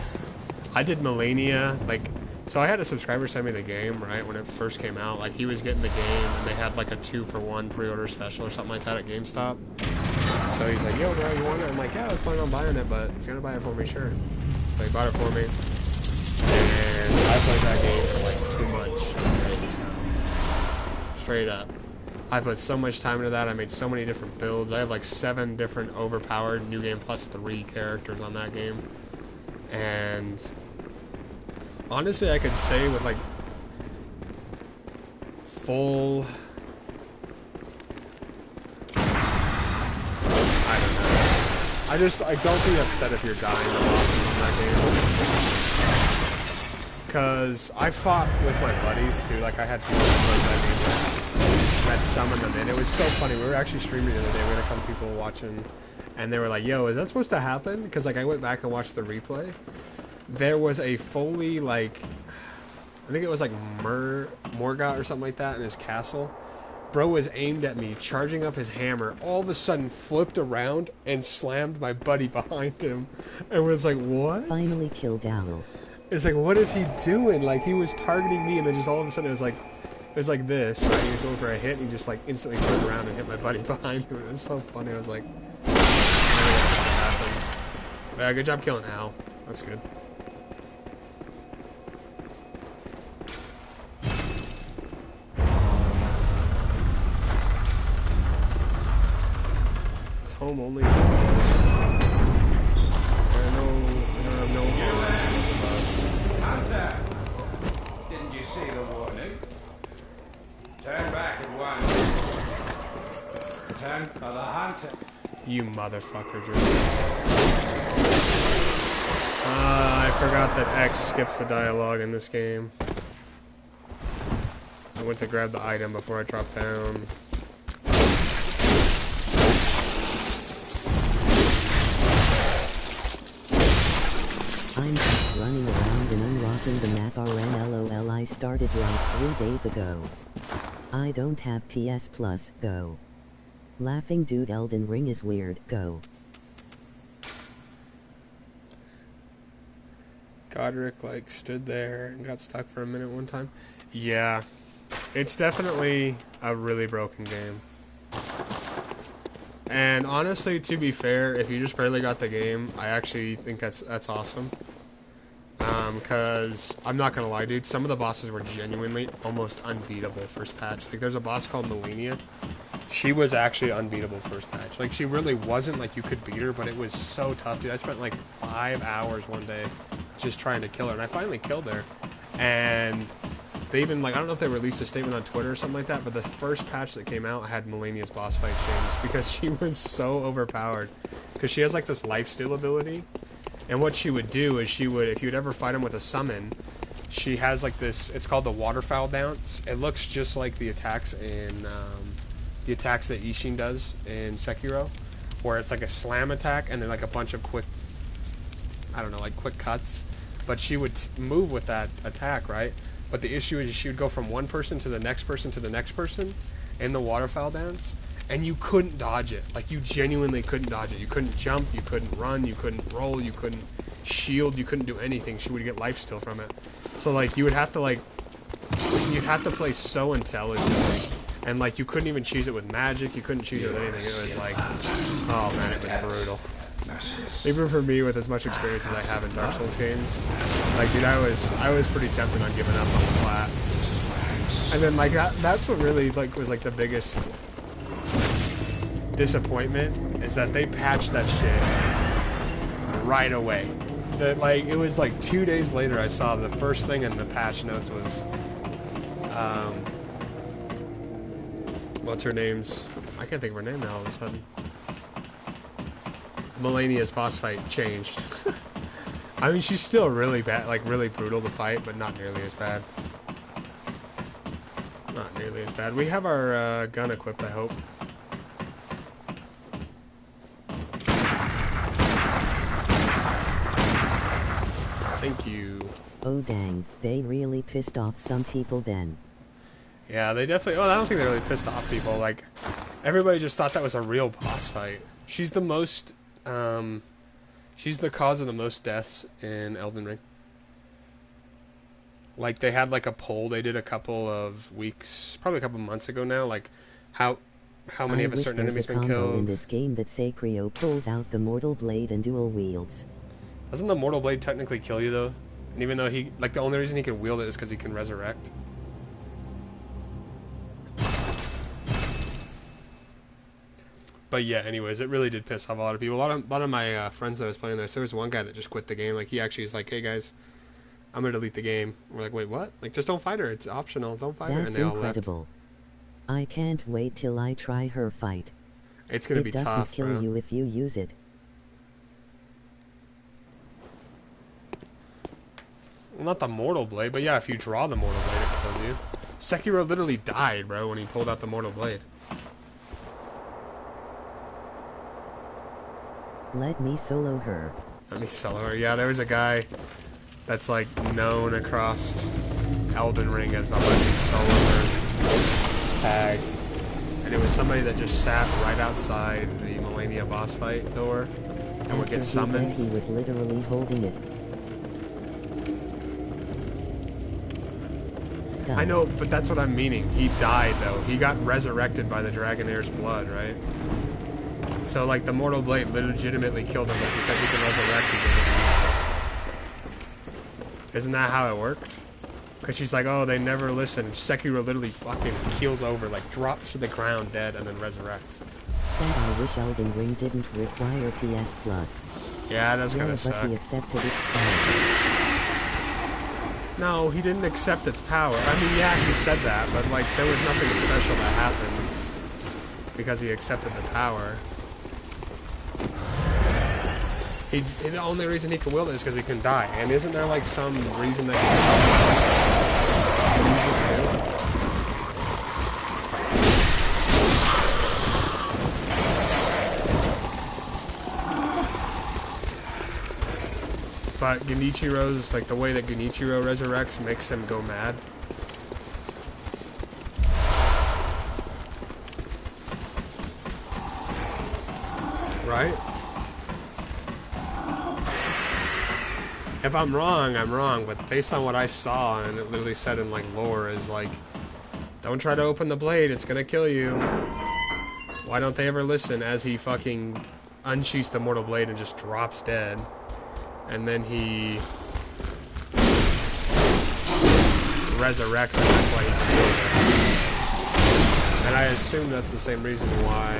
A: I did Melania, like, so I had a subscriber send me the game, right, when it first came out. Like, he was getting the game, and they had, like, a 2-for-1 pre-order special or something like that at GameStop. So he's like, yo, bro, you want it? I'm like, yeah, I was planning on buying it, but if you're gonna buy it for me, sure. So he bought it for me. And I played that game for, like, 2 months. Straight up. I put so much time into that. I made so many different builds. I have, like, 7 different overpowered New Game Plus 3 characters on that game. And... honestly, I could say with, like, full... I don't know. Like, don't be upset if you're dying to bosses in that game. Because I fought with my buddies, too. Like, I had people that summoned them in. It was so funny. We were actually streaming the other day. We had a couple people watching, and they were like, yo, is that supposed to happen? Because, like, I went back and watched the replay. There was a fully, like, I think it was like Morgoth or something like that in his castle. Bro was aimed at me, charging up his hammer, all of a sudden flipped around and slammed my buddy behind him. And was like, what?
B: Finally killed Owl.
A: It's like, what is he doing? Like, he was targeting me, and then just all of a sudden it was like this, right? He was going for a hit, and he just, like, instantly turned around and hit my buddy behind him. It was so funny. I was like, I don't know what's going to happen. But yeah, good job killing Al. That's good. Home only. I don't have no
E: Hunter! Didn't you see the warning? Turn back at once. Turn for the hunter.
A: You motherfucker, Drew. I forgot that X skips the dialogue in this game. I went to grab the item before I dropped down.
B: I'm just running around and unlocking the map RNLOL. I started like 3 days ago. I don't have PS Plus, go. Laughing dude, Elden Ring is weird, go.
A: Godric, like, stood there and got stuck for a minute one time. Yeah. It's definitely a really broken game. And honestly, to be fair, if you just barely got the game, I actually think that's awesome. Because I'm not gonna lie, dude, some of the bosses were genuinely almost unbeatable first patch. Like, there's a boss called Melania. She was actually unbeatable first patch. Like, she really wasn't, like, you could beat her, but it was so tough, dude. I spent, like, 5 hours one day just trying to kill her, and I finally killed her. And they even, like, I don't know if they released a statement on Twitter or something like that, but the first patch that came out had Melania's boss fight changed because she was so overpowered. Because she has, like, this lifesteal ability. And what she would do is she would, if you would ever fight him with a summon, she has like this, it's called the waterfowl dance. It looks just like the attacks in, the attacks that Ishin does in Sekiro, where it's like a slam attack and then like a bunch of quick, I don't know, like quick cuts. But she would move with that attack, right? But the issue is she would go from one person to the next person to the next person in the waterfowl dance. And you couldn't dodge it. Like, you genuinely couldn't dodge it. You couldn't jump, you couldn't run, you couldn't roll, you couldn't shield, you couldn't do anything. She would get lifesteal from it. So, like, you would have to, like, you'd have to play so intelligently. And, like, you couldn't even cheese it with magic, you couldn't cheese it with anything. It was like, oh man, it was brutal. Even for me, with as much experience as I have in Dark Souls games, like, dude, I was pretty tempted on giving up on the plat. And then, like, that's what really, like, was, like, the biggest disappointment is that they patched that shit right away. That, like, it was like 2 days later I saw the first thing in the patch notes was what's her name's, I can't think of her name now all of a sudden. Melania's boss fight changed. I mean, she's still really bad, like really brutal to fight, but not nearly as bad. Not nearly as bad. We have our gun equipped, I hope. Thank you.
B: Oh dang, they really pissed off some people then.
A: Yeah, they definitely... Oh, I don't think they really pissed off people. Like, everybody just thought that was a real boss fight. She's the most... she's the cause of the most deaths in Elden Ring. Like, they had, like, a poll they did a couple of weeks... Probably a couple months ago now. Like, how many of a certain enemy's been killed.
B: In this game that Sakrio pulls out the Mortal Blade and dual wields.
A: Doesn't the Mortal Blade technically kill you, though? And even though he... Like, the only reason he can wield it is because he can resurrect. But yeah, anyways, it really did piss off a lot of people. A lot of my friends that I was playing this, there was one guy that just quit the game. Like, he actually is like, hey, guys, I'm going to delete the game. We're like, wait, what? Like, just don't fight her. It's optional. Don't fight her. And they all left.
B: That's incredible. I can't wait till I try her fight.
A: It's going to be tough, bro.
B: It doesn't kill you if you use it.
A: Well, not the Mortal Blade, but yeah, if you draw the Mortal Blade, it kills you. Sekiro literally died, bro, when he pulled out the Mortal Blade.
B: Let me solo her.
A: Let me solo her. Yeah, there was a guy that's, like, known across Elden Ring as the Let Me Solo Her tag. And it was somebody that just sat right outside the Melania boss fight door and would get summoned.
B: He was literally holding it.
A: I know, but that's what I'm meaning. He died, though. He got resurrected by the Dragonair's blood, right? So, like, the Mortal Blade legitimately killed him, but because he can resurrect, he's able to use it. Isn't that how it worked? Because she's like, oh, they never listen. Sekiro literally fucking keels over, like, drops to the ground dead, and then resurrects.
B: Said I wish Elden Ring didn't require PS Plus.
A: Yeah, that's gonna
B: But
A: suck.
B: he accepted its power.
A: No, he didn't accept its power. I mean, yeah, he said that, but, like, there was nothing special that happened because he accepted the power. The only reason he can wield it is because he can die. And isn't there, like, some reason that he can use it too? But Genichiro's, like, the way that Genichiro resurrects makes him go mad. Right? If I'm wrong, I'm wrong, but based on what I saw, and it literally said in, like, lore, is, like, don't try to open the blade, it's gonna kill you. Why don't they ever listen as he fucking unsheaths the mortal blade and just drops dead? And then he resurrects, and that's why he killed him. And I assume that's the same reason why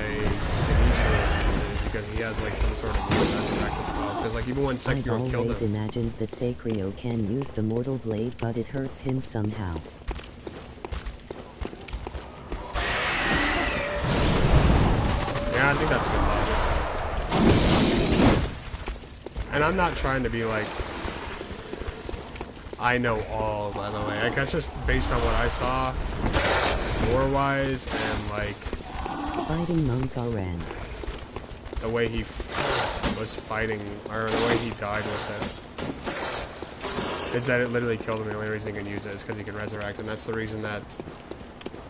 A: Genichiro is, because he has, like, some sort of resurrect as well. Because, like, even when Sekiro killed him...
B: I've always imagined that Sekiro can use the mortal blade, but it hurts him somehow.
A: Yeah, I think that's good logic. And I'm not trying to be like, I know all, by the way. I guess just based on what I saw, lore-wise, and like...
B: Fighting Monk Ren.
A: The way he was fighting, or the way he died with it, is that it literally killed him. The only reason he can use it is because he can resurrect, and that's the reason that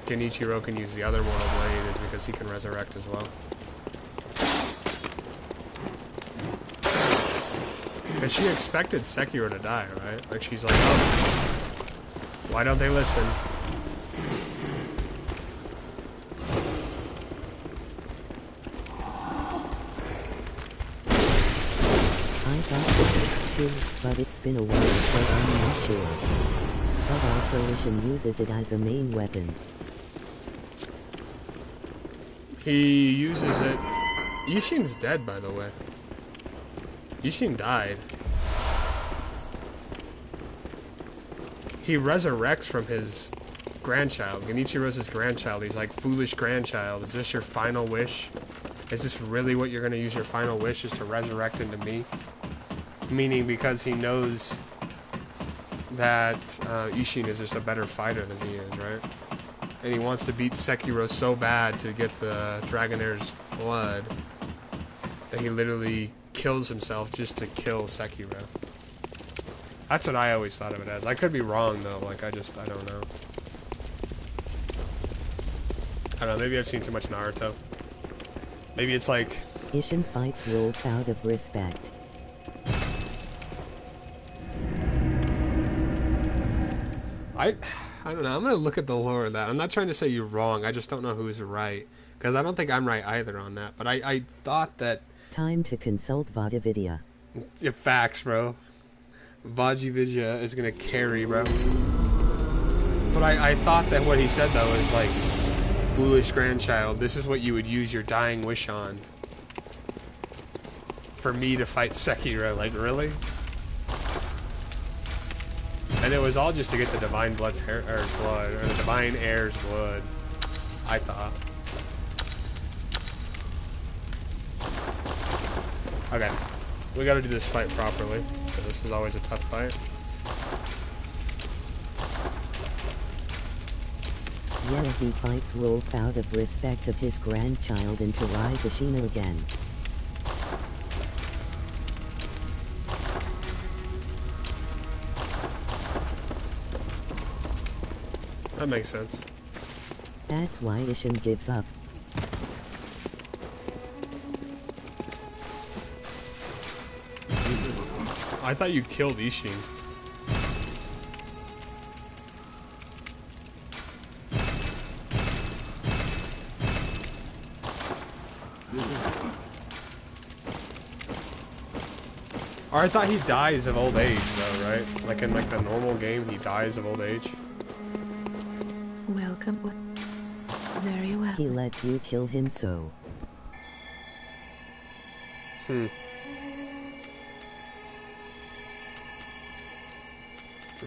A: Genichiro can use the other mortal blade, is because he can resurrect as well. Because she expected Sekiro to die, right? Like, she's like, oh, why don't they listen?
B: I thought it was too, but it's been a while, so I'm not sure. But also Ishin uses it as a main weapon.
A: He uses it... Yishin's dead, by the way. Yishin died. He resurrects from his grandchild. Genichiro's his grandchild. He's like, foolish grandchild, is this your final wish? Is this really what you're going to use your final wish, is to resurrect into me? Meaning because he knows that Ishin is just a better fighter than he is, right? And he wants to beat Sekiro so bad to get the Dragonair's blood that he literally kills himself just to kill Sekiro. That's what I always thought of it as. I could be wrong though, like I don't know. I don't know, maybe I've seen too much Naruto. Maybe it's like...
B: Ishin fights Wolf out of respect.
A: I don't know, I'm gonna look at the lore of that. I'm not trying to say you're wrong, I just don't know who's right. Because I don't think I'm right either on that, but I thought that...
B: Time to consult Vadavidya.
A: Facts, bro. Vajividya is gonna carry, bro. But I thought that what he said, though, is like, foolish grandchild, this is what you would use your dying wish on. For me to fight Sekiro, like, really? And it was all just to get the Divine Blood's blood, or the Divine Heir's blood, I thought. Okay, we gotta do this fight properly, because this is always a tough fight.
B: Yeah, he fights Wolf out of respect of his grandchild and to rise Ashina again.
A: That makes sense.
B: That's why Ishin gives up.
A: I thought you killed Ishin. Or I thought he dies of old age, though, right? Like in like the normal game, he dies of old age.
D: Welcome. Very well.
B: He lets you kill him so.
A: For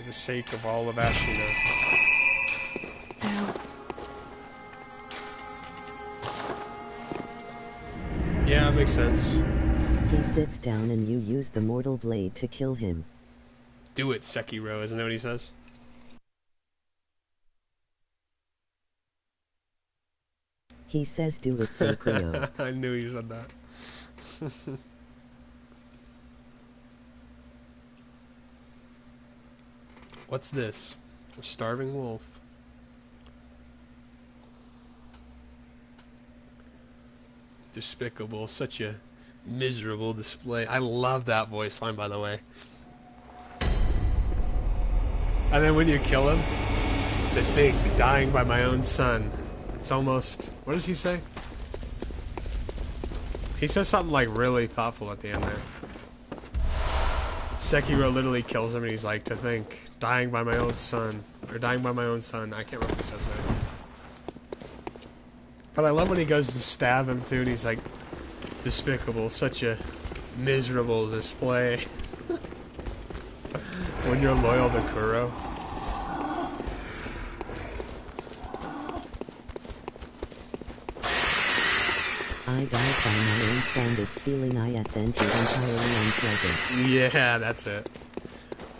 A: the sake of all of Ashina.
D: Farewell.
A: Yeah, it makes sense.
B: He sits down and you use the mortal blade to kill him.
A: Do it, Sekiro, isn't that what he says?
B: He says do it, Sekiro.
A: I knew you said that. What's this? A starving wolf. Despicable. Such a miserable display. I love that voice line, by the way. And then when you kill him, to think, dying by my own son. It's almost... What does he say? He says something like really thoughtful at the end there. Sekiro literally kills him and he's like, to think, dying by my own son. Or dying by my own son. I can't remember what he says there. But I love when he goes to stab him too and he's like, despicable, such a miserable display. When you're loyal to Kuro.
B: I died by my own son. This feeling isn't entirely unpleasant.
A: Yeah, that's it.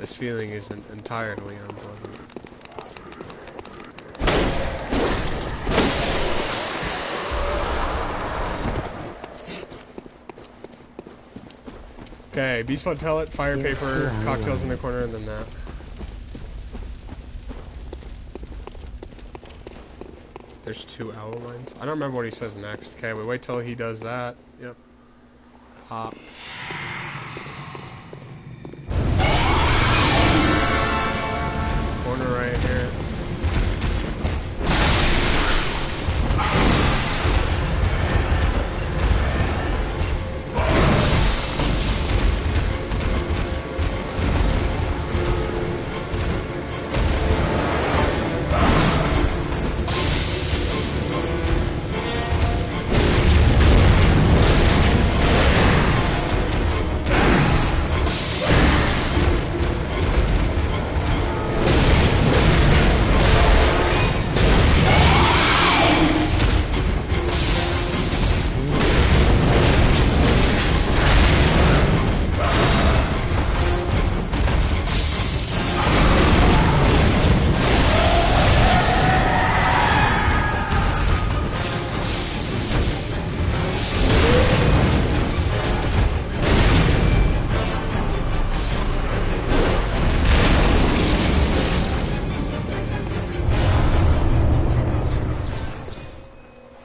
A: This feeling isn't entirely unpleasant. Okay, beast blood pellet, fire
B: Here's
A: paper,
B: 2
A: cocktails in the
B: hours.
A: corner, and then that. There's 2 owl lines. I don't remember what he says next. Okay, we wait till he does that. Yep. Pop. Corner right here.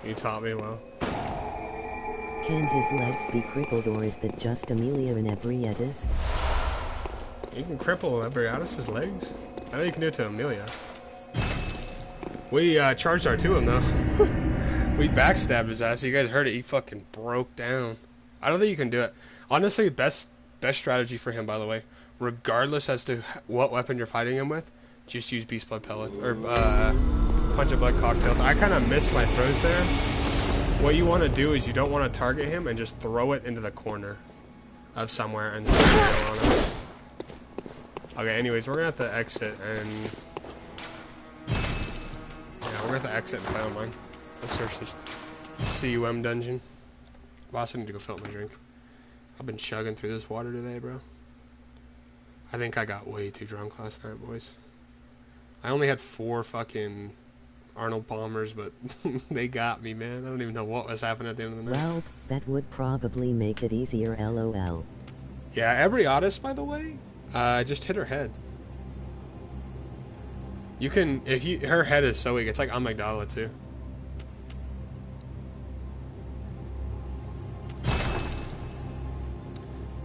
A: You taught me well.
B: Can his legs be crippled, or is that just Amelia and Ebrietas?
A: You can cripple Ebrietas' legs. I think you can do it to Amelia. We charged our 2 of them though. We backstabbed his ass. You guys heard it. He fucking broke down. I don't think you can do it. Honestly, best strategy for him, by the way, regardless as to what weapon you're fighting him with, just use beast blood pellets or punch of blood cocktails. I kind of missed my throws there. What you want to do is you don't want to target him and just throw it into the corner of somewhere and then on him. Okay, anyways, we're gonna have to exit and yeah, we're gonna have to exit and play online. Let's search this CUM dungeon. Boss, I need to go fill up my drink. I've been chugging through this water today, bro. I think I got way too drunk last night, boys. I only had 4 fucking Arnold Palmers, but they got me, man. I don't even know what was happening at the end of the night.
B: Well, that would probably make it easier, lol.
A: Yeah, Ebrietas, by the way, just hit her head. You can, if you, her head is so weak, it's like Amygdala too.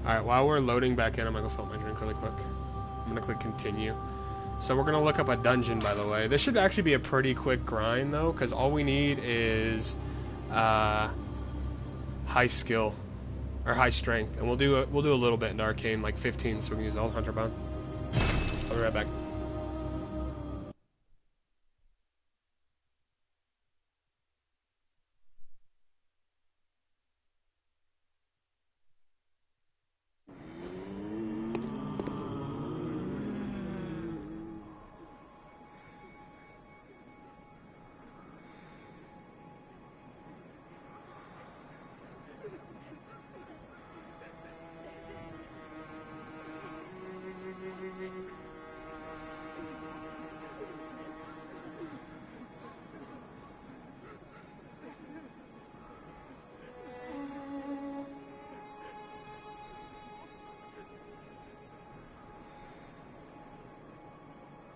A: Alright, while we're loading back in, I'm gonna go fill up my drink really quick. I'm gonna click continue. So we're gonna look up a dungeon, by the way. This should actually be a pretty quick grind though, because all we need is high skill or high strength, and we'll do a little bit in arcane, like 15, so we can use all hunter bound. I'll be right back.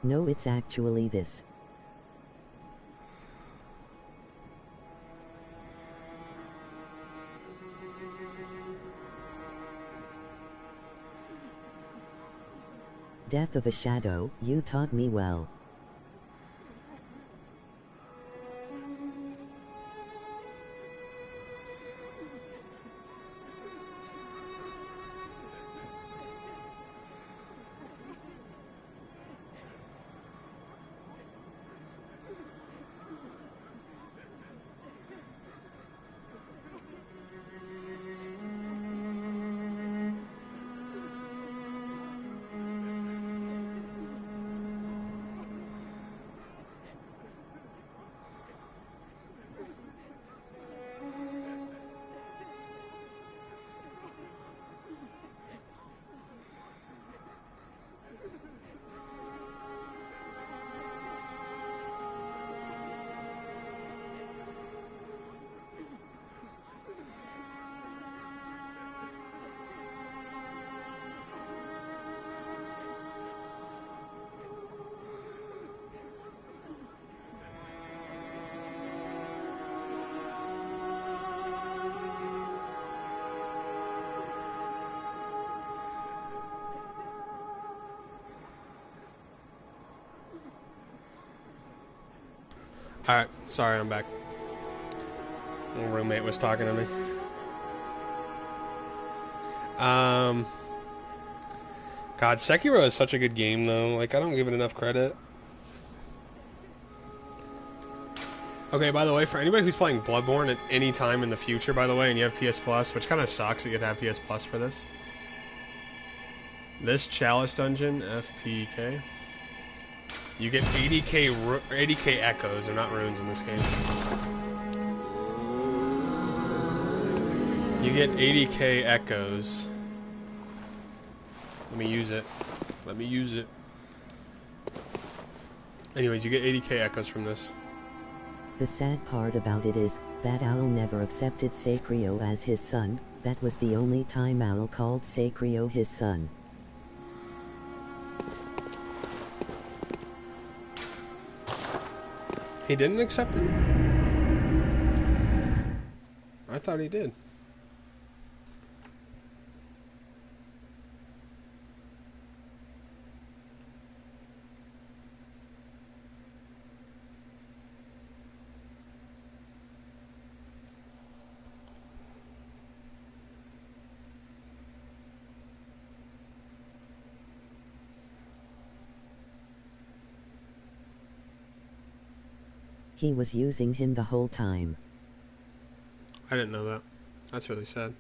B: No, it's actually this. Death of a Shadow, you taught me well.
A: Alright, sorry, I'm back. My roommate was talking to me. God, Sekiro is such a good game, though. Like, I don't give it enough credit. Okay, by the way, for anybody who's playing Bloodborne at any time in the future, by the way, and you have PS Plus, which kind of sucks that you have to have PS Plus for this. This Chalice Dungeon, FPK. You get 80k echoes, they're not runes in this game. You get 80k echoes. Let me use it. Let me use it. Anyways, you get 80k echoes from this.
B: The sad part about it is, that owl never accepted Sakrio as his son. That was the only time owl called Sakrio his son.
A: He didn't accept it? I thought he did.
B: He was using him the whole time.
A: I didn't know that. That's really sad.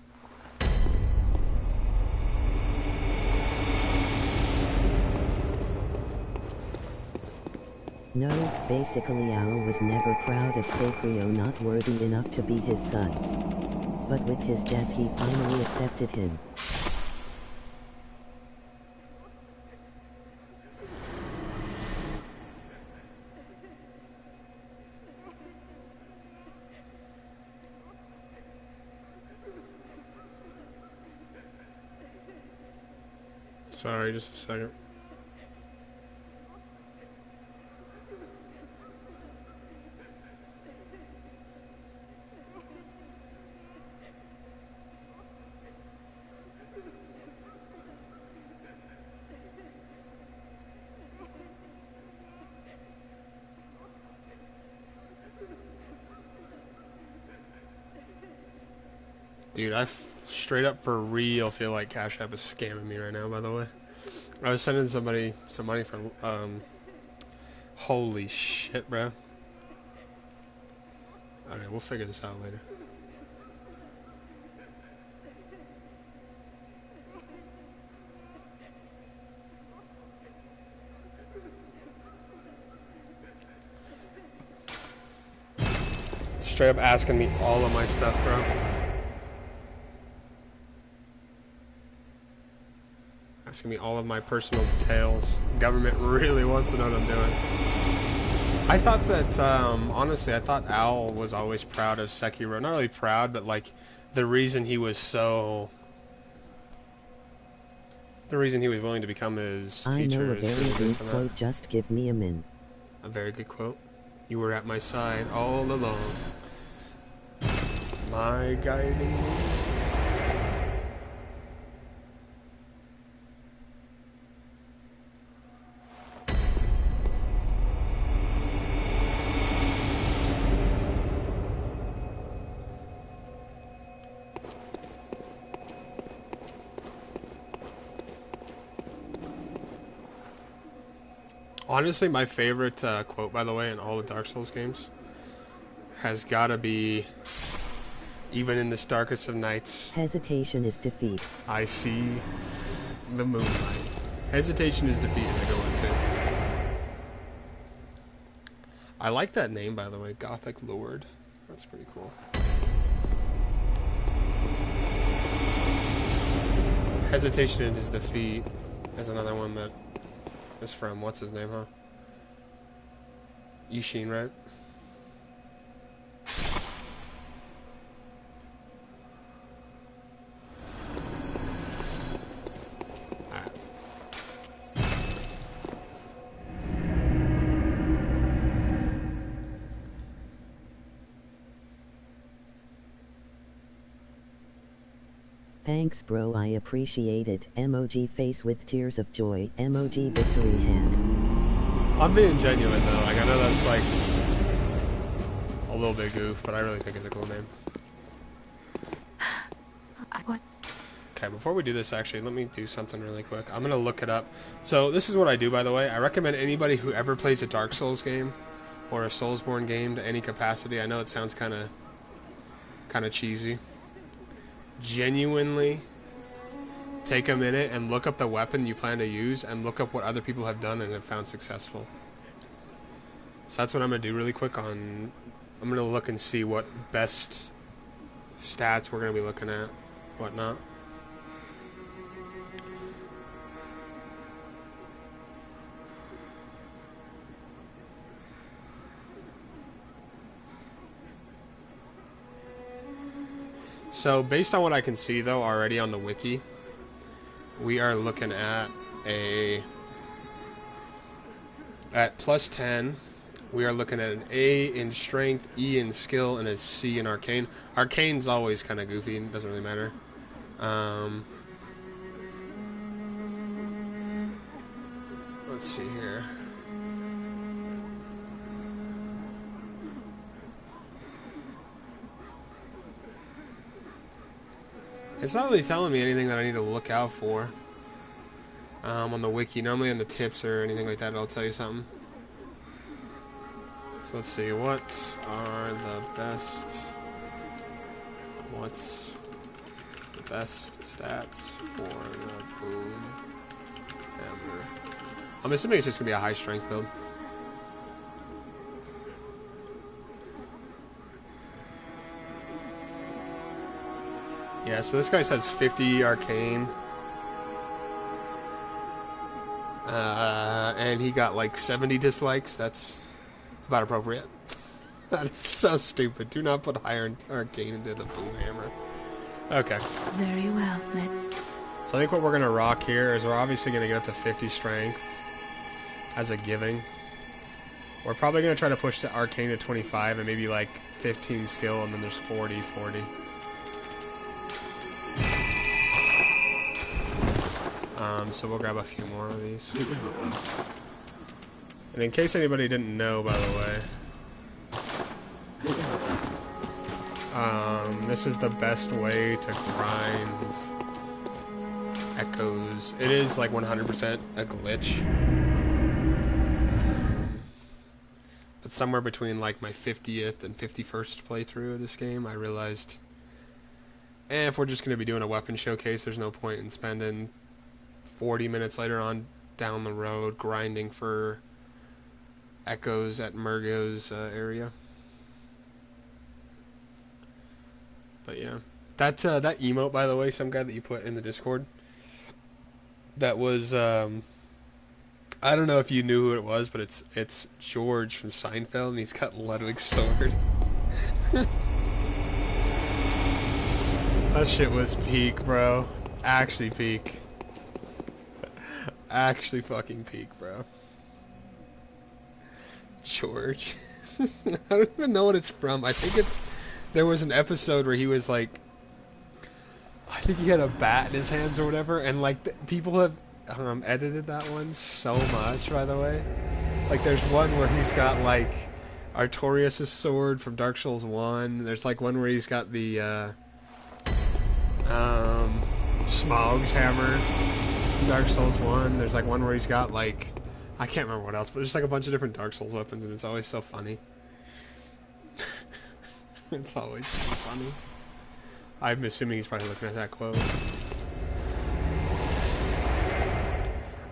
B: No, basically Owl was never proud of Sakrio not worthy enough to be his son. But with his death he finally accepted him.
A: Sorry, just a second. Dude, I straight up for real feel like Cash App is scamming me right now, by the way. I was sending somebody some money for, holy shit, bro. Okay, we'll figure this out later. Straight up asking me all of my stuff, bro. Asking me all of my personal details. Government really wants to know what I'm doing. I thought that, honestly, I thought Owl was always proud of Sekiro. Not really proud, but like, the reason he was so... The reason he was willing to become his
B: I
A: teacher
B: know a
A: is
B: very
A: for this
B: good
A: and that.
B: quote, just give me a min.
A: A very good quote. You were at my side all along. My guiding light. Honestly, my favorite quote, by the way, in all the Dark Souls games has gotta be, even in this darkest of nights,
B: Hesitation is defeat.
A: I see the moonlight. Hesitation is defeat is a good one, too. I like that name, by the way, Gothic Lord. That's pretty cool. Hesitation is defeat is another one that is from, what's his name, huh? Yishin, right?
B: Thanks bro, I appreciate it. Emoji face with tears of joy. Emoji victory hand.
A: I'm being genuine though. Like, I know that's like a little bit goof, but I really think it's a cool name.
D: What?
A: Okay, before we do this, actually, let me do something really quick. I'm gonna look it up. So this is what I do, by the way. I recommend anybody who ever plays a Dark Souls game or a Soulsborne game to any capacity. I know it sounds kind of cheesy. Genuinely take a minute and look up the weapon you plan to use and look up what other people have done and have found successful. So that's what I'm going to do really quick on. I'm going to look and see what best stats we're going to be looking at, whatnot. So based on what I can see though already on the wiki, we are looking at at plus 10. We are looking at an A in strength, E in skill, and a C in arcane. Arcane's always kind of goofy, it doesn't really matter. Let's see here. It's not really telling me anything that I need to look out for on the wiki. Normally on the tips or anything like that, it'll tell you something. So let's see, what are the best, what's the best stats for the boom hammer? I'm assuming it's just going to be a high strength build. Yeah, so this guy says 50 arcane. And he got like 70 dislikes. That's about appropriate. That is so stupid. Do not put higher arcane into the boom hammer. Okay.
D: Very well, then.
A: So I think what we're going to rock here is we're obviously going to get up to 50 strength as a giving. We're probably going to try to push the arcane to 25 and maybe like 15 skill, and then there's 40. So we'll grab a few more of these. And in case anybody didn't know, by the way, this is the best way to grind echoes. It is like 100% a glitch. But somewhere between like my 50th and 51st playthrough of this game, I realized, if we're just going to be doing a weapon showcase, there's no point in spending 40 minutes later on down the road grinding for echoes at Murgo's area. But yeah, that emote, by the way, some guy that you put in the Discord, that was I don't know if you knew who it was, but it's George from Seinfeld, and he's got Ludwig's sword. That shit was peak, bro. Actually peak. actually fucking peak, bro. George. I don't even know what it's from. I think it's... There was an episode where he was like... I think he had a bat in his hands or whatever, and like people have edited that one so much, by the way. Like there's one where he's got like Artorias' sword from Dark Souls 1. There's like one where he's got the Smaug's hammer from Dark Souls 1. There's like one where he's got like... I can't remember what else, but there's like a bunch of different Dark Souls weapons, and it's always so funny. It's always so funny. I'm assuming he's probably looking at that quote.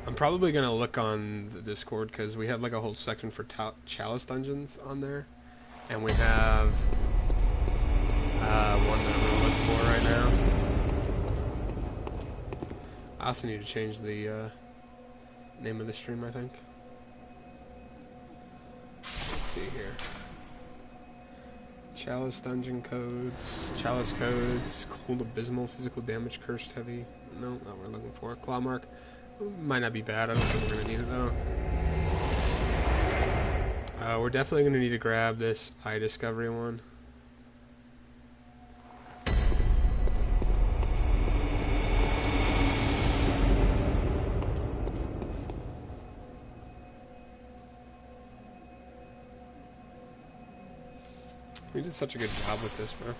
A: I'm probably going to look on the Discord, because we have like a whole section for Chalice Dungeons on there. And we have one that I'm going to look for right now. I also need to change the name of the stream, I think. Let's see here. Chalice dungeon codes, chalice codes, cold abysmal, physical damage, cursed heavy. No, not what we're looking for. Claw mark. Might not be bad. I don't think we're going to need it though. We're definitely going to need to grab this eye discovery one. We did such a good job with this, bro.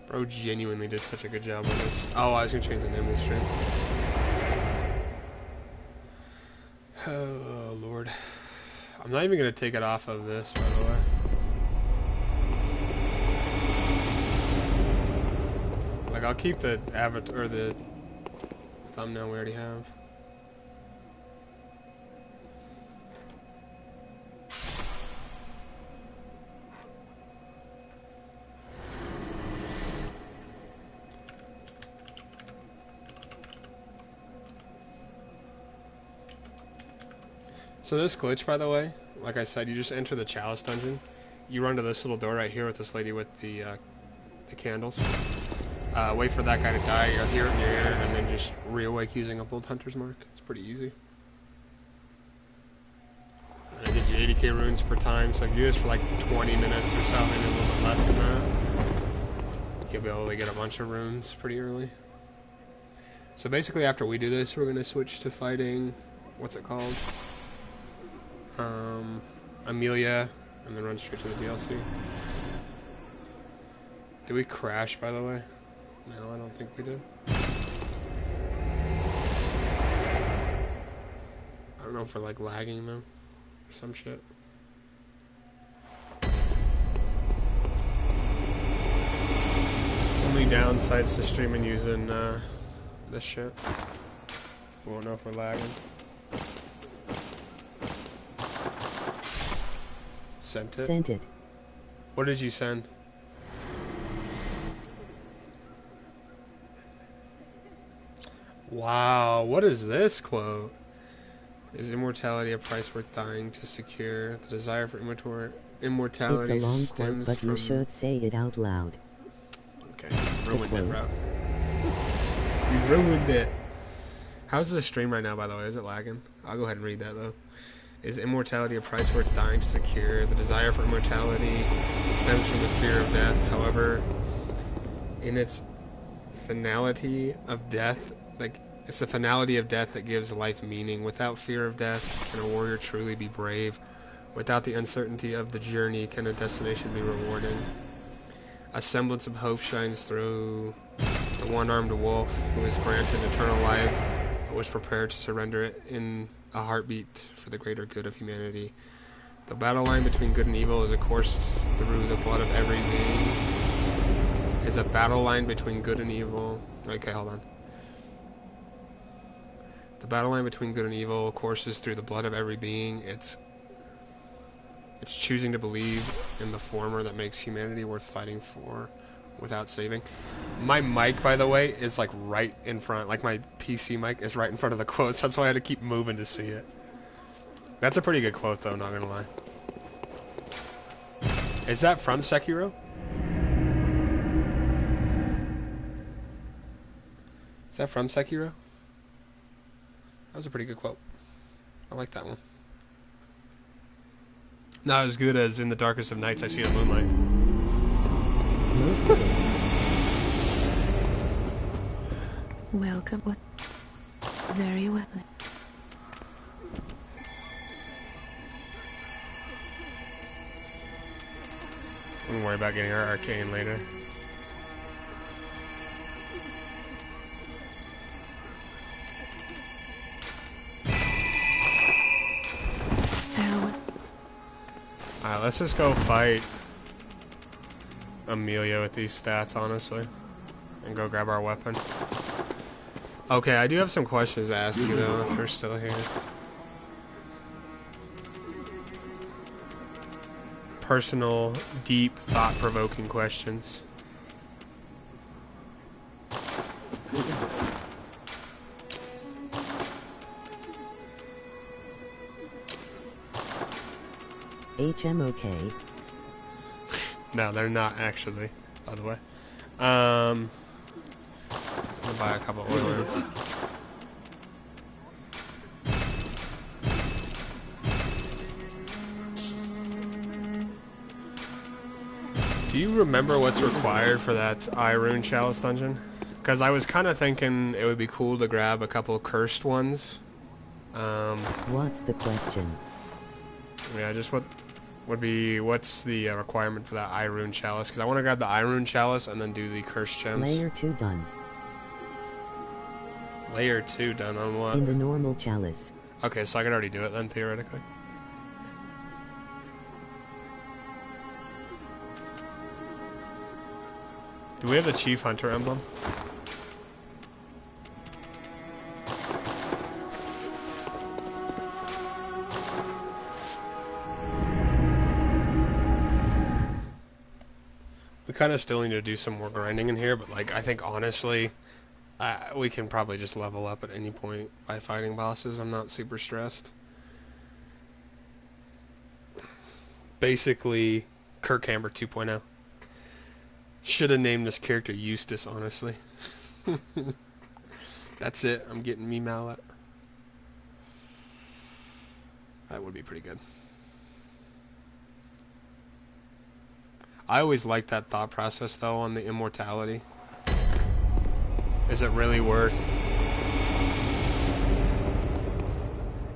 A: Bro genuinely did such a good job with this. Oh, I was gonna change the name of the stream. Oh, Lord. I'm not even gonna take it off of this, by the way. Like, I'll keep the avatar, or the thumbnail we already have. So this glitch, by the way, like I said, you just enter the Chalice dungeon. You run to this little door right here with this lady with the candles. Wait for that guy to die, you'll hear it in your ear, and then just reawake using a Bold Hunter's Mark. It's pretty easy. And it gives you 80k runes per time, so if you do this for like 20 minutes or so, maybe a little bit less than that, you'll be able to get a bunch of runes pretty early. So basically after we do this, we're going to switch to fighting, what's it called? Amelia, and then run straight to the DLC. Did we crash, by the way? No, I don't think we did. I don't know if we're like lagging though, or some shit. Only downsides to streaming using this shit. We won't know if we're lagging. Sent it?
B: Sent it.
A: What did you send? Wow, what is this quote? Is immortality a price worth dying to secure? The desire for immortality
B: It's a long quote,
A: stems
B: but
A: from...
B: you should say it out loud.
A: Okay, ruined it, bro. You ruined it. How's the stream right now, by the way? Is it lagging? I'll go ahead and read that, though. Is immortality a price worth dying to secure? The desire for immortality stems from the fear of death. However, in its finality of death, like, it's the finality of death that gives life meaning. Without fear of death, can a warrior truly be brave? Without the uncertainty of the journey, can a destination be rewarding? A semblance of hope shines through the one-armed wolf who is granted eternal life, but was prepared to surrender it in a heartbeat for the greater good of humanity. The battle line between good and evil is a course through the blood of every being. Is a battle line between good and evil. Okay, hold on. The battle line between good and evil courses through the blood of every being. It's choosing to believe in the former that makes humanity worth fighting for without saving. My mic, by the way, is like right in front. Like my PC mic is right in front of the quotes. That's why I had to keep moving to see it. That's a pretty good quote, though, not gonna lie. Is that from Sekiro? Is that from Sekiro? That was a pretty good quote. I like that one. Not as good as in the darkest of nights I see the moonlight.
B: Most of it.
D: Welcome. What? Very well.
A: Don't worry about getting our arcane later.
D: Farewell.
A: Alright, let's just go fight Amelia with these stats, honestly. And go grab our weapon. Okay, I do have some questions to ask you, though, if you're still here. Personal, deep, thought-provoking questions.
B: HMOK.
A: No, they're not actually, by the way. I'm gonna buy a couple of oilers. Do you remember what's required for that Rune Chalice dungeon? Because I was kind of thinking it would be cool to grab a couple cursed ones.
B: What's the question?
A: Yeah, just what's the requirement for that Rune Chalice? Because I want to grab the Rune Chalice and then do the cursed gems.
B: Layer 2 done.
A: Layer 2 done on what?
B: In the normal chalice.
A: Okay, so I could already do it then, theoretically. Do we have the Chief Hunter emblem? We kind of still need to do some more grinding in here, but like I think honestly, we can probably just level up at any point by fighting bosses. I'm not super stressed. Basically, Kirk Hammer 2.0. Should have named this character Eustace, honestly. That's it. I'm getting me Mallet. That would be pretty good. I always liked that thought process, though, on the immortality. Is it really worth...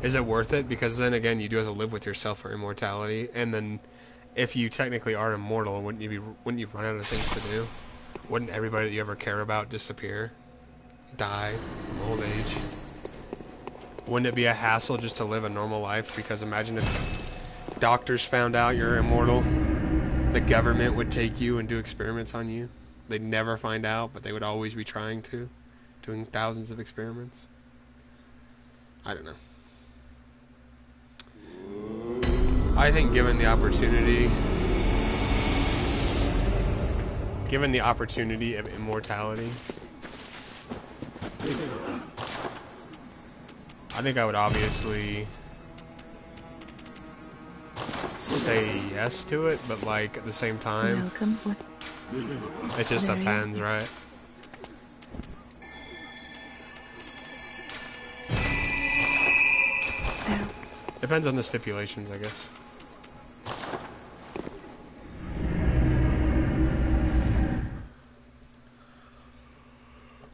A: Is it worth it? Because then, again, you do have to live with yourself for immortality, and then... If you technically are immortal, wouldn't you run out of things to do? Wouldn't everybody that you ever care about disappear? Die? Old age? Wouldn't it be a hassle just to live a normal life? Because imagine if doctors found out you're immortal, the government would take you and do experiments on you. They'd never find out, but they would always be trying to, doing thousands of experiments. I don't know. I think given the opportunity of immortality, I think I would obviously say yes to it, but like at the same time,
D: Welcome. What?
A: it just
D: Very
A: depends, right?
D: Farewell.
A: Depends on the stipulations, I guess.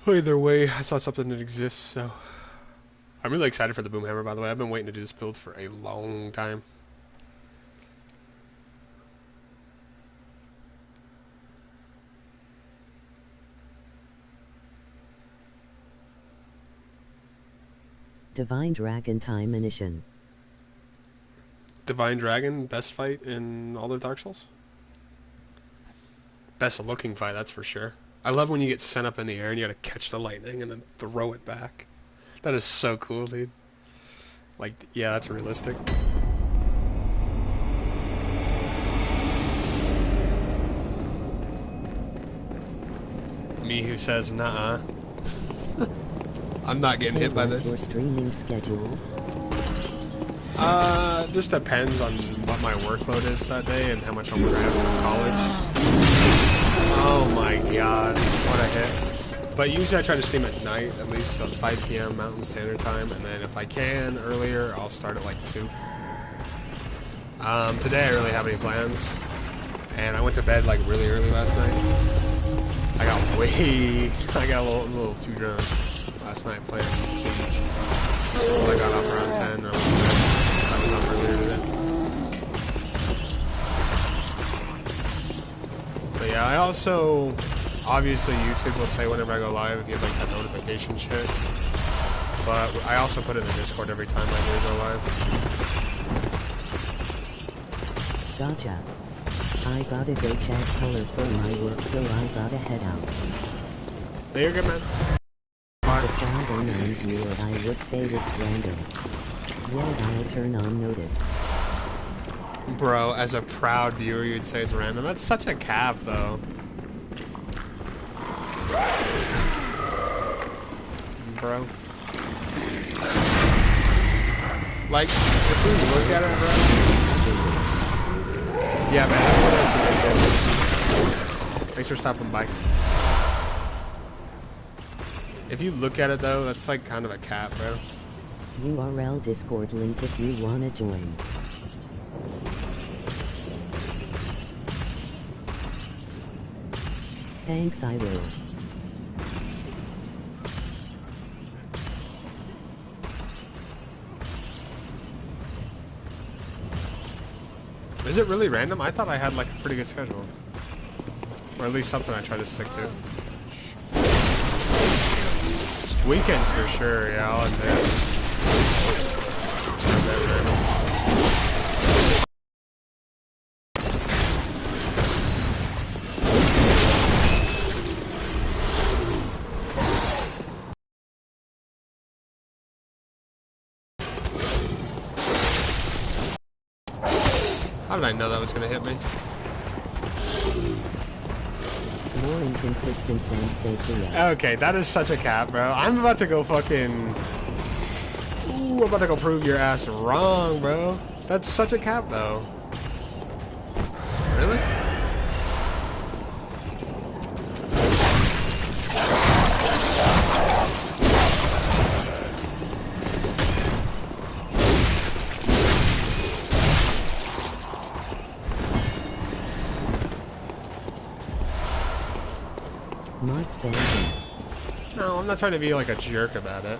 A: Either way, it's not something that exists, so... I'm really excited for the Boomhammer, by the way. I've been waiting to do this build for a long time.
B: Divine Dragon Time Munition.
A: Divine Dragon, best fight in all the Dark Souls? Best looking fight, that's for sure. I love when you get sent up in the air and you gotta catch the lightning and then throw it back. That is so cool, dude. Like, yeah, that's realistic. Me who says, nah. I'm not getting hit by
B: What's
A: this.
B: your streaming schedule?
A: Just depends on what my workload is that day and how much I'm gonna have for college. Oh my god, what a hit. But usually I try to stream at night, at least at 5 p.m. Mountain Standard Time, and then if I can earlier, I'll start at like 2. Today I really have any plans, and I went to bed like really early last night. I got a little too drunk last night playing Siege. So I got off around 10, and I was up earlier today. But yeah, I also, obviously YouTube will say whenever I go live if you have like that notification shit. But I also put it in the Discord every time I do go live.
B: Gotcha. I gotta go check color for my work, so I gotta head out.
A: There you're good, man.
B: The proud online viewer, I would say it's random. Yeah, I'll turn on notice.
A: Bro, as a proud viewer, you'd say it's random. That's such a cap, though. Bro. Like, if we look at it, bro. Yeah, man, what else you guys do? Thanks for stopping by. If you look at it, though, that's like kind of a cap, bro.
B: URL Discord link if you wanna join. Thanks, I will.
A: Is it really random? I thought I had like a pretty good schedule. Or at least something I try to stick to. Weekends for sure, yeah, I'll admit. It's a bit random. How did I know that was gonna hit me?
B: More inconsistent than Sakuya.
A: Okay, that is such a cap, bro. I'm about to go fucking... Ooh, I'm about to go prove your ass wrong, bro. That's such a cap, though. Really? No, I'm not trying to be like a jerk about it.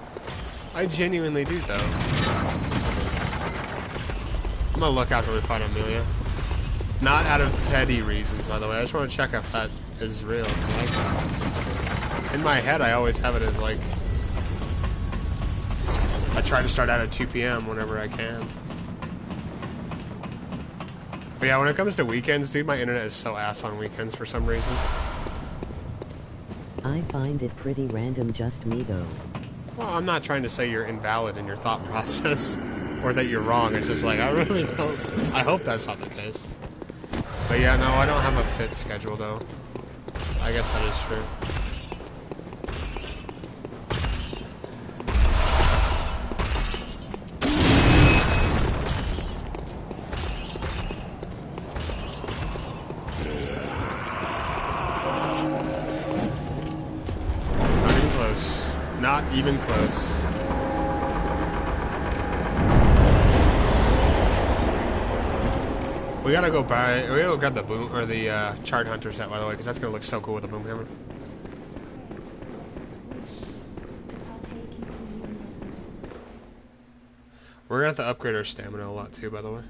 A: I genuinely do, though. I'm gonna look after we find Amelia. Not out of petty reasons, by the way. I just want to check if that is real. Like, in my head, I always have it as like... I try to start out at 2 p.m. whenever I can. But yeah, when it comes to weekends, dude, my internet is so ass on weekends for some reason.
B: I find it pretty random, just me though.
A: Well, I'm not trying to say you're invalid in your thought process, or that you're wrong. It's just like, I really don't... I hope that's not the case. But yeah, no, I don't have a fit schedule, though. I guess that is true. Not even close. We gotta go buy. We gotta go grab the boom or the Chart Hunter set, by the way, because that's gonna look so cool with a boom hammer. We're gonna have to upgrade our stamina a lot too, by the way.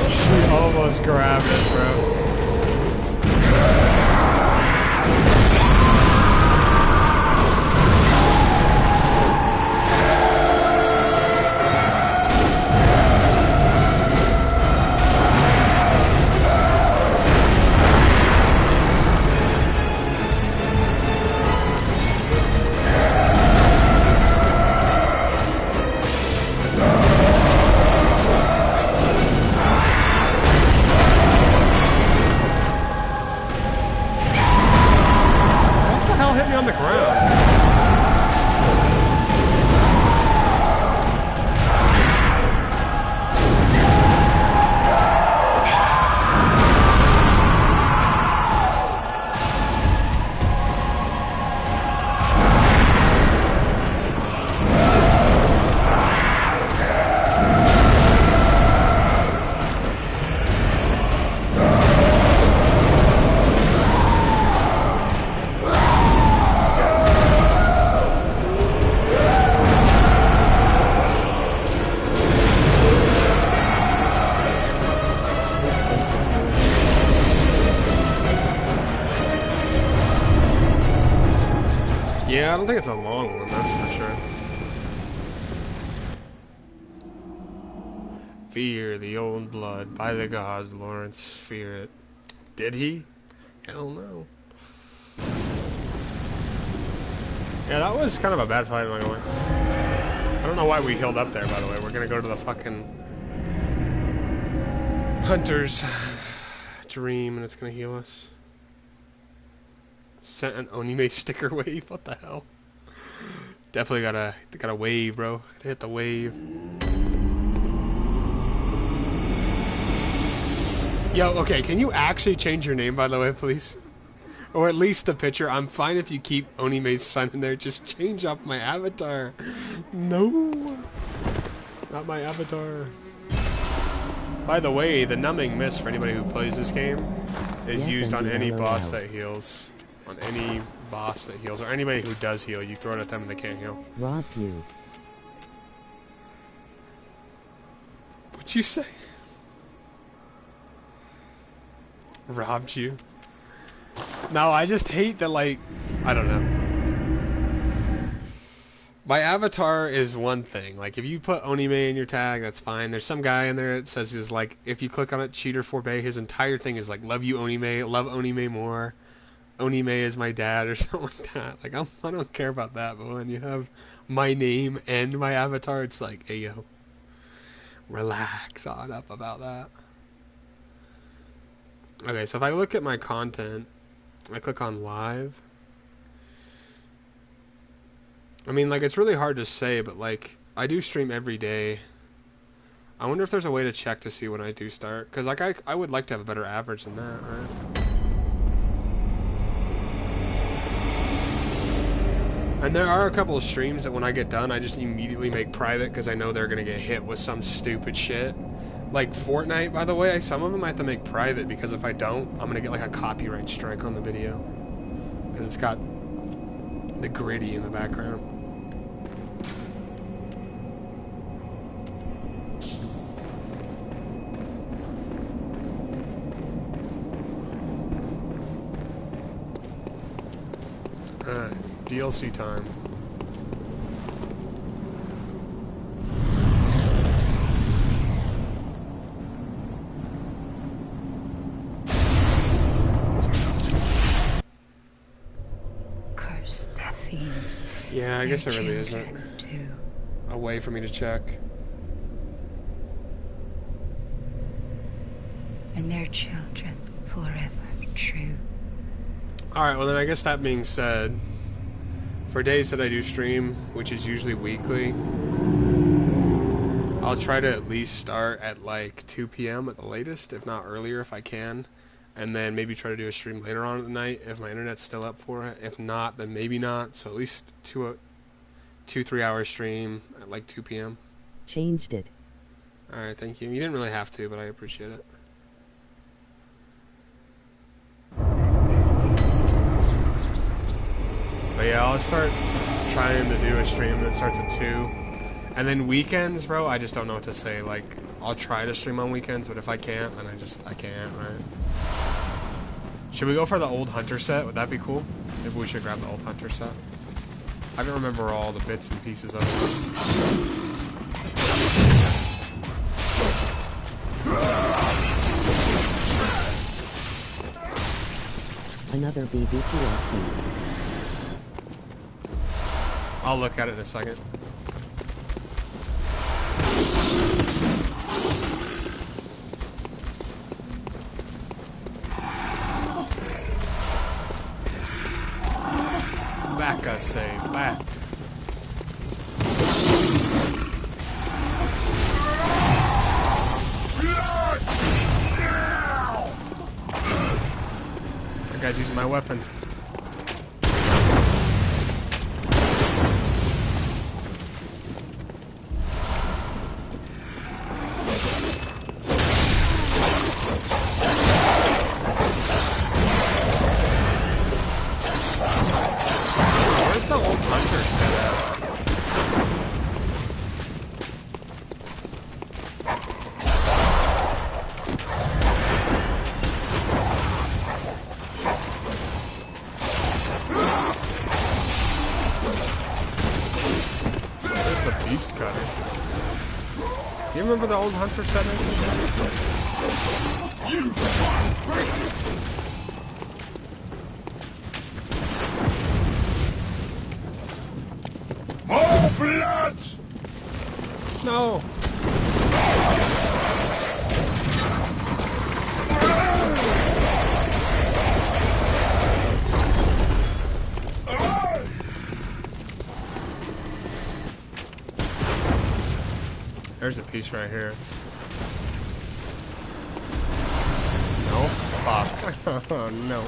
A: She almost grabbed us, bro. I don't think it's a long one, that's for sure. Fear the old blood. By the gods, Lawrence, fear it. Did he? Hell no. Yeah, that was kind of a bad fight, I'm not gonna lie. I don't know why we healed up there, by the way. We're gonna go to the fucking Hunter's Dream, and it's gonna heal us. Sent an Onime sticker wave. What the hell? Definitely gotta wave, bro. Gotta hit the wave. Yo, okay, can you actually change your name, by the way, please? Or at least the picture. I'm fine if you keep Onime's son in there. Just change up my avatar. No. Not my avatar. By the way, the numbing mist for anybody who plays this game is used on any boss that heals. On any boss that heals. Or anybody who does heal. You throw it at them and they can't heal.
B: Rob you.
A: What'd you say? Robbed you? No, I just hate that, like, I don't know. My avatar is one thing. Like, if you put Onime in your tag, that's fine. There's some guy in there that says he's like, if you click on it, cheater forbay, his entire thing is like, love you Onime, love Onime more. Onime is my dad or something like that. Like, I don't care about that, but when you have my name and my avatar, it's like, hey, yo, relax on up about that. Okay, so if I look at my content, I click on live. I mean, like, it's really hard to say, but, like, I do stream every day. I wonder if there's a way to check to see when I do start. Because, like, I would like to have a better average than that, right? And there are a couple of streams that when I get done, I just immediately make private because I know they're going to get hit with some stupid shit. Like Fortnite, by the way, some of them I have to make private because if I don't, I'm going to get like a copyright strike on the video. Because it's got the gritty in the background. DLC time. Yeah, I guess there really isn't a way for me to check.
D: And their children forever true.
A: Alright, well then I guess that being said, for days that I do stream, which is usually weekly, I'll try to at least start at like 2 p.m. at the latest, if not earlier if I can. And then maybe try to do a stream later on at the night if my internet's still up for it. If not, then maybe not. So at least 2-3 hour stream at like 2 p.m.
B: Changed it.
A: Alright, thank you. You didn't really have to, but I appreciate it. But yeah, I'll start trying to do a stream that starts at 2. And then weekends, bro, I just don't know what to say. Like, I'll try to stream on weekends, but if I can't, then I can't, right? Should we go for the old Hunter set? Would that be cool? Maybe we should grab the old Hunter set. I don't remember all the bits and pieces of it.
B: Another BBQLP.
A: I'll look at it in a second. Back, I say, back. That guy's using my weapon. You remember the old Hunter settings?
E: More blood!
A: No! There's a piece right here. No? Fuck. Oh no.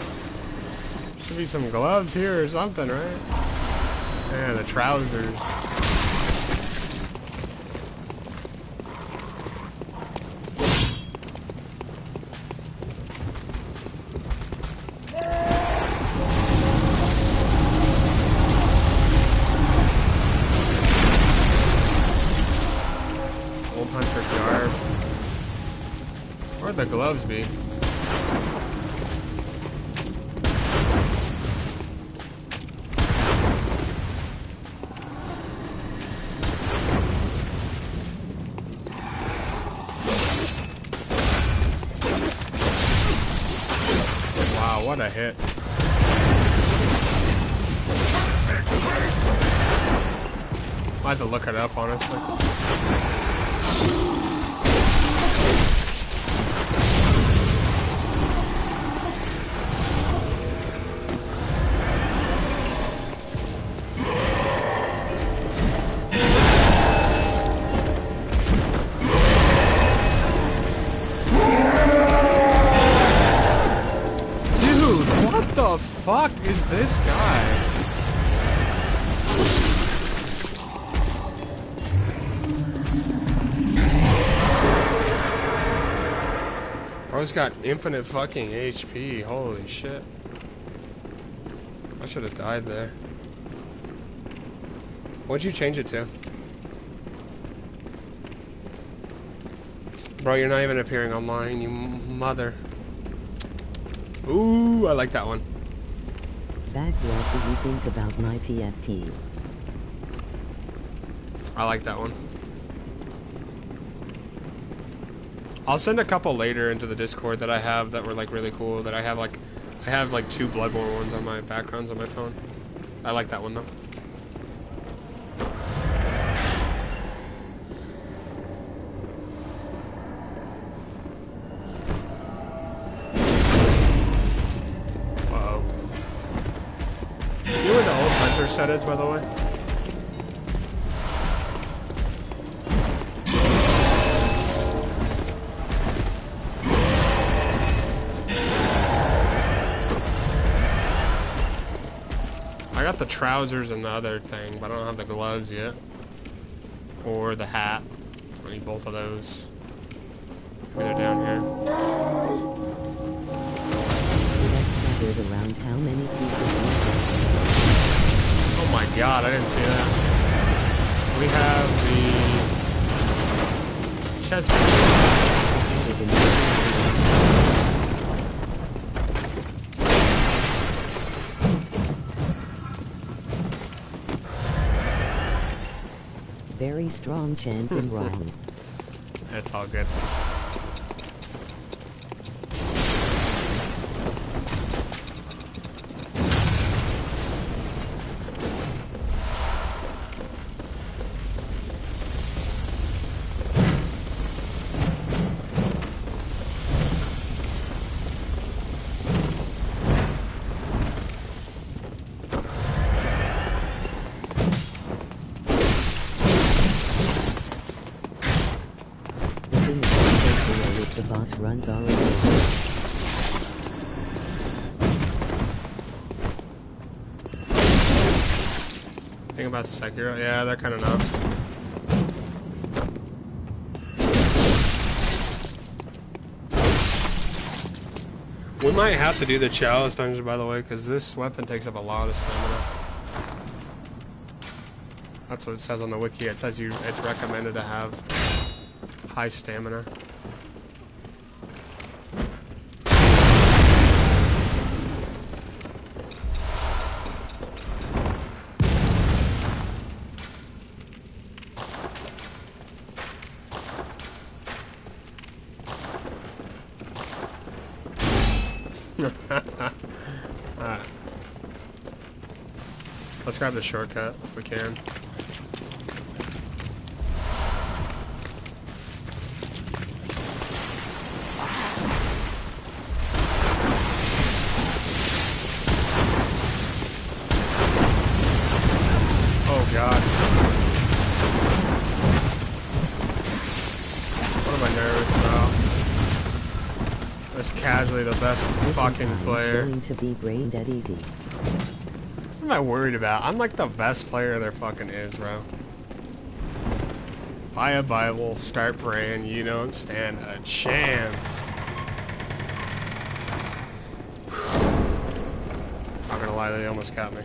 A: Should be some gloves here or something, right? Yeah, the trousers. Old Hunter garb. Where'd the gloves be? Wow, what a hit. I have to look it up, honestly. Dude, what the fuck is this guy? Bro's got infinite fucking HP. Holy shit. I should have died there. What'd you change it to? Bro, you're not even appearing online, you mother. Ooh, I like that one.
B: Back, what do you think about my PFP?
A: I like that one. I'll send a couple later into the Discord that I have that were like really cool. That I have like 2 Bloodborne ones on my backgrounds on my phone. I like that one though. Uh-oh. You know where the old Hunter set is, by the way? I got the trousers and the other thing, but I don't have the gloves yet. Or the hat. I need both of those. Maybe they're down here.
B: Scattered around how many pieces
A: Oh my god, I didn't see that. We have the chest.
B: Very strong chance in wrong.
A: That's all good.
B: The boss runs already.
A: Think about Sekiro. Yeah, they're kind of nuts. We might have to do the chalice dungeon, by the way, because this weapon takes up a lot of stamina. That's what it says on the wiki. It says it's recommended to have high stamina. Alright. Let's grab the shortcut if we can. Oh god. What am I nervous about? That's casually the best fucking player.
B: Going to be brain dead easy.
A: What am I worried about? I'm like the best player there fucking is, bro. Buy a Bible, start praying, you don't stand a chance. Not gonna lie, they almost got me.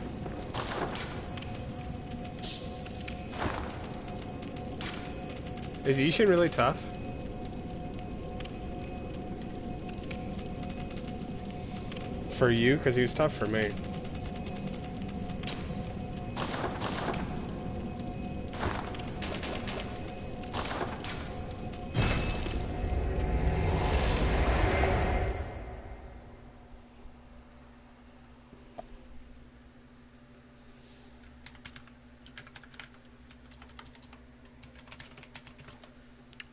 A: Is Ishin really tough? For you? Because he was tough for me.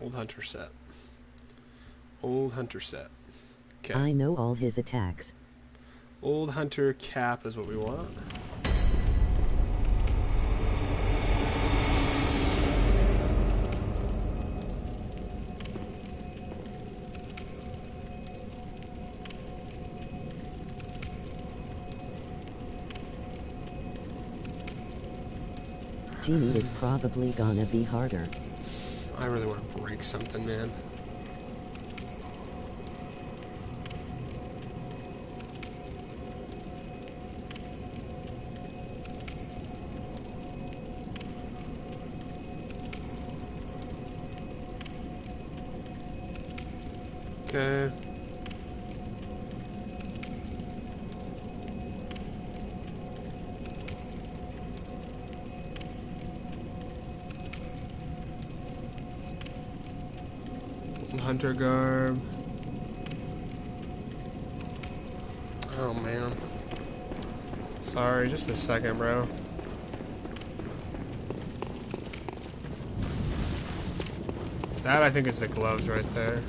A: Old Hunter set. Old Hunter set. Okay.
B: I know all his attacks.
A: Old Hunter cap is what we want.
B: Genie is probably gonna be harder.
A: I really want to break something, man. Okay. Hunter garb. Oh man. Sorry, just a second, bro. That I think is the gloves right there.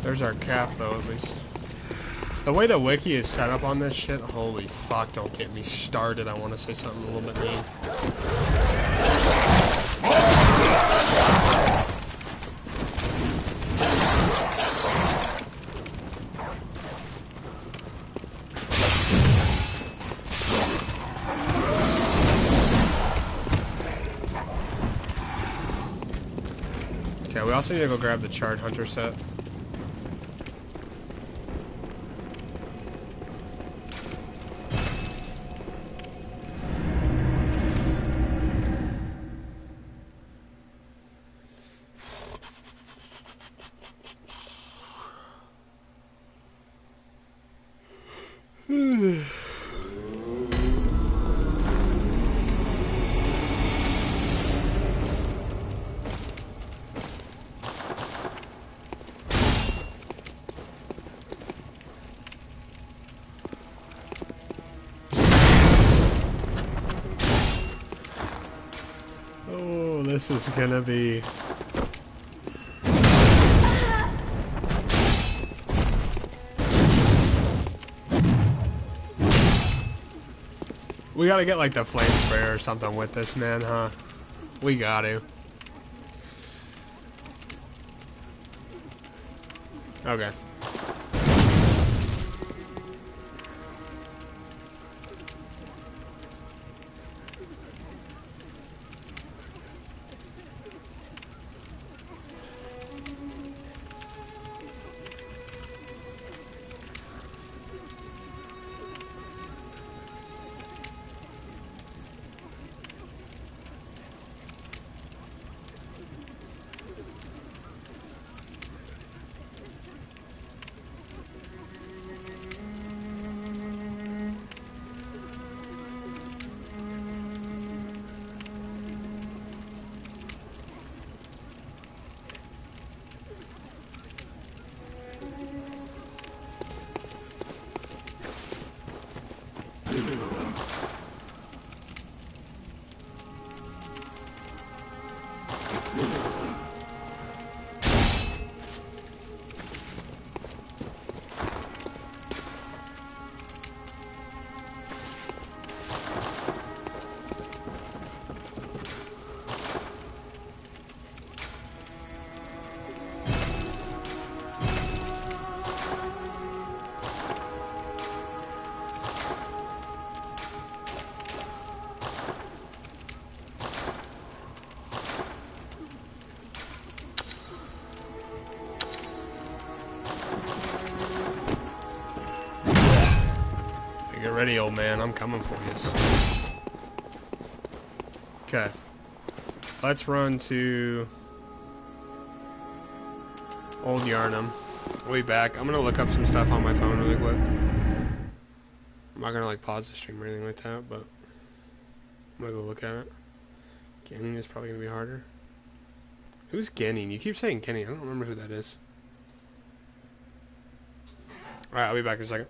A: There's our cap though, at least. The way the wiki is set up on this shit, holy fuck, don't get me started. I want to say something a little bit mean. Okay, we also need to go grab the Charred Hunter set. Oh, this is gonna be... We gotta get like the flame sprayer or something with this, man, huh? We got to. Okay. get ready, old man. I'm coming for you. Okay. Let's run to Old Yarnum. We'll be back. I'm gonna look up some stuff on my phone really quick. I'm not gonna like pause the stream or anything like that, but I'm gonna go look at it. Genning is probably gonna be harder. Who's Genning? You keep saying Genning. I don't remember who that is. Alright, I'll be back in a second.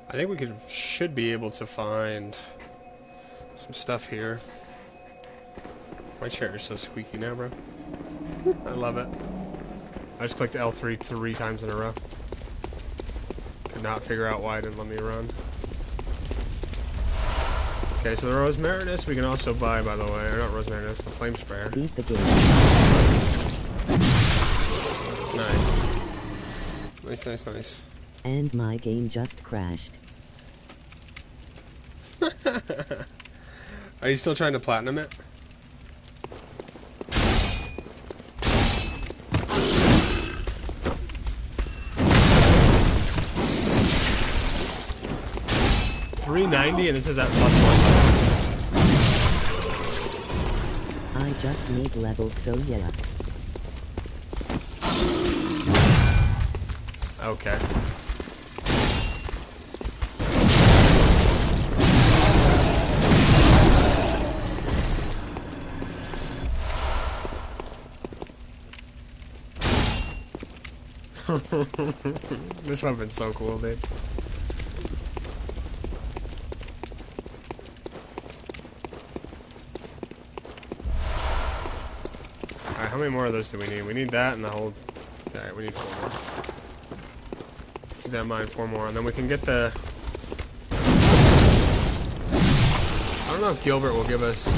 A: I think we should be able to find some stuff here. My chair is so squeaky now, bro. I love it. I just clicked L3 3 times in a row. Could not figure out why it didn't let me run. Okay, so the Rosemarinus we can also buy, by the way. Or not Rosemarinus, the Flame Sprayer.
B: Beat the game.
A: Nice. Nice, nice, nice.
B: And my game just crashed.
A: Are you still trying to platinum it? $390 and this is at +1.
B: I just made levels, so yeah.
A: Okay. This weapon's so cool, dude. Alright, how many more of those do we need? We need that and the whole... Alright, we need 4 more. Keep that in mind, 4 more. And then we can get the... I don't know if Gilbert will give us...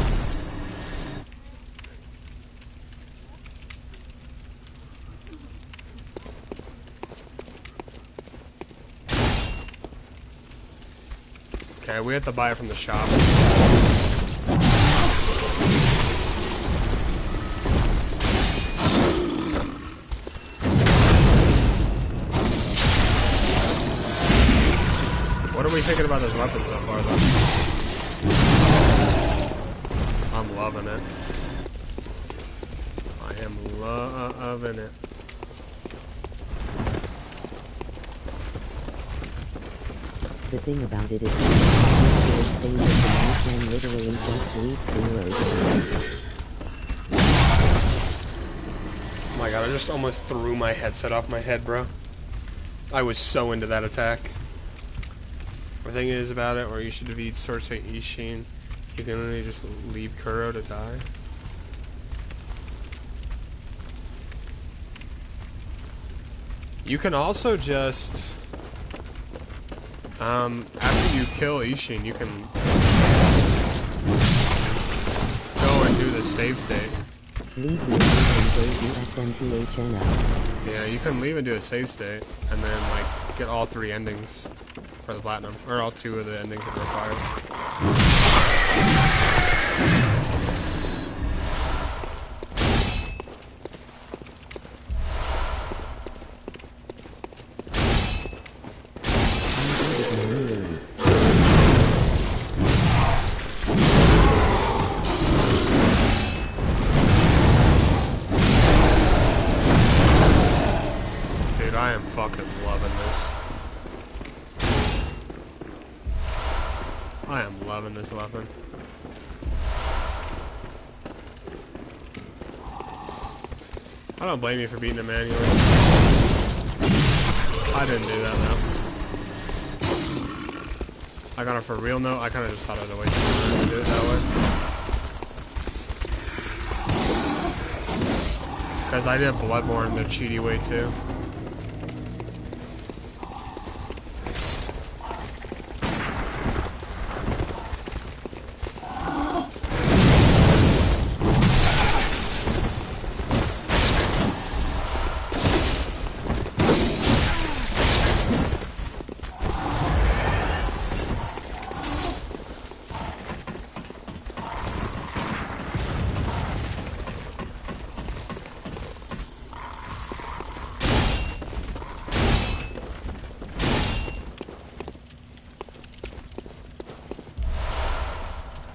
A: Okay, we have to buy it from the shop. What are we thinking about this weapon so far, though? I'm loving it. I am loving it.
B: The thing about it is that saying that you can literally just leave zeros.
A: Oh my god, I just almost threw my headset off my head, bro. I was so into that attack. The thing is about it, or you should defeat Sorsei Ishin, you can literally just leave Kuro to die. You can also just, after you kill Ishin, you can go and do the save state.
B: Leave me and go USNTHNL.
A: Yeah, you can leave and do a save state, and then, like, get all 3 endings for the platinum, or all 2 of the endings that are required. I am fucking loving this. I am loving this weapon. I don't blame you for beating it manually. I didn't do that though. Like on a for real note, I kind of just thought it was a waste of time to do it that way. Because I did Bloodborne the cheaty way too.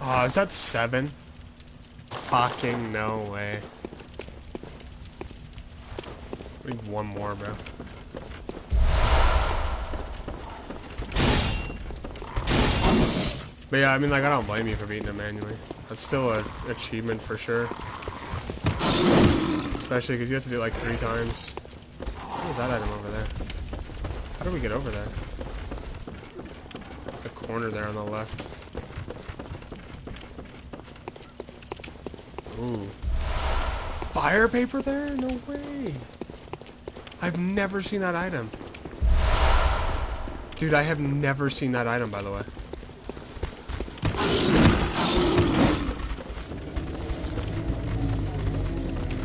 A: Oh, is that 7? Fucking no way. We need 1 more, bro. But yeah, I mean, like, I don't blame you for beating it manually. That's still an achievement for sure. Especially because you have to do it like 3 times. What is that item over there? How do we get over there? The corner there on the left. Ooh. Fire paper there? No way. I've never seen that item. Dude, I have never seen that item, by the way.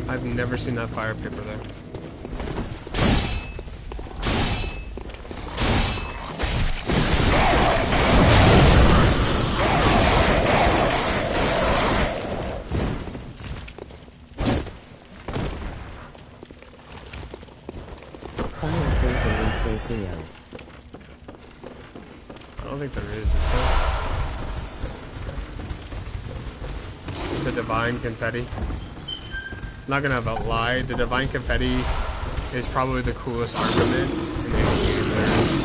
A: I've never seen that fire paper there. I don't think there is there? The Divine Confetti. Not gonna lie, the Divine Confetti is probably the coolest armament in any game there is.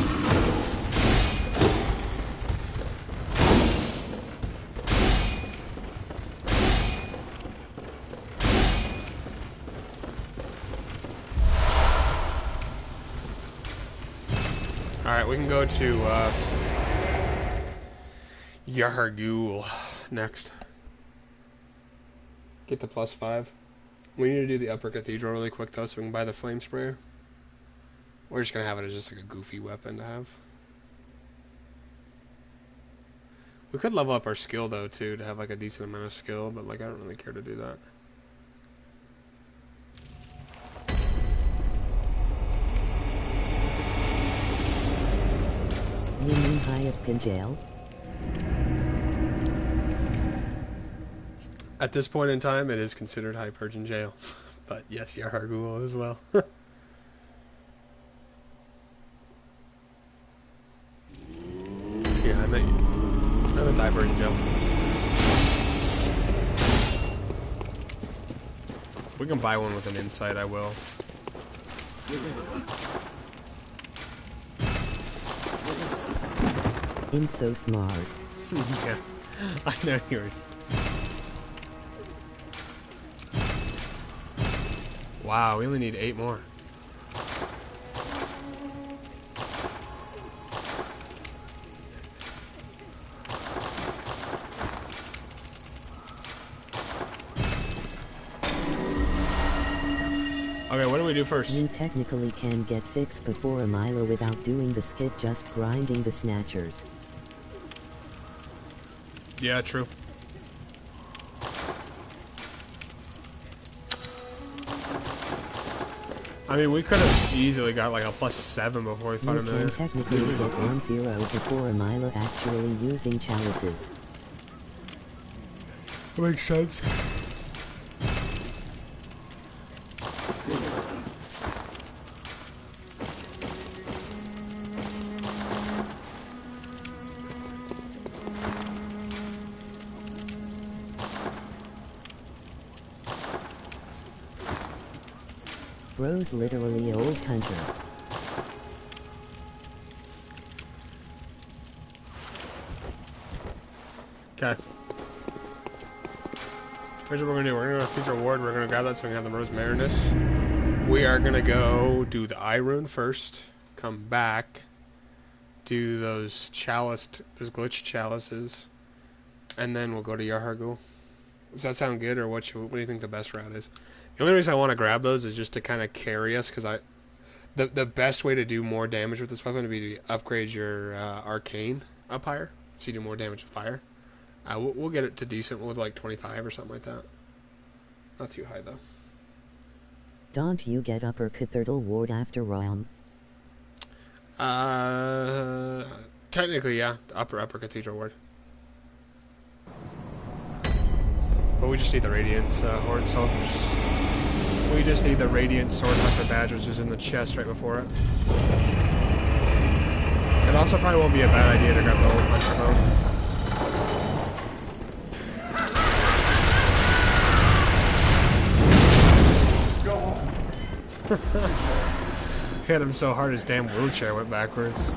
A: Alright, we can go to Yargul next. Get the +5. We need to do the Upper Cathedral really quick though so we can buy the flame sprayer. We're just gonna have it as just like a goofy weapon to have. We could level up our skill though too to have like a decent amount of skill, but like I don't really care to do that.
B: You mean high up in jail?
A: At this point in time, it is considered High Purgeon Jail. But yes, Yargul as well. I'm a divergent jump. If we can buy one with an insight, I will.
B: I'm so smart.
A: Yeah, I know you're. Wow, we only need 8 more. Okay, what do we do first?
B: You technically can get 6 before a Milo without doing the skit, just grinding the snatchers.
A: Yeah, true. I mean, we could have easily got like a +7 before we fought a
B: You
A: million.
B: can technically get 1-0 before a Milo actually using chalices.
A: Makes sense.
B: Bro's literally old hunter.
A: Okay. Here's what we're gonna do. We're gonna go to Future Ward. We're gonna grab that so we can have the Rosemarinus. We are gonna go do the Eye Rune first. Come back. Do those those glitch chalices. And then we'll go to Yarhargul. Does that sound good, or what do you think the best route is? The only reason I want to grab those is just to kind of carry us, because the best way to do more damage with this weapon would be to upgrade your arcane up higher, so you do more damage with fire. We'll get it to decent with like 25 or something like that. Not too high though.
B: Don't you get upper cathedral ward after Realm?
A: Technically, yeah, upper cathedral ward. But we just need the Radiant Horde Soldiers. We just need the Radiant Sword Hunter badge, which is in the chest right before it. It also probably won't be a bad idea to grab the old Hunter Bone. Hit him so hard his damn wheelchair went backwards.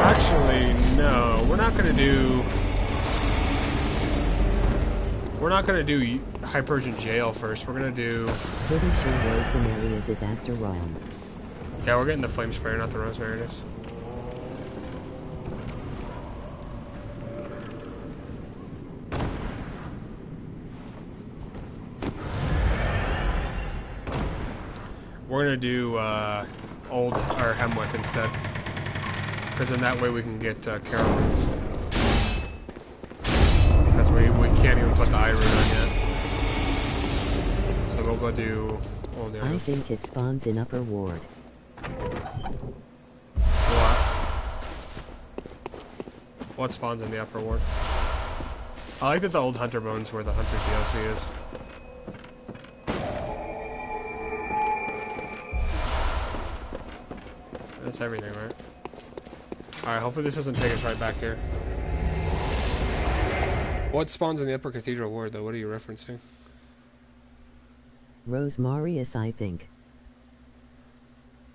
A: Actually, no. We're not gonna do Hypergent Jail first. We're gonna do.
B: Pretty sure Rosemarinus is after Realm.
A: Yeah, we're getting the Flame Sprayer, not the Rosemarinus. We're gonna do old or Hemwick instead, because in that way we can get Carolyn's. Because we can't even put the Eye Rune on yet. So we'll go do old.
B: I think it spawns in upper ward.
A: What spawns in the upper ward? I like that the old Hunter Bone's where the Hunter DLC is. That's everything, right? Alright, hopefully this doesn't take us right back here. What spawns in the upper cathedral ward, though? What are you referencing?
B: Rosemarinus, I think.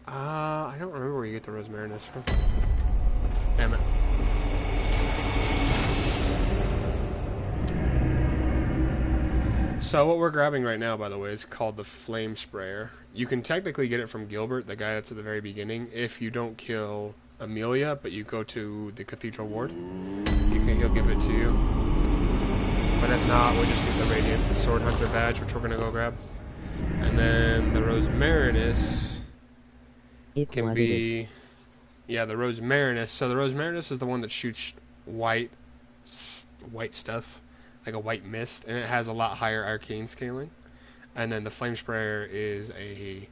A: I don't remember where you get the Rosemarinus from. Damn it. So what we're grabbing right now, by the way, is called the Flame Sprayer. You can technically get it from Gilbert, the guy that's at the very beginning, if you don't kill Amelia, but you go to the Cathedral Ward. He'll give it to you. But if not, we just need the Radiant Sword Hunter badge, which we're going to go grab. And then the Rosemarinus can be... Yeah, the Rosemarinus. So the Rosemarinus is the one that shoots white stuff, like a white mist, and it has a lot higher arcane scaling. And then the Flame Sprayer is a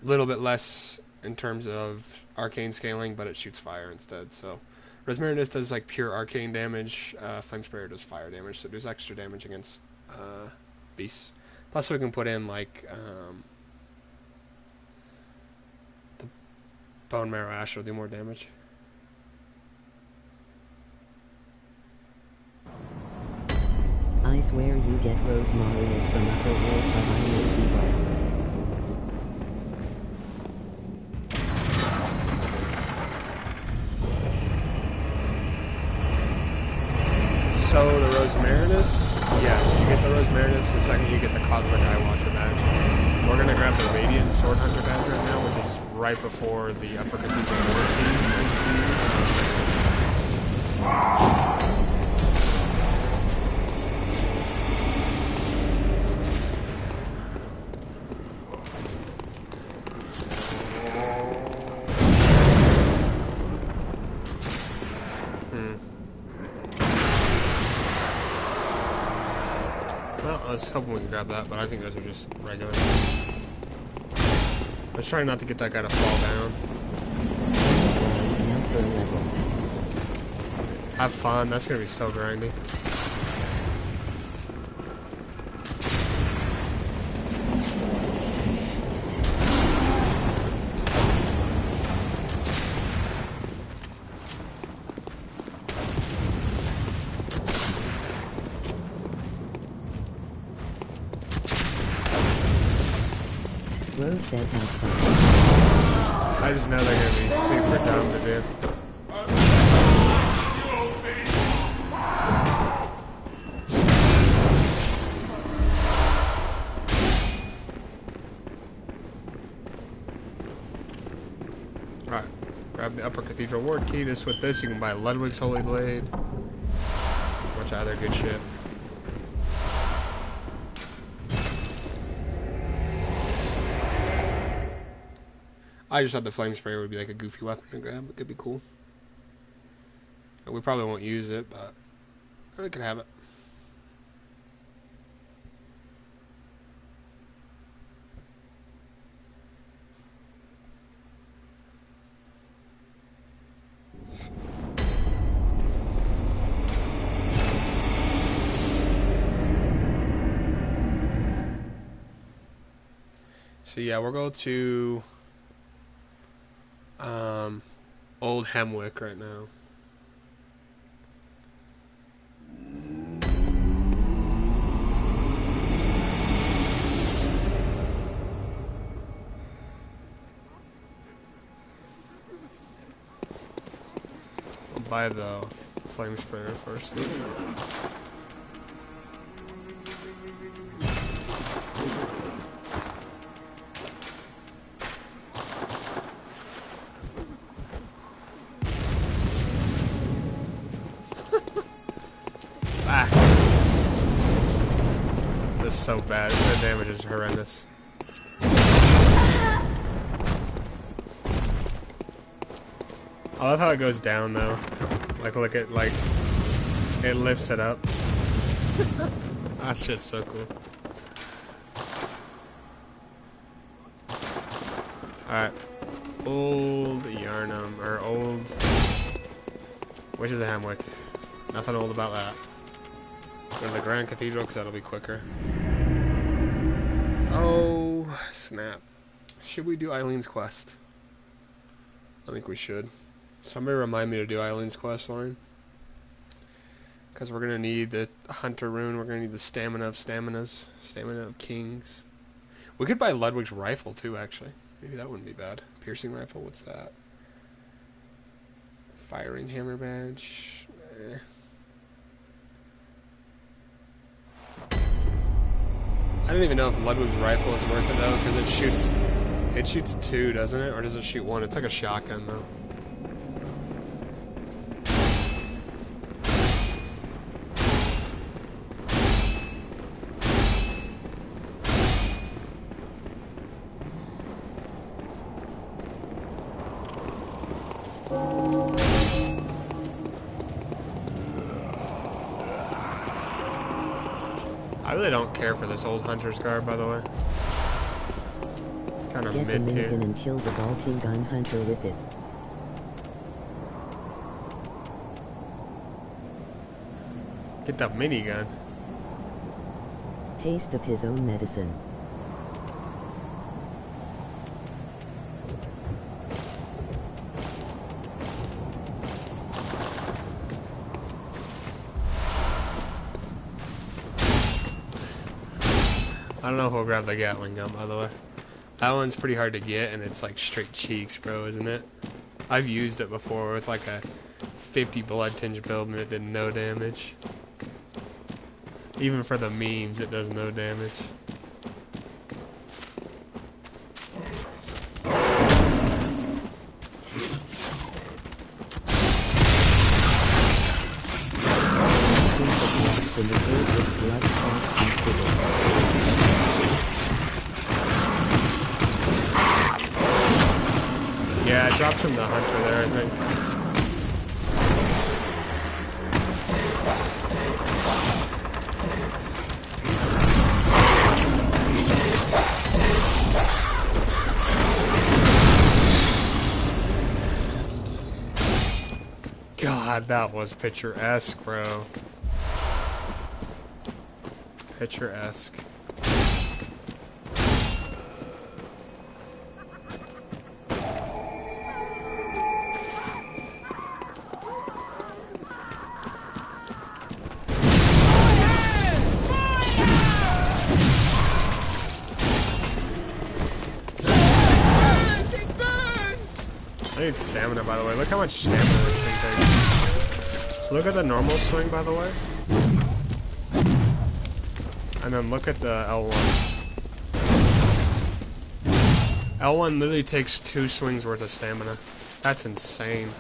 A: little bit less in terms of arcane scaling, but it shoots fire instead. So Rosemarinus does like pure arcane damage. Flame Sprayer does fire damage, so it does extra damage against beasts. Plus we can put in like the bone marrow ash will do more damage.
B: I swear you get rosemary is from Upper World, but I may be wrong.
A: So the Rosmarinus, yes, you get the Rosmarinus the second you get the Cosmic Eye Watcher badge. We're gonna grab the Radiant Sword Hunter badge right now, which is right before the Upper Cathedral War Key needs to be Well, I was hoping we could grab that, but I think those are just regular. Let's try not to get that guy to fall down. Have fun, that's gonna be so grindy.
B: Rose said have fun.
A: I just know they're gonna be super dumb to do. Alright, grab the Upper Cathedral Ward Key. With this, you can buy Ludwig's Holy Blade. A bunch of other good shit. I just thought the flame sprayer would be like a goofy weapon to grab. It could be cool. We probably won't use it, but we could have it. So yeah, we'll go to Old Hemwick right now. I'll buy the flame sprayer first. This is so bad. The damage is horrendous. I love how it goes down though. Like look at it lifts it up. That shit's so cool. Alright. Old Yarnum or old which is a Hamwick. Nothing old about that. Go to the Grand Cathedral because that'll be quicker. Oh, snap. Should we do Eileen's quest? I think we should. Somebody remind me to do Eileen's quest line. Because we're going to need the Hunter Rune. We're going to need the Stamina of Staminas. Stamina of Kings. We could buy Ludwig's Rifle too, actually. Maybe that wouldn't be bad. Piercing Rifle, what's that? Firing Hammer Badge. I don't even know if Ludwig's Rifle is worth it though, because it shoots 2, doesn't it? Or does it shoot 1? It's like a shotgun though. I really don't care for this old hunter's garb, by the way. Kind of
B: Get the
A: mid-tier.
B: minigun and kill the vaulting gun hunter with it.
A: Get that minigun.
B: taste of his own medicine.
A: I don't know if we'll grab the Gatling gun, by the way. That one's pretty hard to get, and it's like straight cheeks, bro, isn't it? I've used it before with like a 50 blood tinge build, and it did no damage. Even for the memes, it does no damage. Yeah, it drops from the hunter there, I think. God, that was picturesque, bro. Picturesque. I need stamina, by the way. Look how much stamina this thing takes. So look at the normal swing, by the way. And then look at the L1. L1 literally takes 2 swings worth of stamina. That's insane.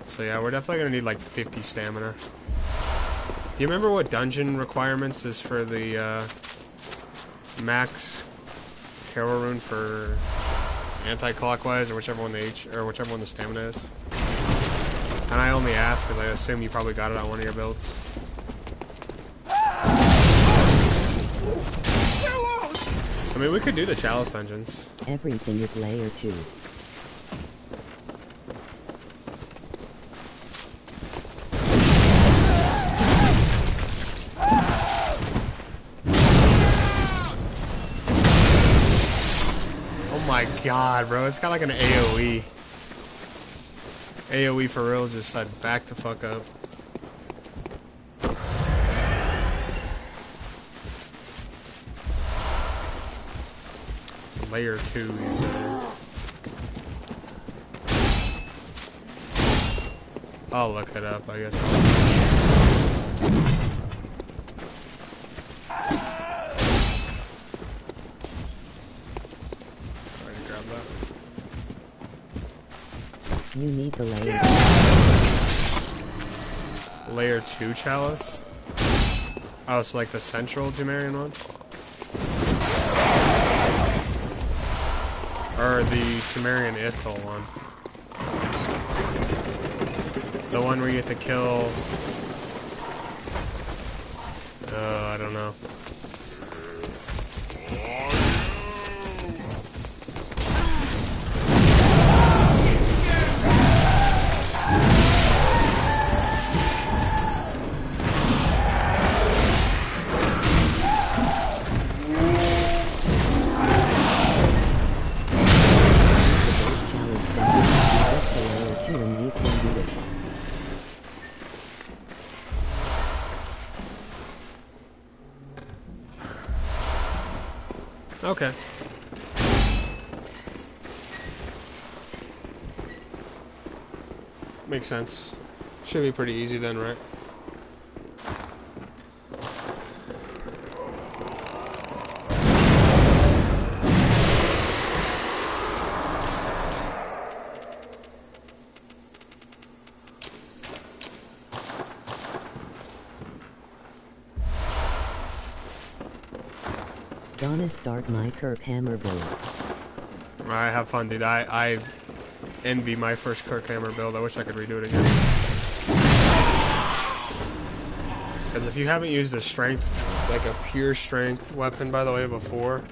A: So yeah, we're definitely gonna need like 50 stamina. Do you remember what dungeon requirements is for the max Carol rune for anti-clockwise, or whichever one the stamina is? And I only ask because I assume you probably got it on one of your builds. I mean, we could do the chalice dungeons.
B: Everything is layer 2.
A: Oh my god, bro, it's got like an AoE. AoE for real just said back the fuck up. It's a layer 2 user. I'll look it up, I guess. Alright, grab that.
B: You need the
A: Layer 2 chalice? Oh, so like the central Temerian one? Or the Temerian Ithil one? The one where you have to kill... I don't know. Okay. Makes sense. Should be pretty easy then, right?
B: Gonna start my Kirk Hammer build.
A: Alright, have fun, dude. I envy my first Kirk Hammer build. I wish I could redo it again. Because if you haven't used a strength, like a pure strength weapon, by the way, before,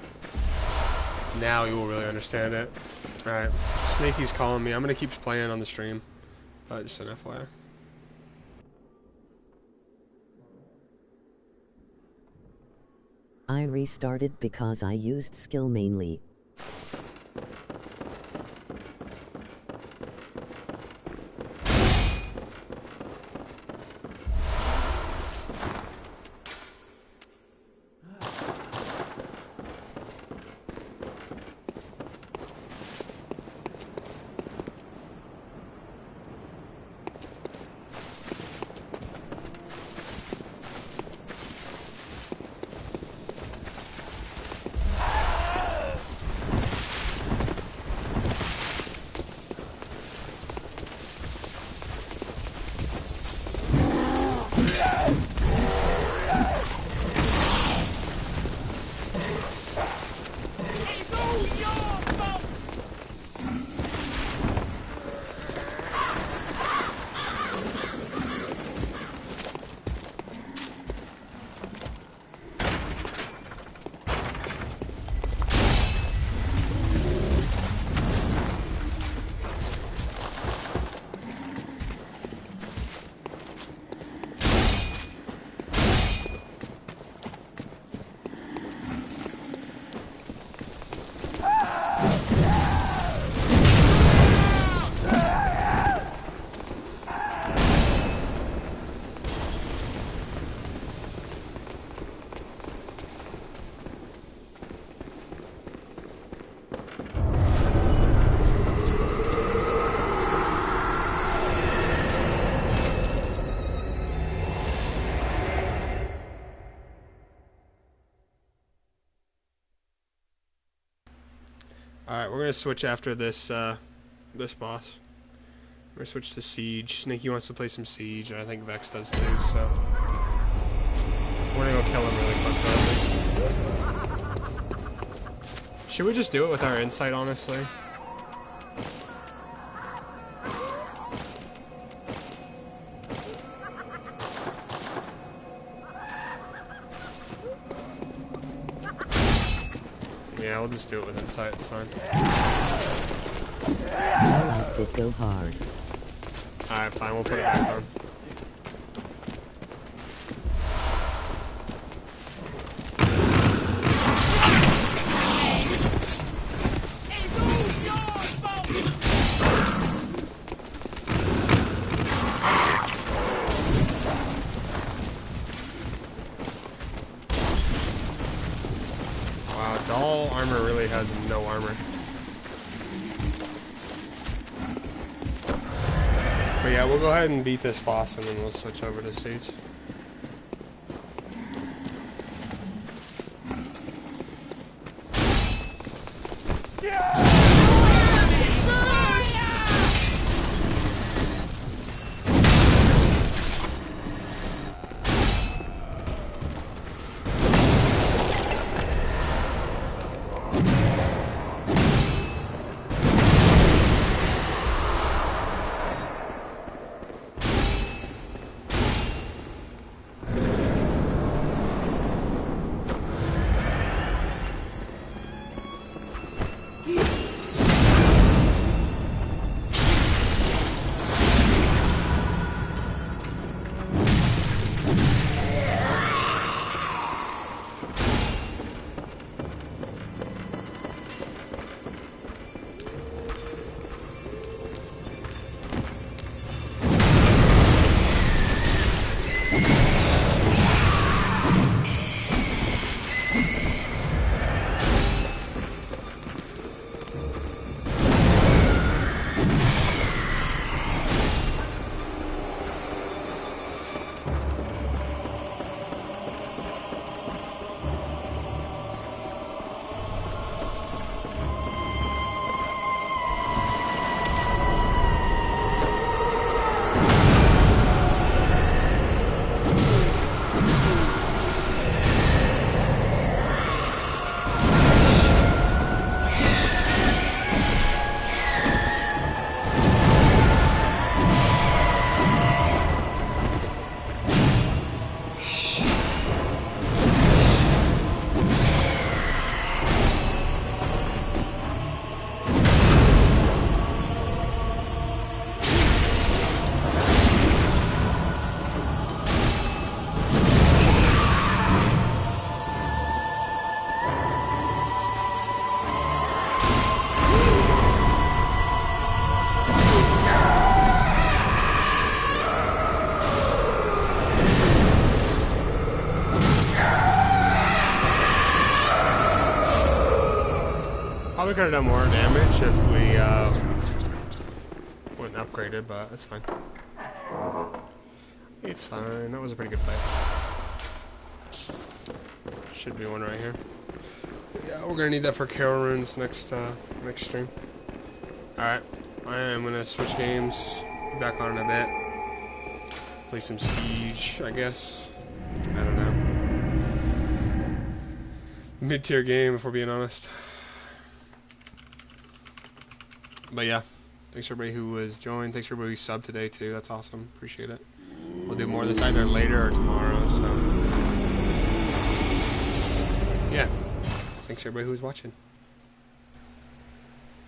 A: now you will really understand it. Alright, Snaky's calling me. I'm gonna keep playing on the stream. Just an FYI.
B: I restarted because I used skill mainly.
A: Alright, we're gonna switch after this this boss. We're gonna switch to Siege. Sneaky wants to play some Siege, and I think Vex does too, so we're gonna go kill him really quick though, at least. Should we just do it with our insight, honestly? Yeah, we'll just do it with insight, it's fine.
B: I liked it go hard.
A: Alright, fine, we'll put it back on. Wow, doll armor really has no armor. But yeah, we'll go ahead and beat this boss and then we'll switch over to Siege. could have done more damage if we went upgraded, but it's fine. It's fine. That was a pretty good fight. Should be one right here. Yeah, we're gonna need that for Carol runes next next stream. All right, I am gonna switch games. Be back on in a bit. Play some Siege, I guess. I don't know. Mid-tier game, if we're being honest. But yeah, thanks for everybody who was joined. Thanks for everybody who subbed today too. That's awesome. Appreciate it. We'll do more of this either later or tomorrow. So yeah, thanks for everybody who was watching.